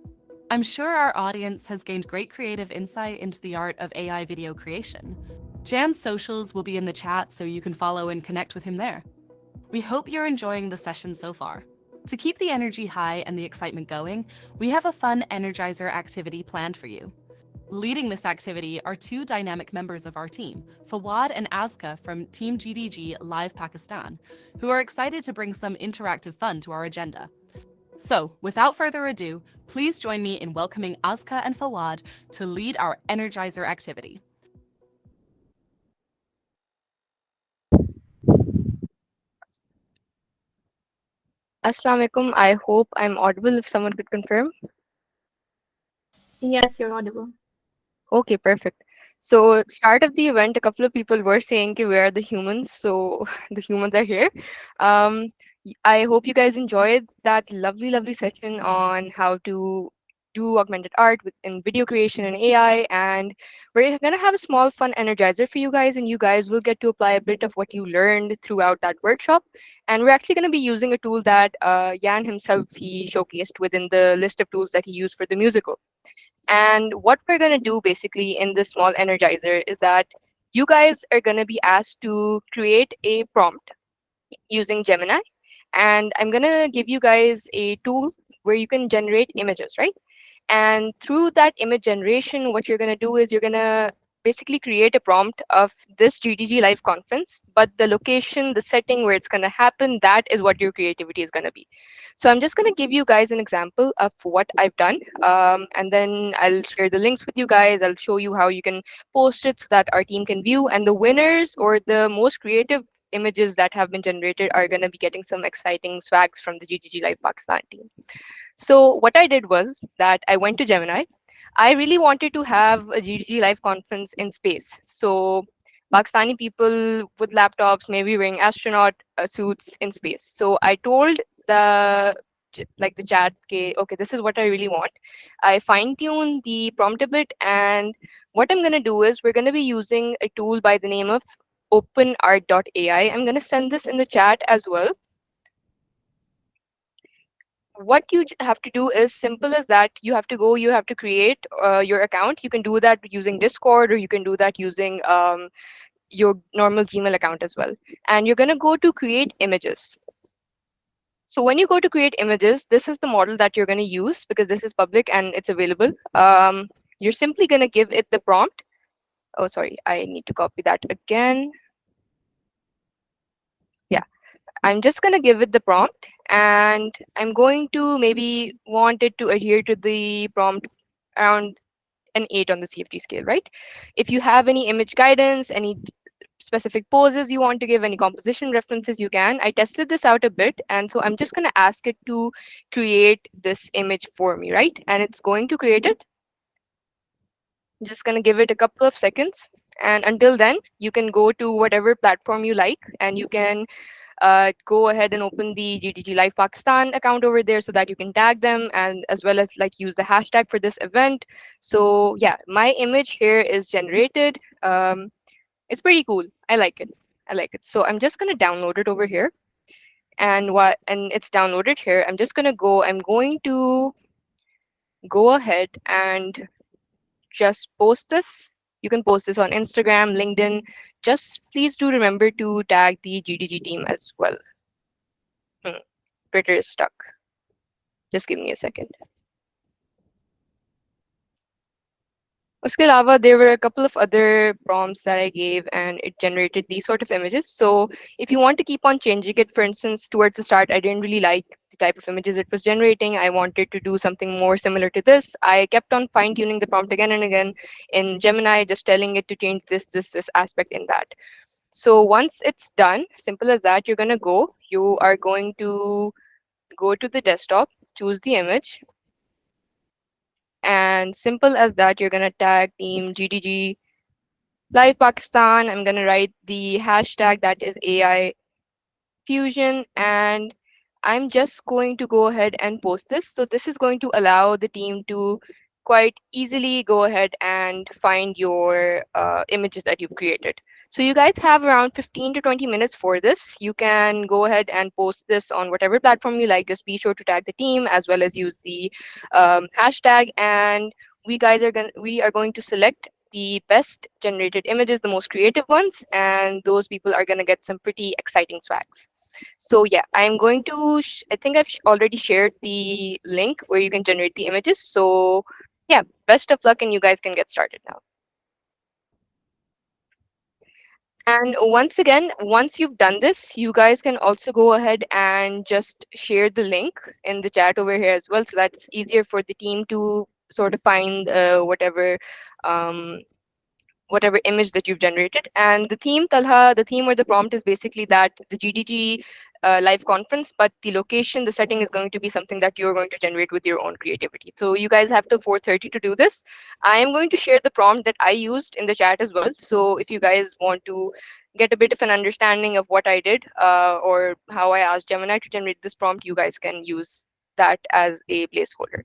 I'm sure our audience has gained great creative insight into the art of AI video creation. Jan's socials will be in the chat so you can follow and connect with him there. We hope you're enjoying the session so far. To keep the energy high and the excitement going, we have a fun Energizer activity planned for you. Leading this activity are two dynamic members of our team, Fawad and Azka from Team GDG Live Pakistan, who are excited to bring some interactive fun to our agenda. So, without further ado, please join me in welcoming Azka and Fawad to lead our Energizer activity. Assalamu alaikum. I hope I'm audible if someone could confirm. Yes, you're audible. Okay, perfect. So start of the event, a couple of people were saying we are the humans, so the humans are here. I hope you guys enjoyed that lovely session on how to do augmented art in video creation and AI. And we're gonna have a small fun energizer for you guys, and you guys will get to apply a bit of what you learned throughout that workshop. And we're actually gonna be using a tool that Jan himself he showcased within the list of tools that he used for the musical. And what we're going to do basically in this small energizer is that you guys are going to be asked to create a prompt using Gemini. And I'm going to give you guys a tool where you can generate images, right? And through that image generation, what you're going to do is you're going to basically create a prompt of this GDG live conference, but the location, the setting where it's going to happen, that is what your creativity is going to be. So I'm just going to give you guys an example of what I've done. And then I'll share the links with you guys. I'll show you how you can post it so that our team can view. And the winners or the most creative images that have been generated are going to be getting some exciting swags from the GDG Live Pakistan team. So what I did was that I went to Gemini. I really wanted to have a GDG live conference in space. So Pakistani people with laptops, maybe wearing astronaut suits in space. So I told the chat, okay, this is what I really want. I fine-tuned the prompt a bit, and what I'm gonna do is we're gonna be using a tool by the name of openart.ai. I'm gonna send this in the chat as well. What you have to do is simple as that. You have to create your account. You can do that using Discord, or you can do that using your normal Gmail account as well. And you're going to go to create images. So when you go to create images, this is the model that you're going to use because this is public and it's available. You're simply going to give it the prompt. Oh, sorry, I need to copy that again. Yeah. I'm just going to give it the prompt, and I'm going to maybe want it to adhere to the prompt around an 8 on the CFG scale, right? If you have any image guidance, any specific poses you want to give, any composition references, you can. I tested this out a bit, and so I'm just going to ask it to create this image for me, right? And it's going to create it. I'm just going to give it a couple of seconds. And until then, you can go to whatever platform you like, and you can go ahead and open the GDG Live Pakistan account over there so that you can tag them, and as well as like use the hashtag for this event. So yeah, my image here is generated. It's pretty cool. I like it. So I'm just gonna download it over here, and it's downloaded here. I'm going to go ahead and just post this. You can post this on Instagram, LinkedIn. Just please do remember to tag the GDG team as well. Twitter is stuck. Just give me a second. Uske alawa, there were a couple of other prompts that I gave, and it generated these sort of images. So if you want to keep on changing it, for instance, towards the start, I didn't really like the type of images it was generating. I wanted to do something more similar to this. I kept on fine-tuning the prompt again and again in Gemini, just telling it to change this aspect in that. So once it's done, simple as that, you are going to go to the desktop, choose the image, and simple as that, you're going to tag team GDG Live Pakistan. I'm going to write the hashtag that is AI Fusion, and I'm just going to go ahead and post this. So this is going to allow the team to quite easily go ahead and find your images that you've created. So you guys have around 15 to 20 minutes for this. You can go ahead and post this on whatever platform you like. Just be sure to tag the team as well as use the hashtag. And we are going to select the best generated images, the most creative ones, and those people are going to get some pretty exciting swags. So yeah, I'm going to, I think I've already shared the link where you can generate the images. So yeah, best of luck and you guys can get started now. And once again, once you've done this, you guys can also go ahead and just share the link in the chat over here as well. So that's easier for the team to sort of find um, whatever image that you've generated. And the theme, Talha, the theme or the prompt is basically that the GDG live conference, but the location, the setting is going to be something that you're going to generate with your own creativity. So you guys have till 4:30 to do this. I am going to share the prompt that I used in the chat as well. So if you guys want to get a bit of an understanding of what I did or how I asked Gemini to generate this prompt, you guys can use that as a placeholder.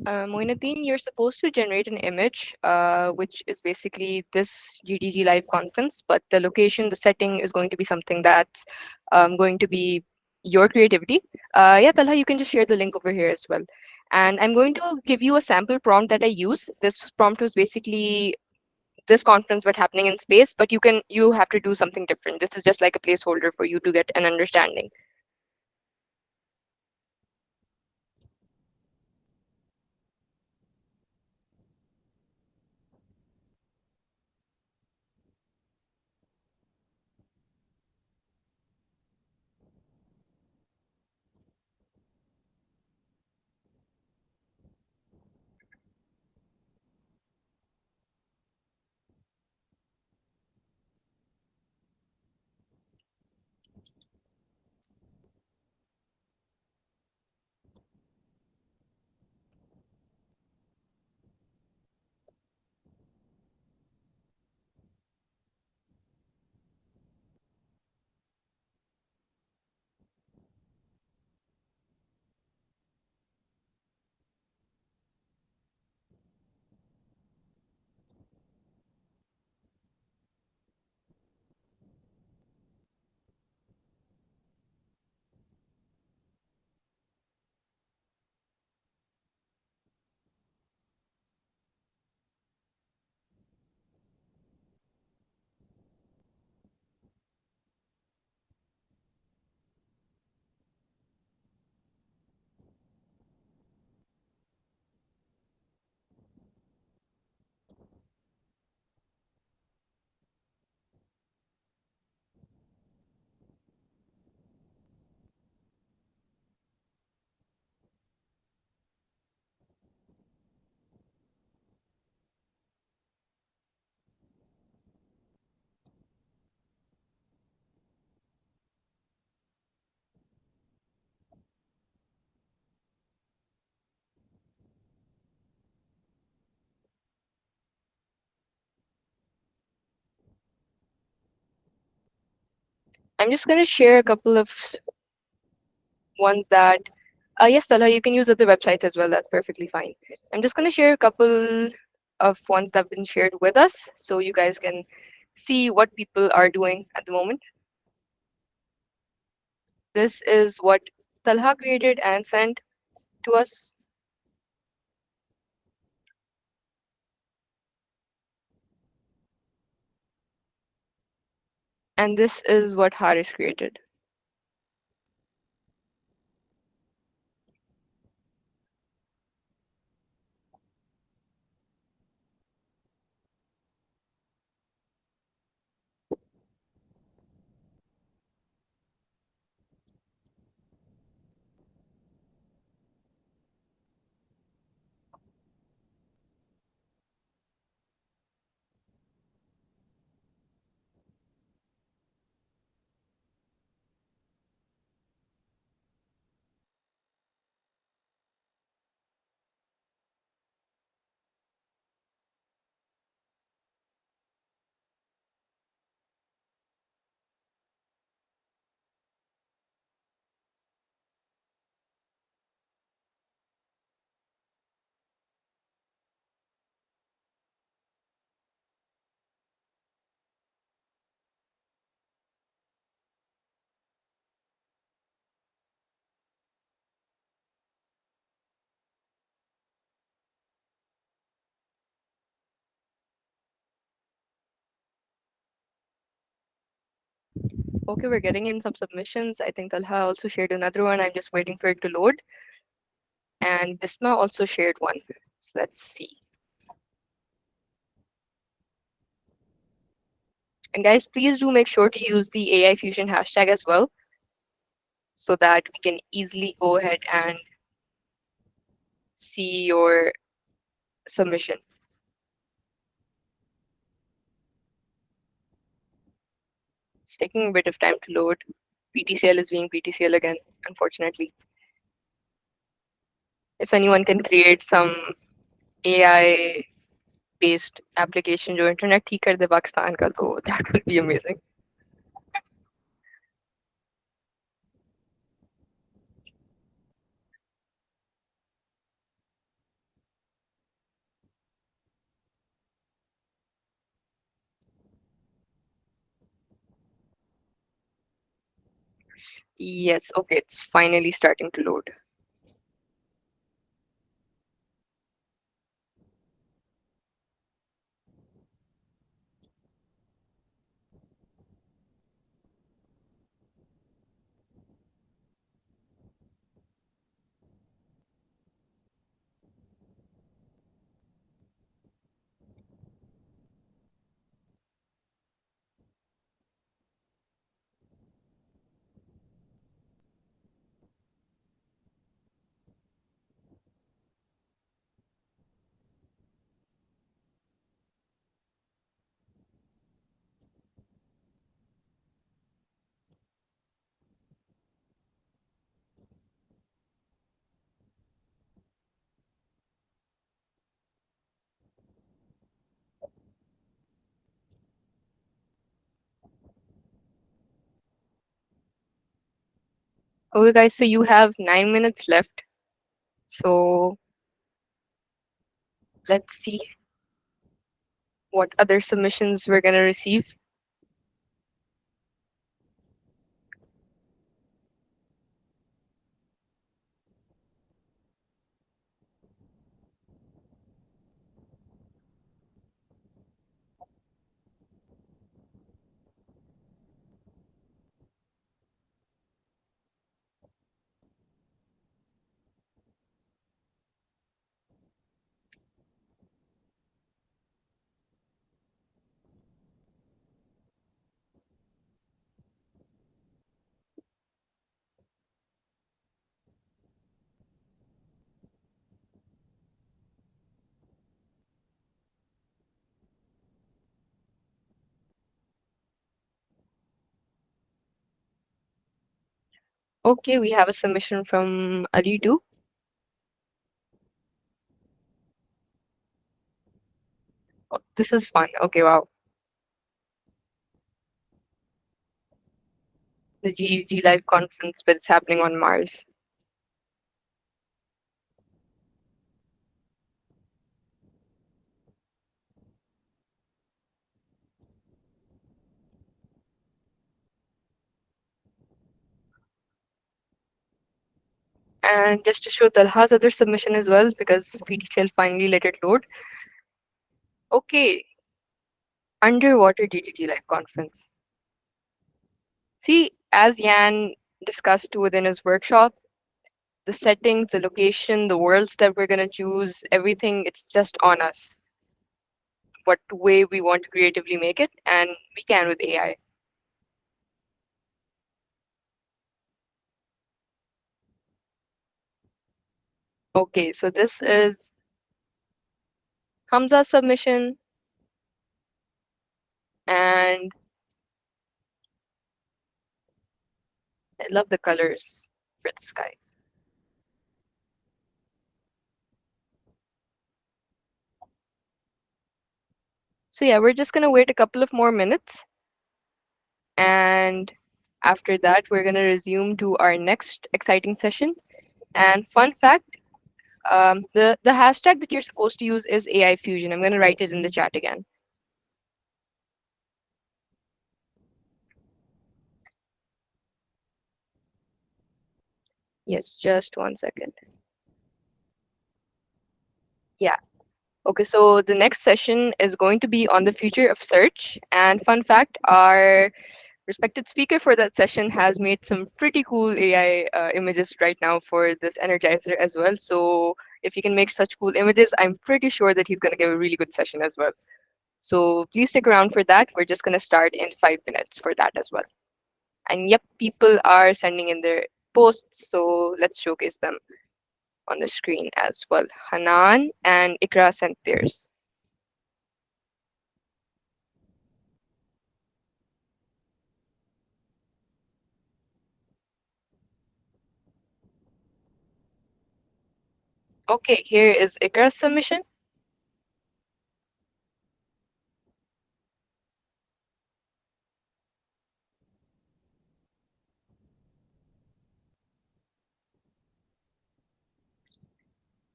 Moinuddin, you're supposed to generate an image, which is basically this GDG live conference, but the location, the setting is going to be something that's going to be your creativity. Yeah, Talha, you can just share the link over here as well. And I'm going to give you a sample prompt that I use. This prompt was basically this conference but happening in space, but you have to do something different. This is just like a placeholder for you to get an understanding. I'm just going to share a couple of ones that, yes, Talha, you can use other websites as well. That's perfectly fine. I'm just going to share a couple of ones that have been shared with us so you guys can see what people are doing at the moment. This is what Talha created and sent to us. And this is what Haris created. Okay, we're getting in some submissions. I think Talha also shared another one. I'm just waiting for it to load. And Bisma also shared one. So let's see. And guys, please do make sure to use the AI Fusion hashtag as well so that we can easily go ahead and see your submission. It's taking a bit of time to load. PTCL is being PTCL again, unfortunately. If anyone can create some AI based application जो internet ठीक कर दे पाकिस्तान का तो that will be amazing. Yes, okay, it's finally starting to load. Okay, guys, so you have 9 minutes left. So let's see what other submissions we're going to receive. Okay, we have a submission from Alidu. Oh, this is fun. Okay, wow. The GDG Live conference, but it's happening on Mars. And just to show Talha's other submission as well, because PTCL finally let it load. Okay, underwater GDG Live conference. See, as Jan discussed within his workshop, the settings, the location, the worlds that we're going to choose, everything, it's just on us. What way we want to creatively make it, and we can with AI. Okay, so this is Hamza's submission, and I love the colors for the sky. So yeah, we're just gonna wait a couple of more minutes, and after that, we're gonna resume to our next exciting session. And fun fact, the hashtag that you're supposed to use is AI Fusion. I'm gonna write it in the chat again. Yes, just 1 second. Yeah. Okay, so the next session is going to be on the future of search. And fun fact, our respected speaker for that session has made some pretty cool AI images right now for this Energizer as well. So if he can make such cool images, I'm pretty sure that he's going to give a really good session as well. So please stick around for that. We're just going to start in 5 minutes for that as well. And yep, people are sending in their posts, so let's showcase them on the screen as well. Hanan and Ikra sent theirs. Okay, here is Ikra's submission.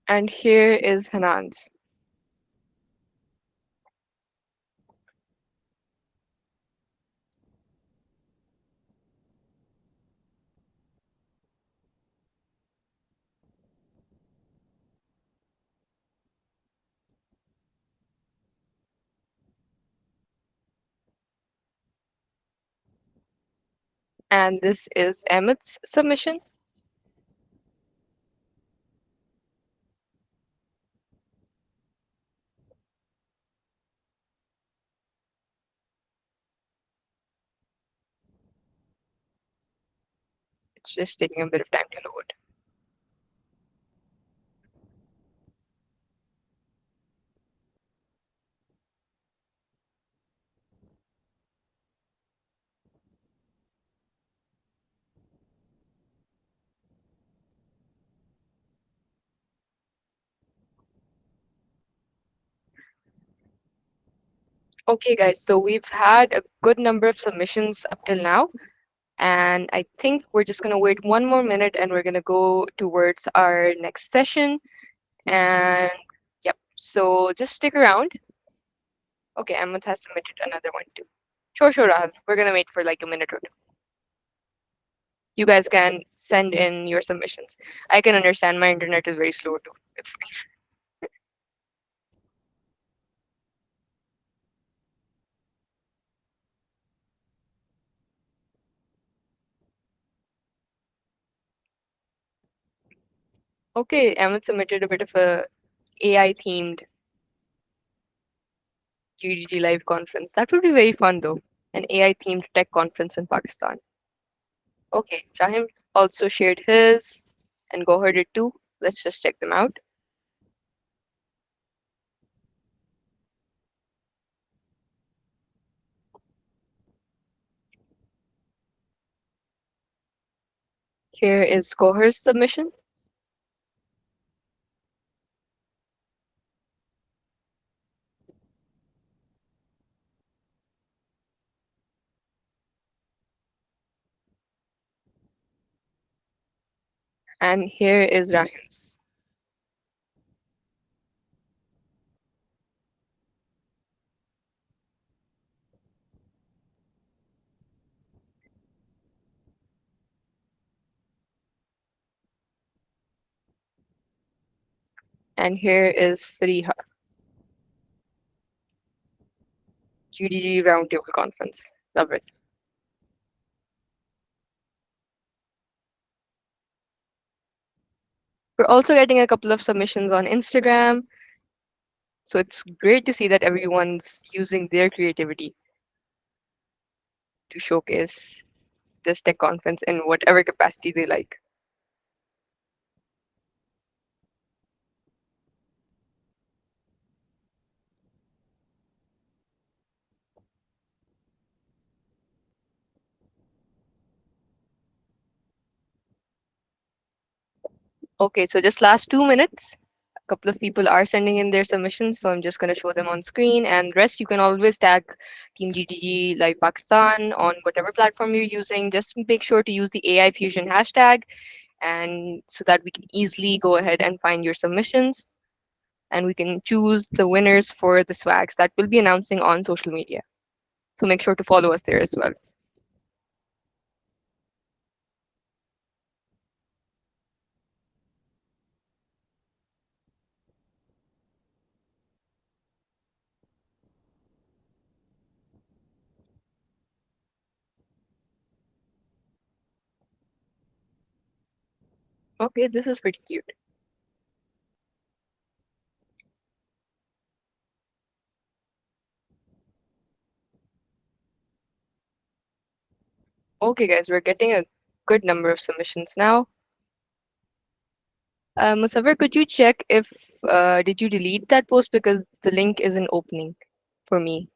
And here is Hanan's. And this is Emmett's submission. It's just taking a bit of time to load. Okay, guys, so we've had a good number of submissions up till now. And I think we're just going to wait 1 more minute and we're going to go towards our next session. And yep, so just stick around. Okay, Ahmed has submitted another one too. Sure, Rahul. We're going to wait for like a minute or two. You guys can send in your submissions. I can understand my internet is very slow too. It's fine. Okay, Ahmed submitted a bit of a AI themed GDG live conference. That would be very fun though. An AI themed tech conference in Pakistan. Okay, Rahim also shared his and Gohar did too. Let's just check them out. Here is Gohar's submission. And here is Rahim's. And here is Fariha. GDG Roundtable Conference. Love it. We're also getting a couple of submissions on Instagram. So it's great to see that everyone's using their creativity to showcase this tech conference in whatever capacity they like. Okay, so just last 2 minutes. A couple of people are sending in their submissions, so I'm just going to show them on screen. And rest, you can always tag Team GDG Live Pakistan on whatever platform you're using. Just make sure to use the AI Fusion hashtag, and so that we can easily go ahead and find your submissions. And we can choose the winners for the swags that we'll be announcing on social media. So make sure to follow us there as well. Okay, this is pretty cute. Okay, guys, we're getting a good number of submissions now. Musafir, could you check if did you delete that post because the link isn't opening for me?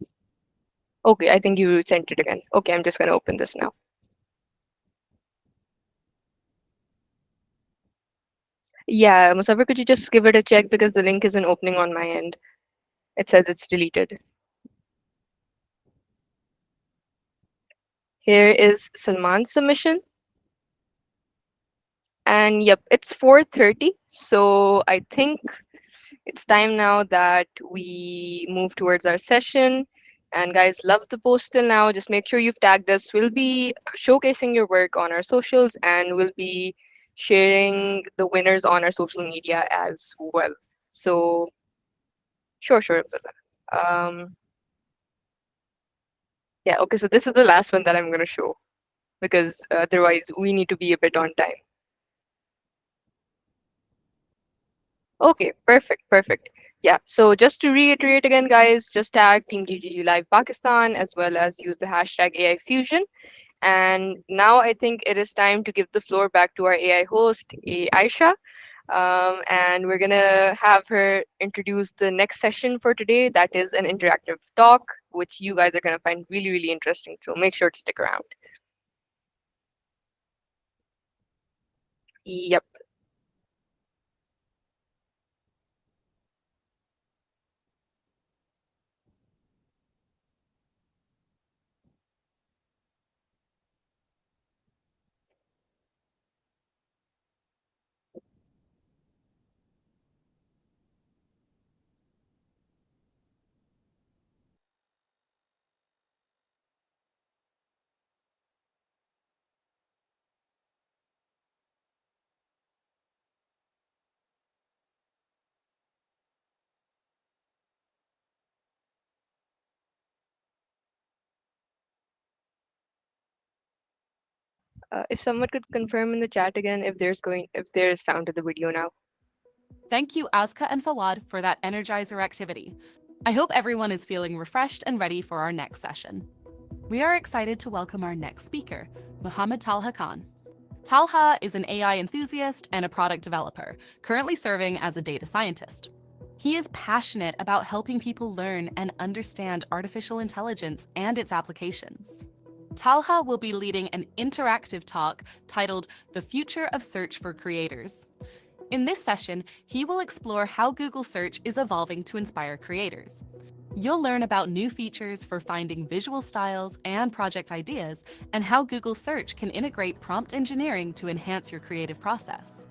Okay, I think you sent it again. Okay, I'm just gonna open this now. Yeah, Musafir, could you just give it a check because the link isn't opening on my end? It says it's deleted. Here is Salman's submission. And yep, it's 4:30. So I think it's time now that we move towards our session. And guys, love the post till now. Just make sure you've tagged us. We'll be showcasing your work on our socials and we'll be sharing the winners on our social media as well. So sure, Abdullah. Yeah, okay, so this is the last one that I'm gonna show because otherwise we need to be a bit on time. Okay, perfect. Yeah, so just to reiterate again, guys, just tag Team GGG Live Pakistan as well as use the hashtag AI Fusion. And now I think it is time to give the floor back to our AI host, Aisha. And we're gonna have her introduce the next session for today. That is an interactive talk, which you guys are gonna find really, really interesting. So make sure to stick around. Yep. If someone could confirm in the chat again if there's sound to the video now. Thank you, Azka and Fawad, for that Energizer activity. I hope everyone is feeling refreshed and ready for our next session. We are excited to welcome our next speaker, Muhammad Talha Khan. Talha is an AI enthusiast and a product developer, currently serving as a data scientist. He is passionate about helping people learn and understand artificial intelligence and its applications. Talha will be leading an interactive talk titled The Future of Search for Creators. In this session, he will explore how Google Search is evolving to inspire creators. You'll learn about new features for finding visual styles and project ideas, and how Google Search can integrate prompt engineering to enhance your creative process.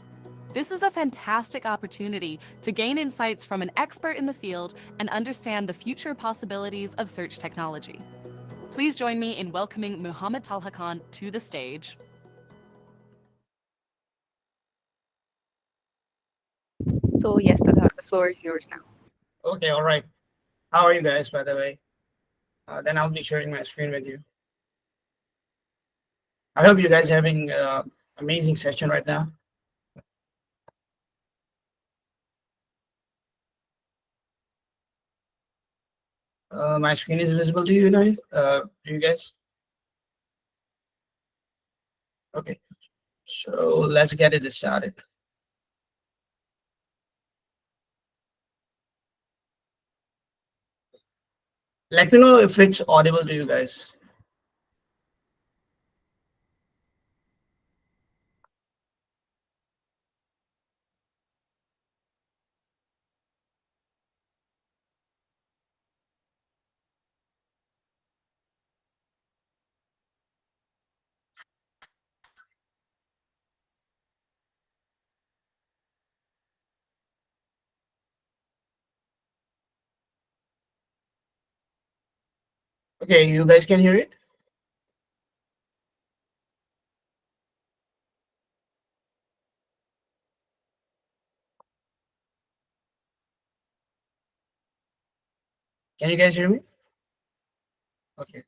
This is a fantastic opportunity to gain insights from an expert in the field and understand the future possibilities of search technology. Please join me in welcoming Muhammad Talha Khan to the stage. So yes, Talha, the floor is yours now. Okay, all right. How are you guys, by the way? Then I'll be sharing my screen with you. I hope you guys are having amazing session right now. My screen is visible to you guys. You guys? Okay, so let's get it started. Let me know if it's audible to you guys. Okay, you guys can hear it? Can you guys hear me? Okay,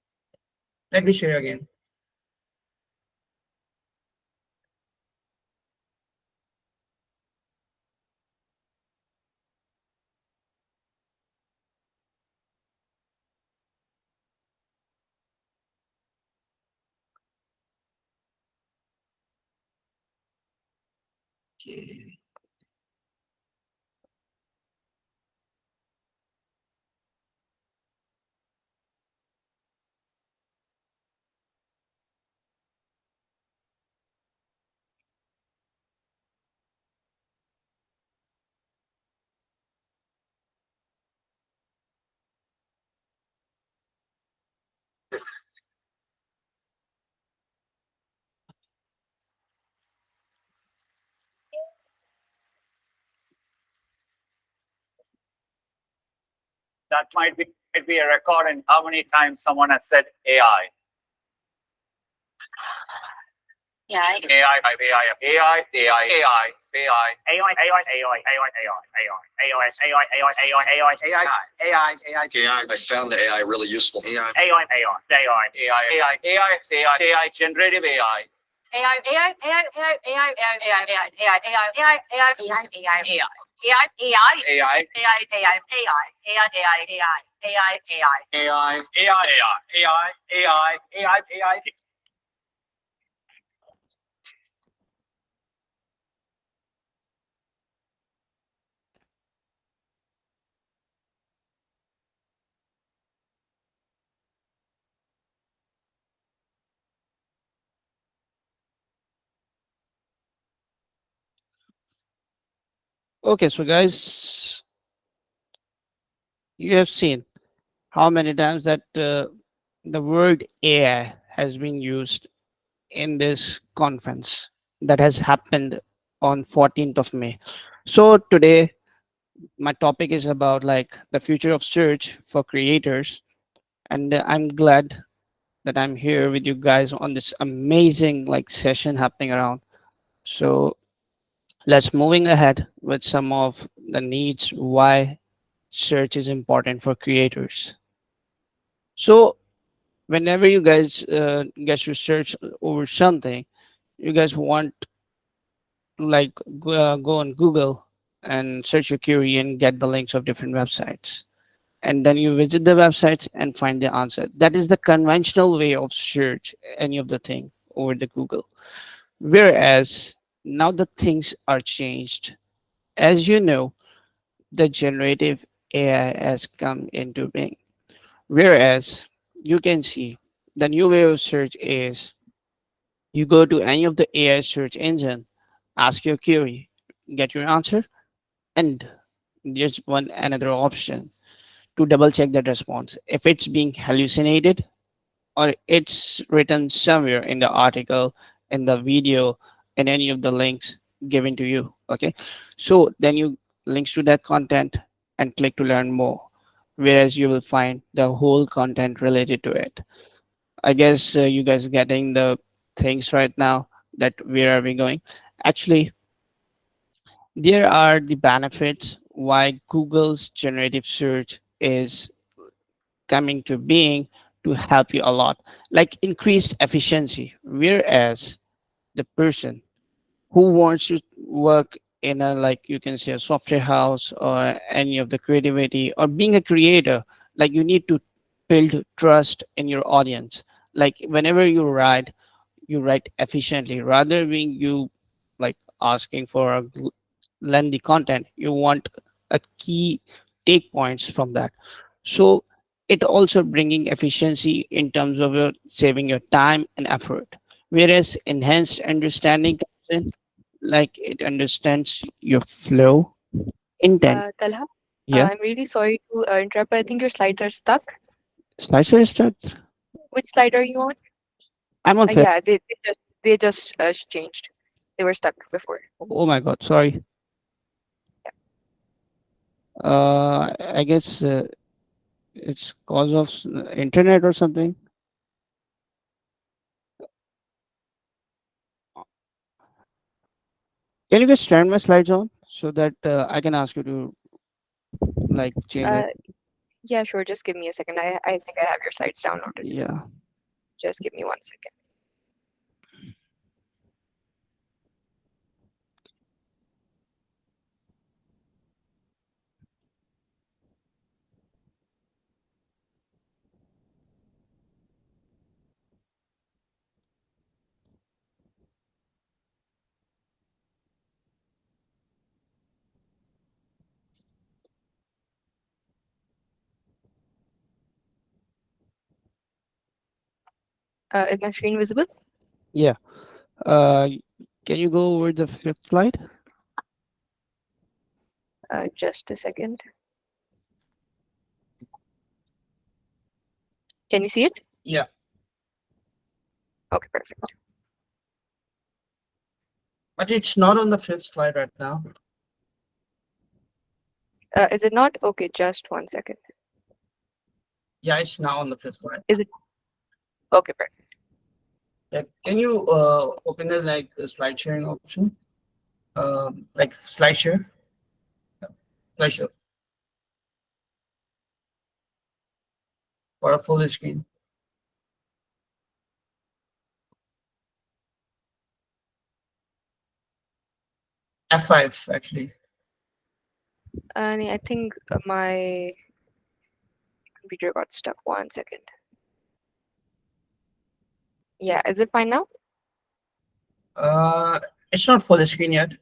let me share again. Okay. That might be a record in how many times someone has said AI. AI, AI, AI, AI, AI, AI, AI, I found the AI really useful. AI, generative AI. Okay, so guys, you have seen how many times that the word AI has been used in this conference that has happened on 14th of May. So today, my topic is about like the future of search for creators, and I'm glad that I'm here with you guys on this amazing like session happening around. So let's moving ahead with some of the needs why search is important for creators. So whenever you guys get to search over something, you guys want to like go on Google and search your query and get the links of different websites, and then you visit the websites and find the answer. That is the conventional way of search any of the thing over the Google. Whereas now the things are changed. As you know, the generative AI has come into being. Whereas you can see the new way of search is you go to any of the AI search engine, ask your query, get your answer, and there's one another option to double check that response. If it's being hallucinated or it's written somewhere in the article, in the video, in any of the links given to you. Okay. So then you links to that content and click to learn more. Whereas you will find the whole content related to it. I guess you guys getting the things right now that where are we going? Actually, there are the benefits why Google's generative search is coming to being to help you a lot, like increased efficiency. Whereas the person who wants to work in a, like you can say, a software house or any of the creativity or being a creator, like you need to build trust in your audience. Like whenever you write efficiently rather being you like asking for a lengthy content. You want a key take points from that. So it also bringing efficiency in terms of your saving your time and effort. Whereas enhanced understanding comes in, like it understands your flow, intent. Talha, Yeah. I'm really sorry to interrupt, but I think your slides are stuck. Slicer starts. Which slide are you on? I'm on fifth. Yeah, they just changed. They were stuck before. Oh my god, sorry. I guess it's cause of internet or something. Can you guys turn my slides on so that I can ask you to like change Uh, it? yeah, sure. Just give me a second. I think I have your slides downloaded. Yeah. Just give me 1 second. Is my screen visible? Yeah. Uh, can you go over the fifth slide? Just a second. Can you see it? Yeah. Okay, perfect. But it's not on the fifth slide right now. Is it not? Okay, just 1 second. Yeah, it's now on the fifth slide. Is it? Okay, perfect. Yeah. Can you open the like the slide sharing option? Like slide share. Slide share. For a full screen. F5 actually. And I think my computer got stuck. 1 second. Yeah, is it fine now? It's not full screen yet.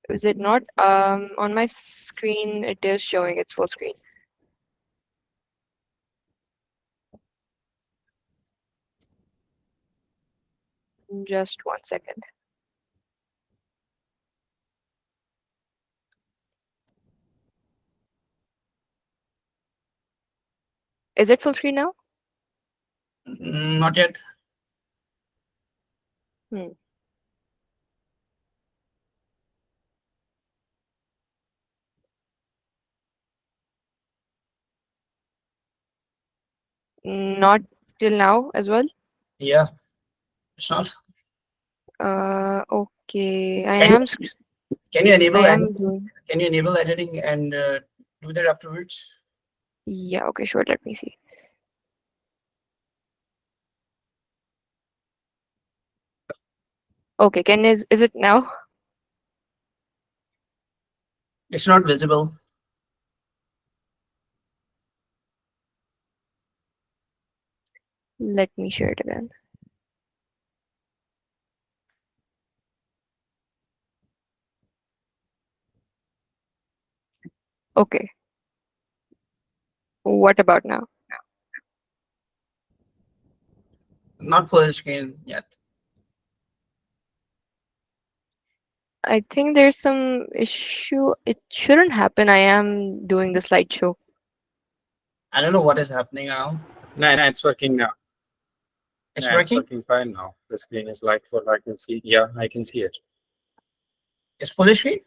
Is it not? On my screen, it is showing it's full screen. Just 1 second. Is it full screen now? Not yet. Hmm. Not till now as well. Yeah, it's not. Okay. I Can am. you, can you enable I am editing? doing. Can you enable editing and do that afterwards? Yeah. Okay. Sure. Let me see. Okay, is it now? It's not visible. Let me share it again. Okay. What about now? Not full screen yet. I think there's some issue. It shouldn't happen. I am doing the slideshow. I don't know what is happening now. No, no, it's working now. It's No, it's working. working fine now. The screen is like full. I can see. Yeah, I can see it. It's full screen.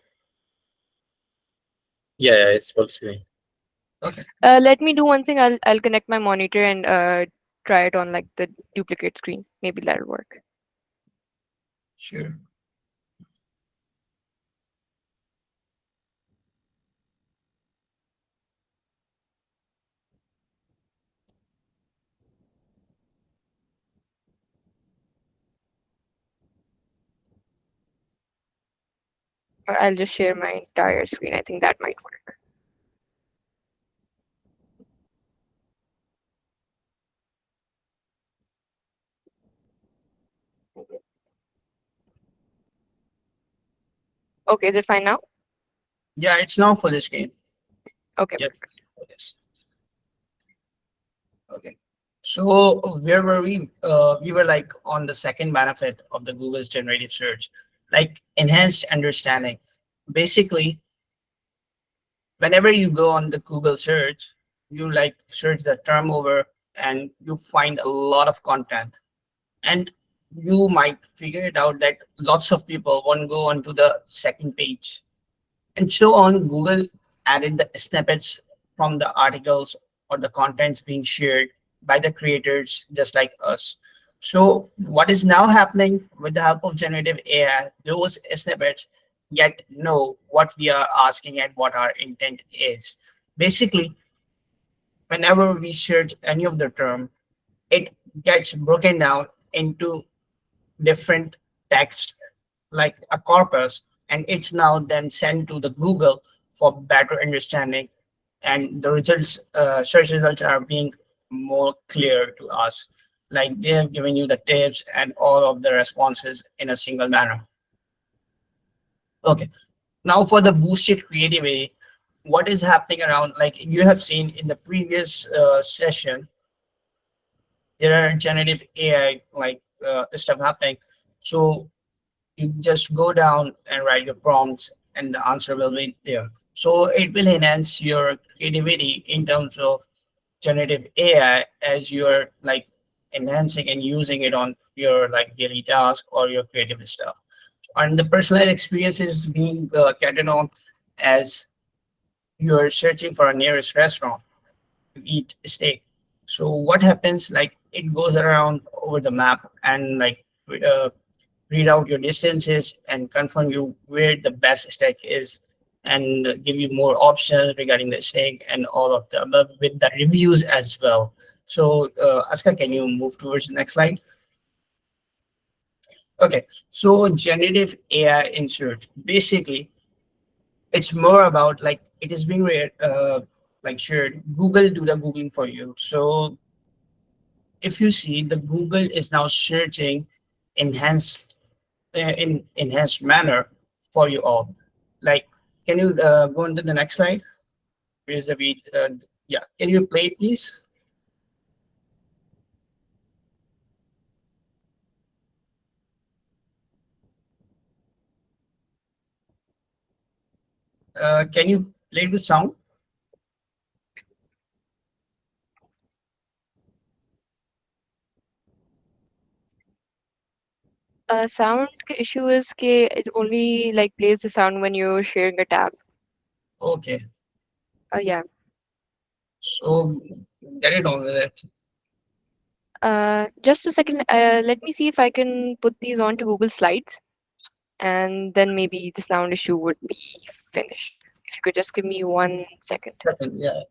Yeah, yeah, it's full screen. Okay. Let me do one thing. I'll connect my monitor and try it on like the duplicate screen. Maybe that'll work. Sure. Or I'll just share my entire screen. I think that might work. Okay, is it fine now? Yeah, it's now full screen. Okay. Yep. Yes. Okay. So where were we? We were like on the second benefit of the Google's generative search, like enhanced understanding. Basically, whenever you go on the Google search, you like search the term over and you find a lot of content. And you might figure it out that lots of people won't go onto the second page. And so on, Google added the snippets from the articles or the contents being shared by the creators just like us. So what is now happening with the help of generative AI, those snippets get know what we are asking and what our intent is. Basically, whenever we search any of the term, it gets broken down into different text like a corpus, and it's now then sent to the Google for better understanding, and the results, search results are being more clear to us, like they have given you the tips and all of the responses in a single manner. Okay, now for the boosted creativity, what is happening around, like you have seen in the previous session, there are generative AI like stuff happening. So you just go down and write your prompts and the answer will be there. So it will enhance your creativity in terms of generative AI as you're like enhancing and using it on your like daily task or your creative stuff. And the personal experience is being carried on as you're searching for a nearest restaurant to eat steak. So what happens, like it goes around over the map and like uh, read out your distances and confirm you where the best steak is, and give you more options regarding the steak and all of the above with the reviews as well. So Aska, can you move towards the next slide? Okay, so generative AI in search, basically it's more about like it is being like shared, Google do the googling for you. So if you see, the Google is now searching enhanced in enhanced manner for you all. Like, can you go on to the next slide? Here's the beat. Yeah, can you play it, please? Can you play the sound? Sound issue is कि it only like plays the sound when you're sharing a tab. Okay, Yeah. so get it on with it. Just a second. Let me see if I can put these onto Google Slides, and then maybe the sound issue would be finished. If you could just give me 1 second. Yeah.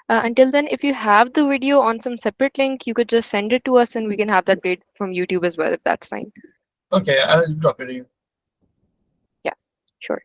Until then, if you have the video on some separate link, you could just send it to us and we can have that played from YouTube as well, if that's fine. Okay, I'll drop it to you. Yeah, sure.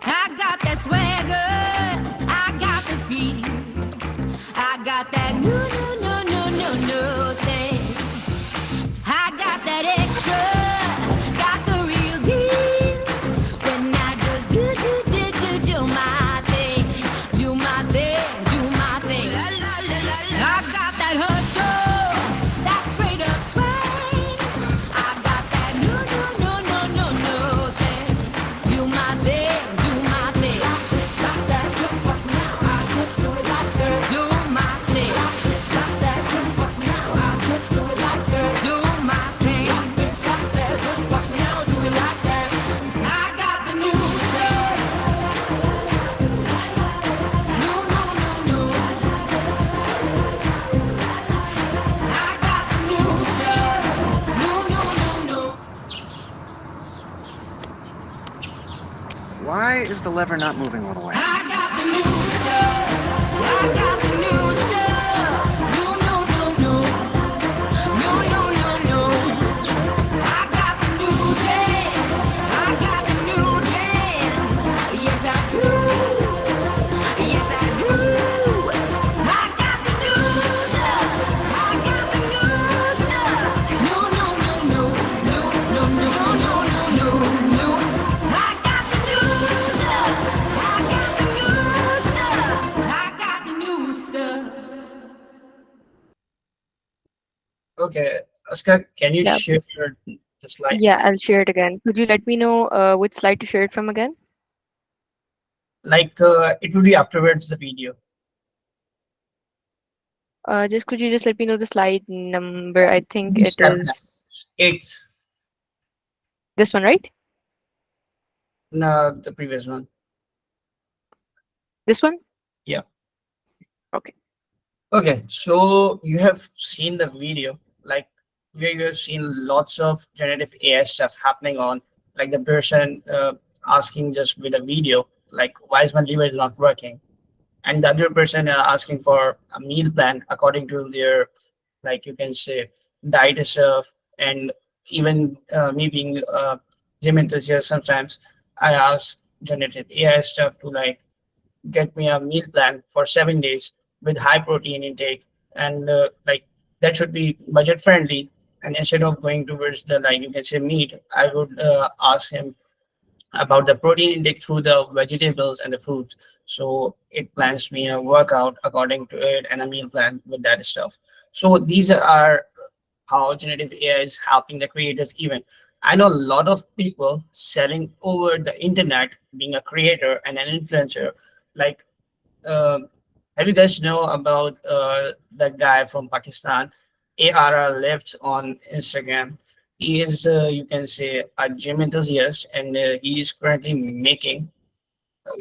I got that swagger, I got the feel, I got that new thing. I got that extra, got the real deal. When I just do my thing, do my thing, do my thing. I got that hustle, that straight up swing. I got that new thing. Do my thing, do my thing. Stop that, just watch me now. I just do it like her. Do my thing. Stop that, just watch me now. I just do it like her. Do my thing. Stop that, just watch me now. Do it like that. I got the new stuff. No. I got the new stuff. No. Why is the lever not moving all the way? I got the new stuff. I got the new stuff. No. I got the new day. I got the new day. Yes, I do. Yes, I do. I got the new stuff. I got the new stuff. No. I got the new stuff. I got the new stuff. I got the new stuff. Okay, Askar, can you Yeah. share the slide? Yeah, I'll share it again. Could you let me know which slide to share it from again? Like it will be afterwards the video. Just could you just let me know the slide number? I think it Step is 8. this one, right? No, the previous one. This one? Yeah. Okay. Okay, so you have seen the video, like where you have seen lots of generative AI stuff happening on, like the person asking just with a video, like why is my liver is not working, and the other person asking for a meal plan according to their, like you can say, diet stuff, and even me being gym enthusiast, sometimes I ask generative AI stuff to like get me a meal plan for 7 days with high protein intake, and like that should be budget friendly. And instead of going towards the, like you can say, meat, I would ask him about the protein intake through the vegetables and the fruits. So it plans me a workout according to it and a meal plan with that stuff. So these are how generative AI is helping the creators. Even I know a lot of people selling over the internet, being a creator and an influencer. Like, uh, have you guys know about that guy from Pakistan, ARR Left on Instagram? He is, you can say, a gym enthusiast, and he is currently making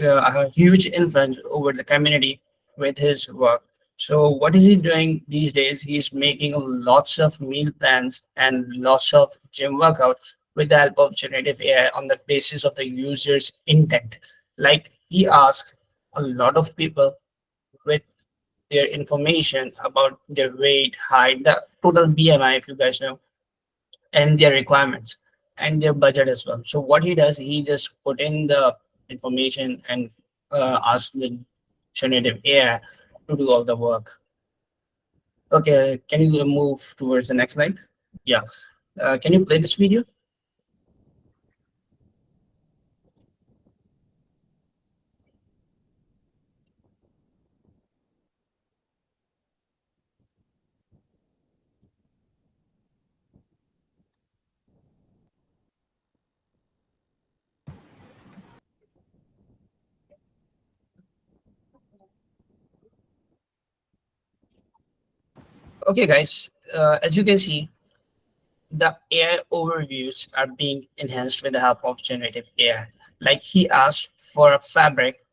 a huge influence over the community with his work. So what is he doing these days? He's making lots of meal plans and lots of gym workouts with the help of generative AI on the basis of the user's intent. Like he asks a lot of people with their information about their weight, height, the total BMI, if you guys know, and their requirements and their budget as well. So what he does, he just put in the information and ask the generative AI to do all the work. Okay, can you move towards the next slide? Yeah. Can you play this video? Okay, guys, as you can see, the AI overviews are being enhanced with the help of generative AI. Like he asked for a fabric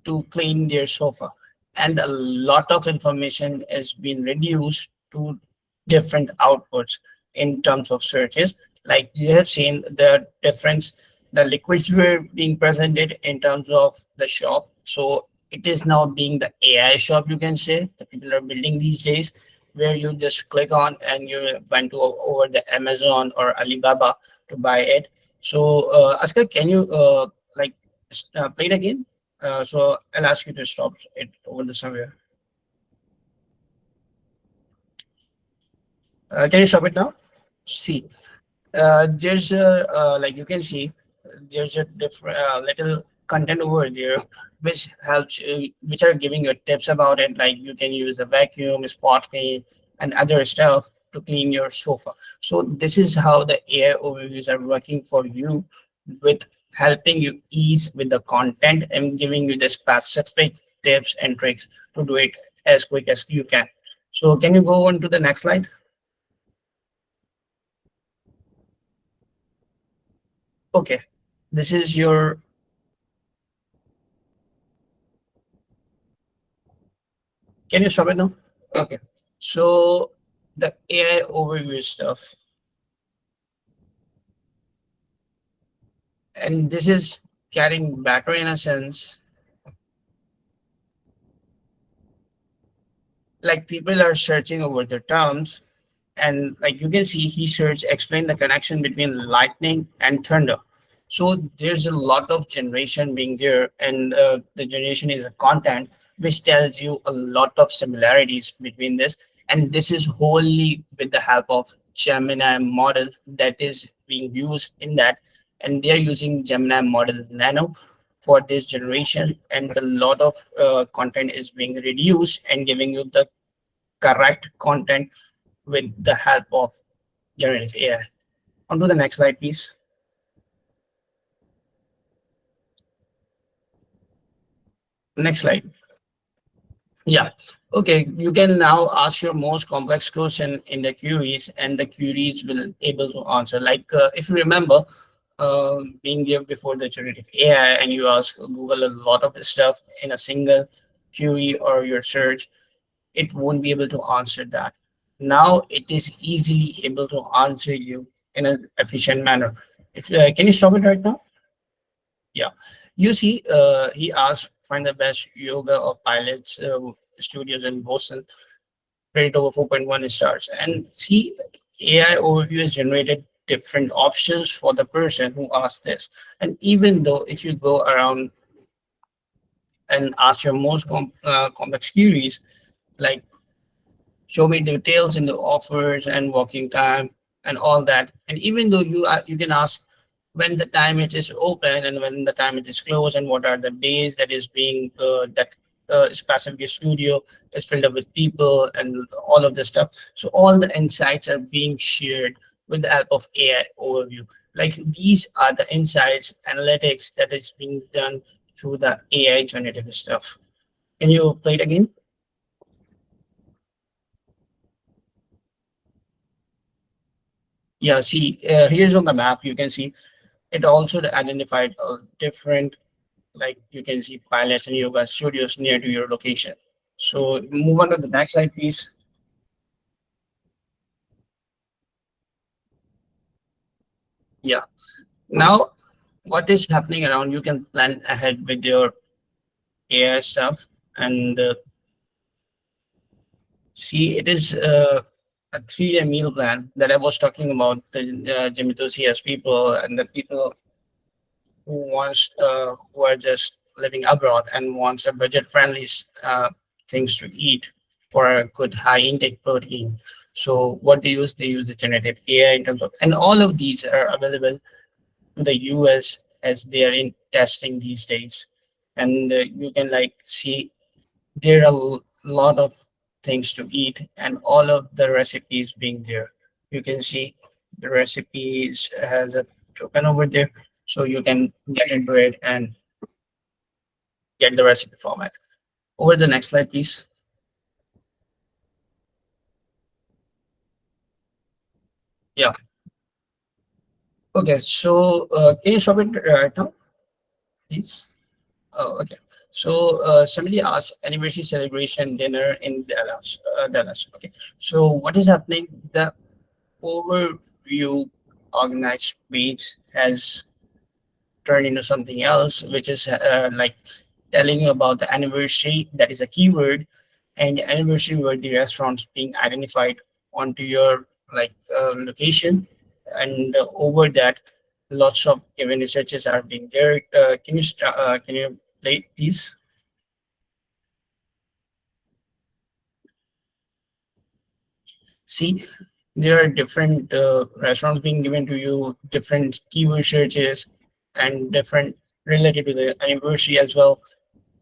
to clean their sofa, and a lot of information is being reduced to different outputs in terms of searches. Like you have seen the difference, the liquids were being presented in terms of the shop, so it is now being the AI shop, you can say, the people are building these days, where you just click on and you went to over the Amazon or Alibaba to buy it. So Askar, can you like play it again? So I'll ask you to stop it over the somewhere. Can you stop it now? See, there's a like you can see, there's a different little content over there which helps which are giving you tips about it. Like you can use a vacuum, spot clean, and other stuff to clean your sofa. So this is how the AI overviews are working for you, with helping you ease with the content and giving you the specific tips and tricks to do it as quick as you can. So can you go on to the next slide? Okay, this is your, can you stop it now? Okay, so the AI overview stuff, and this is getting better in a sense. Like people are searching over the terms, and like you can see, he search explain the connection between lightning and thunder. So there's a lot of generation being there, and the generation is a content which tells you a lot of similarities between this, and this is wholly with the help of Gemini model that is being used in that, and they're using Gemini model Nano for this generation, and a lot of content is being reduced and giving you the correct content with the help of generative AI. On to the next slide, please. Next slide. Yeah. Okay. You can now ask your most complex question in the queries, and the queries will able to answer. Like if you remember, being there before the generative AI, and you ask Google a lot of stuff in a single query or your search, it won't be able to answer that. Now it is easily able to answer you in an efficient manner. If can you stop it right now? Yeah, you see, he asked find the best yoga or pilates studios in Boston, rated over 4.1 stars, and see, AI overview has generated different options for the person who asked this. And even though if you go around and ask your most complex queries, like show me details in the offers and working time and all that. And even though you can ask when the time it is open and when the time it is closed, and what are the days that is being that specific studio is filled up with people and all of this stuff. So all the insights are being shared with the help of AI overview. Like these are the insights analytics that is being done through the AI generative stuff. Can you play it again? Yeah, see, here's on the map, you can see it also identified different, like you can see pilots and yoga studios near to your location. So move on to the next slide, please. Yeah. Now, what is happening around, you can plan ahead with your AI stuff. And see, it is a 3-day meal plan that I was talking about, the Jimito CS people and the people who are just living abroad and wants a budget friendly things to eat for a good high intake protein. So what they use the generative AI in terms of, and all of these are available to the US as they are in testing these days. And you can like see there are a lot of things to eat and all of the recipes being there. You can see the recipes has a token over there, so you can get into it and get the recipe format. Over the next slide, please. Yeah. Okay, so can you stop it right now, please? Oh, okay. So somebody asked anniversary celebration dinner in Dallas. Dallas. Okay. So what is happening? The overview organized page has turned into something else, which is like telling you about the anniversary. That is a keyword, and the anniversary where the restaurants being identified onto your like location, and over that, lots of event researches are being there. Can you play these? See, there are different restaurants being given to you, different keyword searches, and different related to the anniversary as well.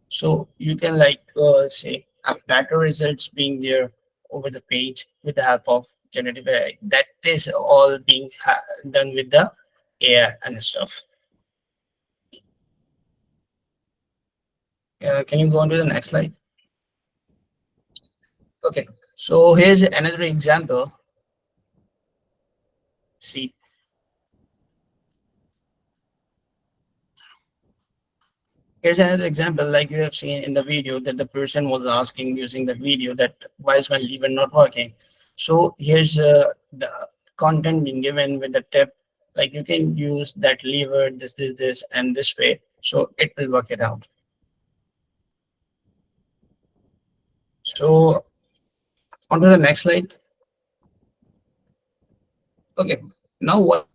So you can like say have better results being there over the page with the help of generative AI. That is all being done with the AI and stuff. Can you go on to the next slide? Okay, so here's another example. See, here's another example, like you have seen in the video that the person was asking using the video that why is my lever not working? So here's the content being given with the tip, like you can use that lever, this, and this way. So it will work it out. So on to the next slide. Okay, now what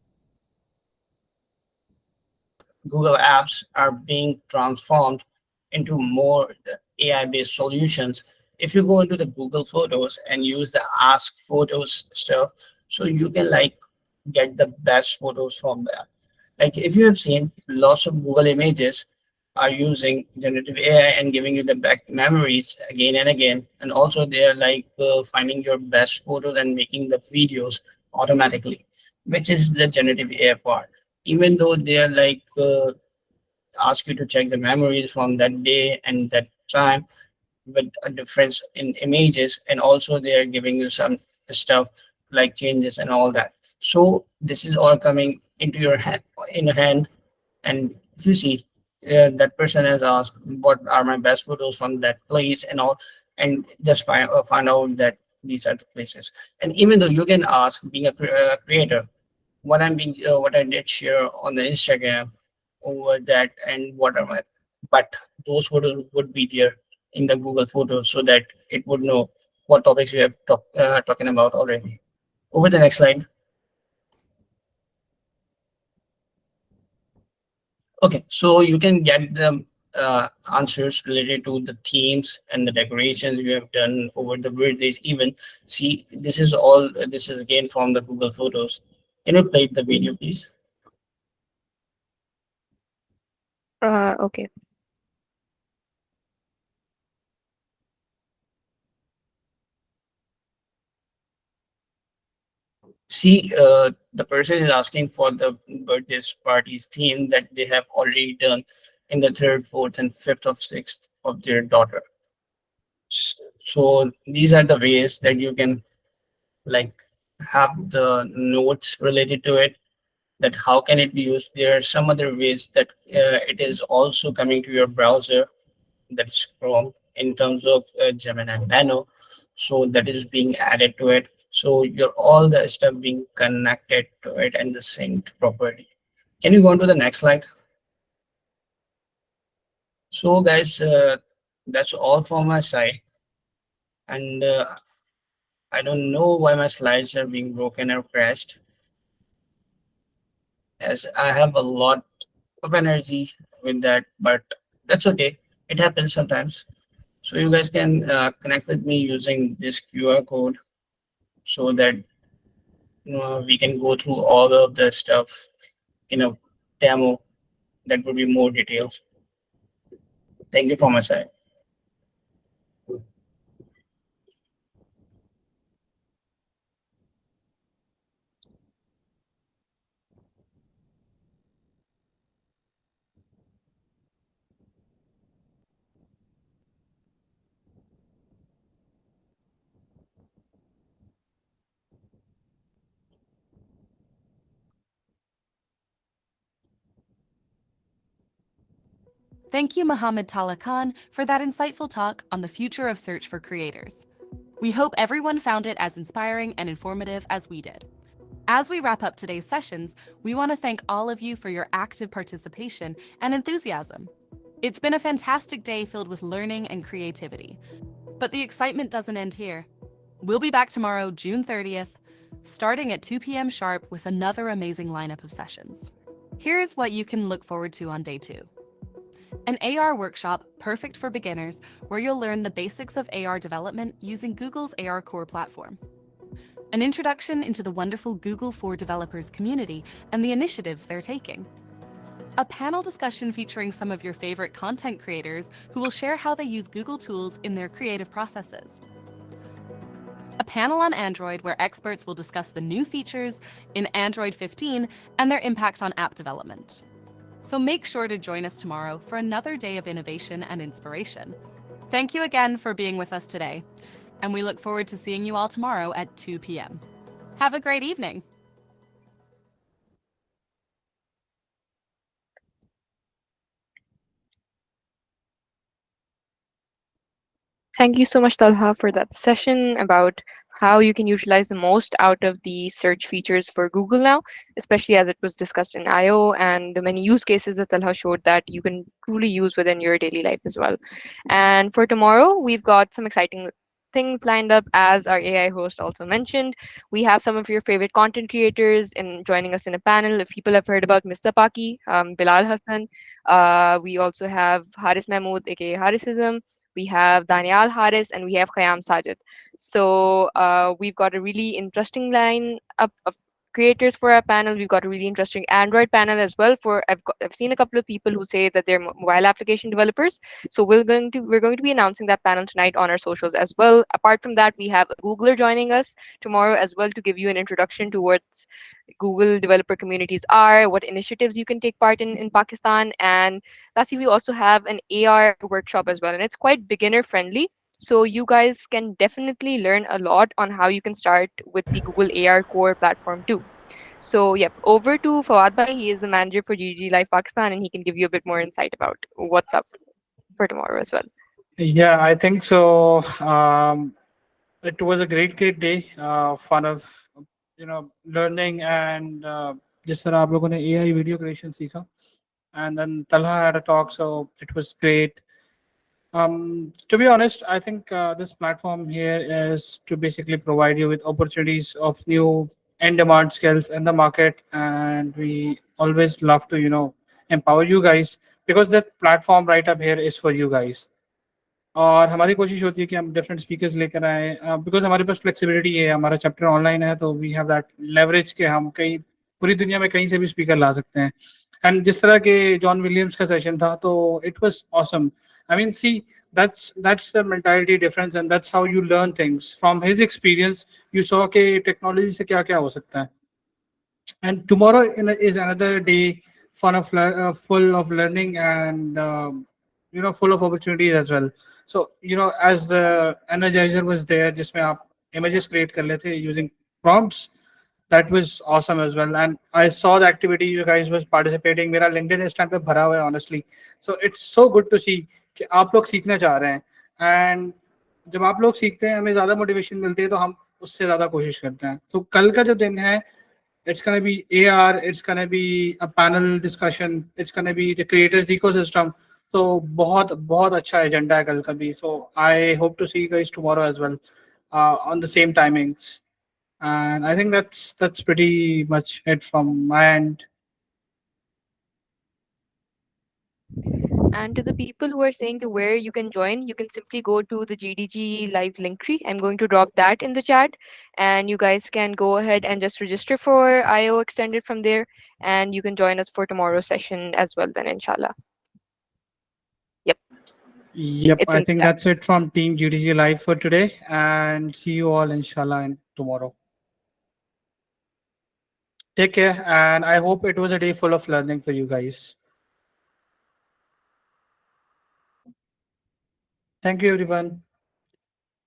Google apps are being transformed into more AI-based solutions. If you go into the Google Photos and use the Ask Photos stuff, so you can like get the best photos from there. Like if you have seen, lots of Google images are using generative AI and giving you the back memories again and again. And also they're like finding your best photos and making the videos automatically, which is the generative AI part. Even though they are like ask you to check the memories from that day and that time with a difference in images, and also they are giving you some stuff like changes and all that. So this is all coming into your hand in hand. And if you see that person has asked what are my best photos from that place and all, and just find out that these are the places. And even though you can ask being a creator, what I did share on the Instagram over that, and what are my, but those photos would be there in the Google Photos so that it would know what topics you have talking about already. Over the next slide. Okay, so you can get the answers related to the themes and the decorations you have done over the birthdays. Even see, this is all. This is again from the Google Photos. Can you play the video, please? Okay. See, the person is asking for the birthday party's theme that they have already done in the 3rd, 4th, and 5th of 6th of their daughter. So these are the ways that you can like have the notes related to it, that how can it be used. There are some other ways that it is also coming to your browser, that is Chrome, in terms of Gemini Nano. So that is being added to it. So your all the stuff being connected to it and the synced properly. Can you go on to the next slide? So guys, that's all from my side. And I don't know why my slides are being broken or crashed, as I have a lot of energy with that, but that's okay. It happens sometimes. So you guys can connect with me using this QR code, so that we can go through all of the stuff in a demo that would be more detailed. Thank you from my side. Thank you, Mohammed Talha Khan, for that insightful talk on the future of search for creators. We hope everyone found it as inspiring and informative as we did. As we wrap up today's sessions, we want to thank all of you for your active participation and enthusiasm. It's been a fantastic day filled with learning and creativity. But the excitement doesn't end here. We'll be back tomorrow, June 30th, starting at 2 p.m. sharp with another amazing lineup of sessions. Here's what you can look forward to on day 2. An AR workshop perfect for beginners, where you'll learn the basics of AR development using Google's AR Core platform. An introduction into the wonderful Google for Developers community and the initiatives they're taking. A panel discussion featuring some of your favorite content creators who will share how they use Google tools in their creative processes. A panel on Android where experts will discuss the new features in Android 15 and their impact on app development. So make sure to join us tomorrow for another day of innovation and inspiration. Thank you again for being with us today, and we look forward to seeing you all tomorrow at 2 p.m. Have a great evening. Thank you so much, Talha, for that session about how you can utilize the most out of the search features for Google now, especially as it was discussed in I/O, and the many use cases that Talha showed that you can truly use within your daily life as well. And for tomorrow, we've got some exciting things lined up, as our AI host also mentioned. We have some of your favorite content creators in joining us in a panel. If people have heard about Mr. Paki, Bilal Hassan, we also have Haris Mahmood, aka Harisism. We have Daniel Haris, and we have Khayyam Sajid. So we've got a really interesting line up of creators for our panel. We've got a really interesting Android panel as well. I've seen a couple of people who say that they're mobile application developers. So we're going to be announcing that panel tonight on our socials as well. Apart from that, we have a Googler joining us tomorrow as well to give you an introduction to what Google developer communities are, what initiatives you can take part in Pakistan, and lastly, we also have an AR workshop as well, and it's quite beginner friendly. So you guys can definitely learn a lot on how you can start with the Google AR Core platform too. So yep, over to Fawad Bhai. He is the manager for GG Live Pakistan, and he can give you a bit more insight about what's up for tomorrow as well. Yeah, I think so. It was a great day. Fun of learning and जिस तरह आप लोगों ने AI video creation सीखा, and then Talha had a talk, so it was great. To be honest, I think this platform here is to basically provide you with opportunities of new and demand skills in the market, and we always love to empower you guys, because that platform right up here is for you guys. और हमारी कोशिश होती है कि हम different speakers लेकर आए, because हमारे पास फ्लेक्सिबिलिटी है, हमारा चैप्टर ऑनलाइन है, तो वी हैव दैट लेवरेज के हम कहीं पूरी दुनिया में कहीं से भी स्पीकर ला सकते हैं. एंड जिस तरह के जॉन विलियम्स का सेशन था, तो it was awesome. I mean see, that's the mentality difference, and that's how you learn things from his experience. You saw कि टेक्नोलॉजी से क्या क्या हो सकता है. And tomorrow is another day full of learning, and full of opportunities as well. So as the energizer was there, जिसमें आप images create कर लेते using prompts. That was awesome as well. And I saw the activity you guys was participating. मेरा LinkedIn इस time पे भरा हुआ है honestly. So it's so good to see कि आप लोग सीखना चाह रहे हैं. And जब आप लोग सीखते हैं हमें ज़्यादा motivation मिलती है तो हम उससे ज़्यादा कोशिश करते हैं. So कल का जो दिन है, it's gonna be AR, it's gonna be a panel discussion, it's gonna be the creators ecosystem. So बहुत बहुत अच्छा एजेंडा है कल का भी. So I hope to see you guys tomorrow as well on the same timings. And I think that's pretty much it from my end. And to the people who are saying to where you can join, you can simply go to the GDG live link tree. I'm going to drop that in the chat, and you guys can go ahead and just register for IO extended from there, and you can join us for tomorrow's session as well. Then, inshallah. Yep. Yep, It's I in think the chat. that's it from Team GDG Live for today, and see you all inshallah tomorrow. Take care, and I hope it was a day full of learning for you guys. Thank you everyone.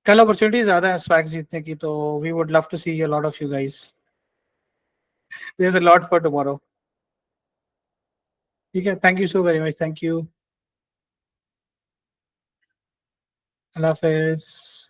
कल opportunity ज़्यादा है swag जीतने की, तो we would love to see a lot of you guys. There's a lot for tomorrow. ठीक है, thank you so very much. Thank you. Allah Hafiz.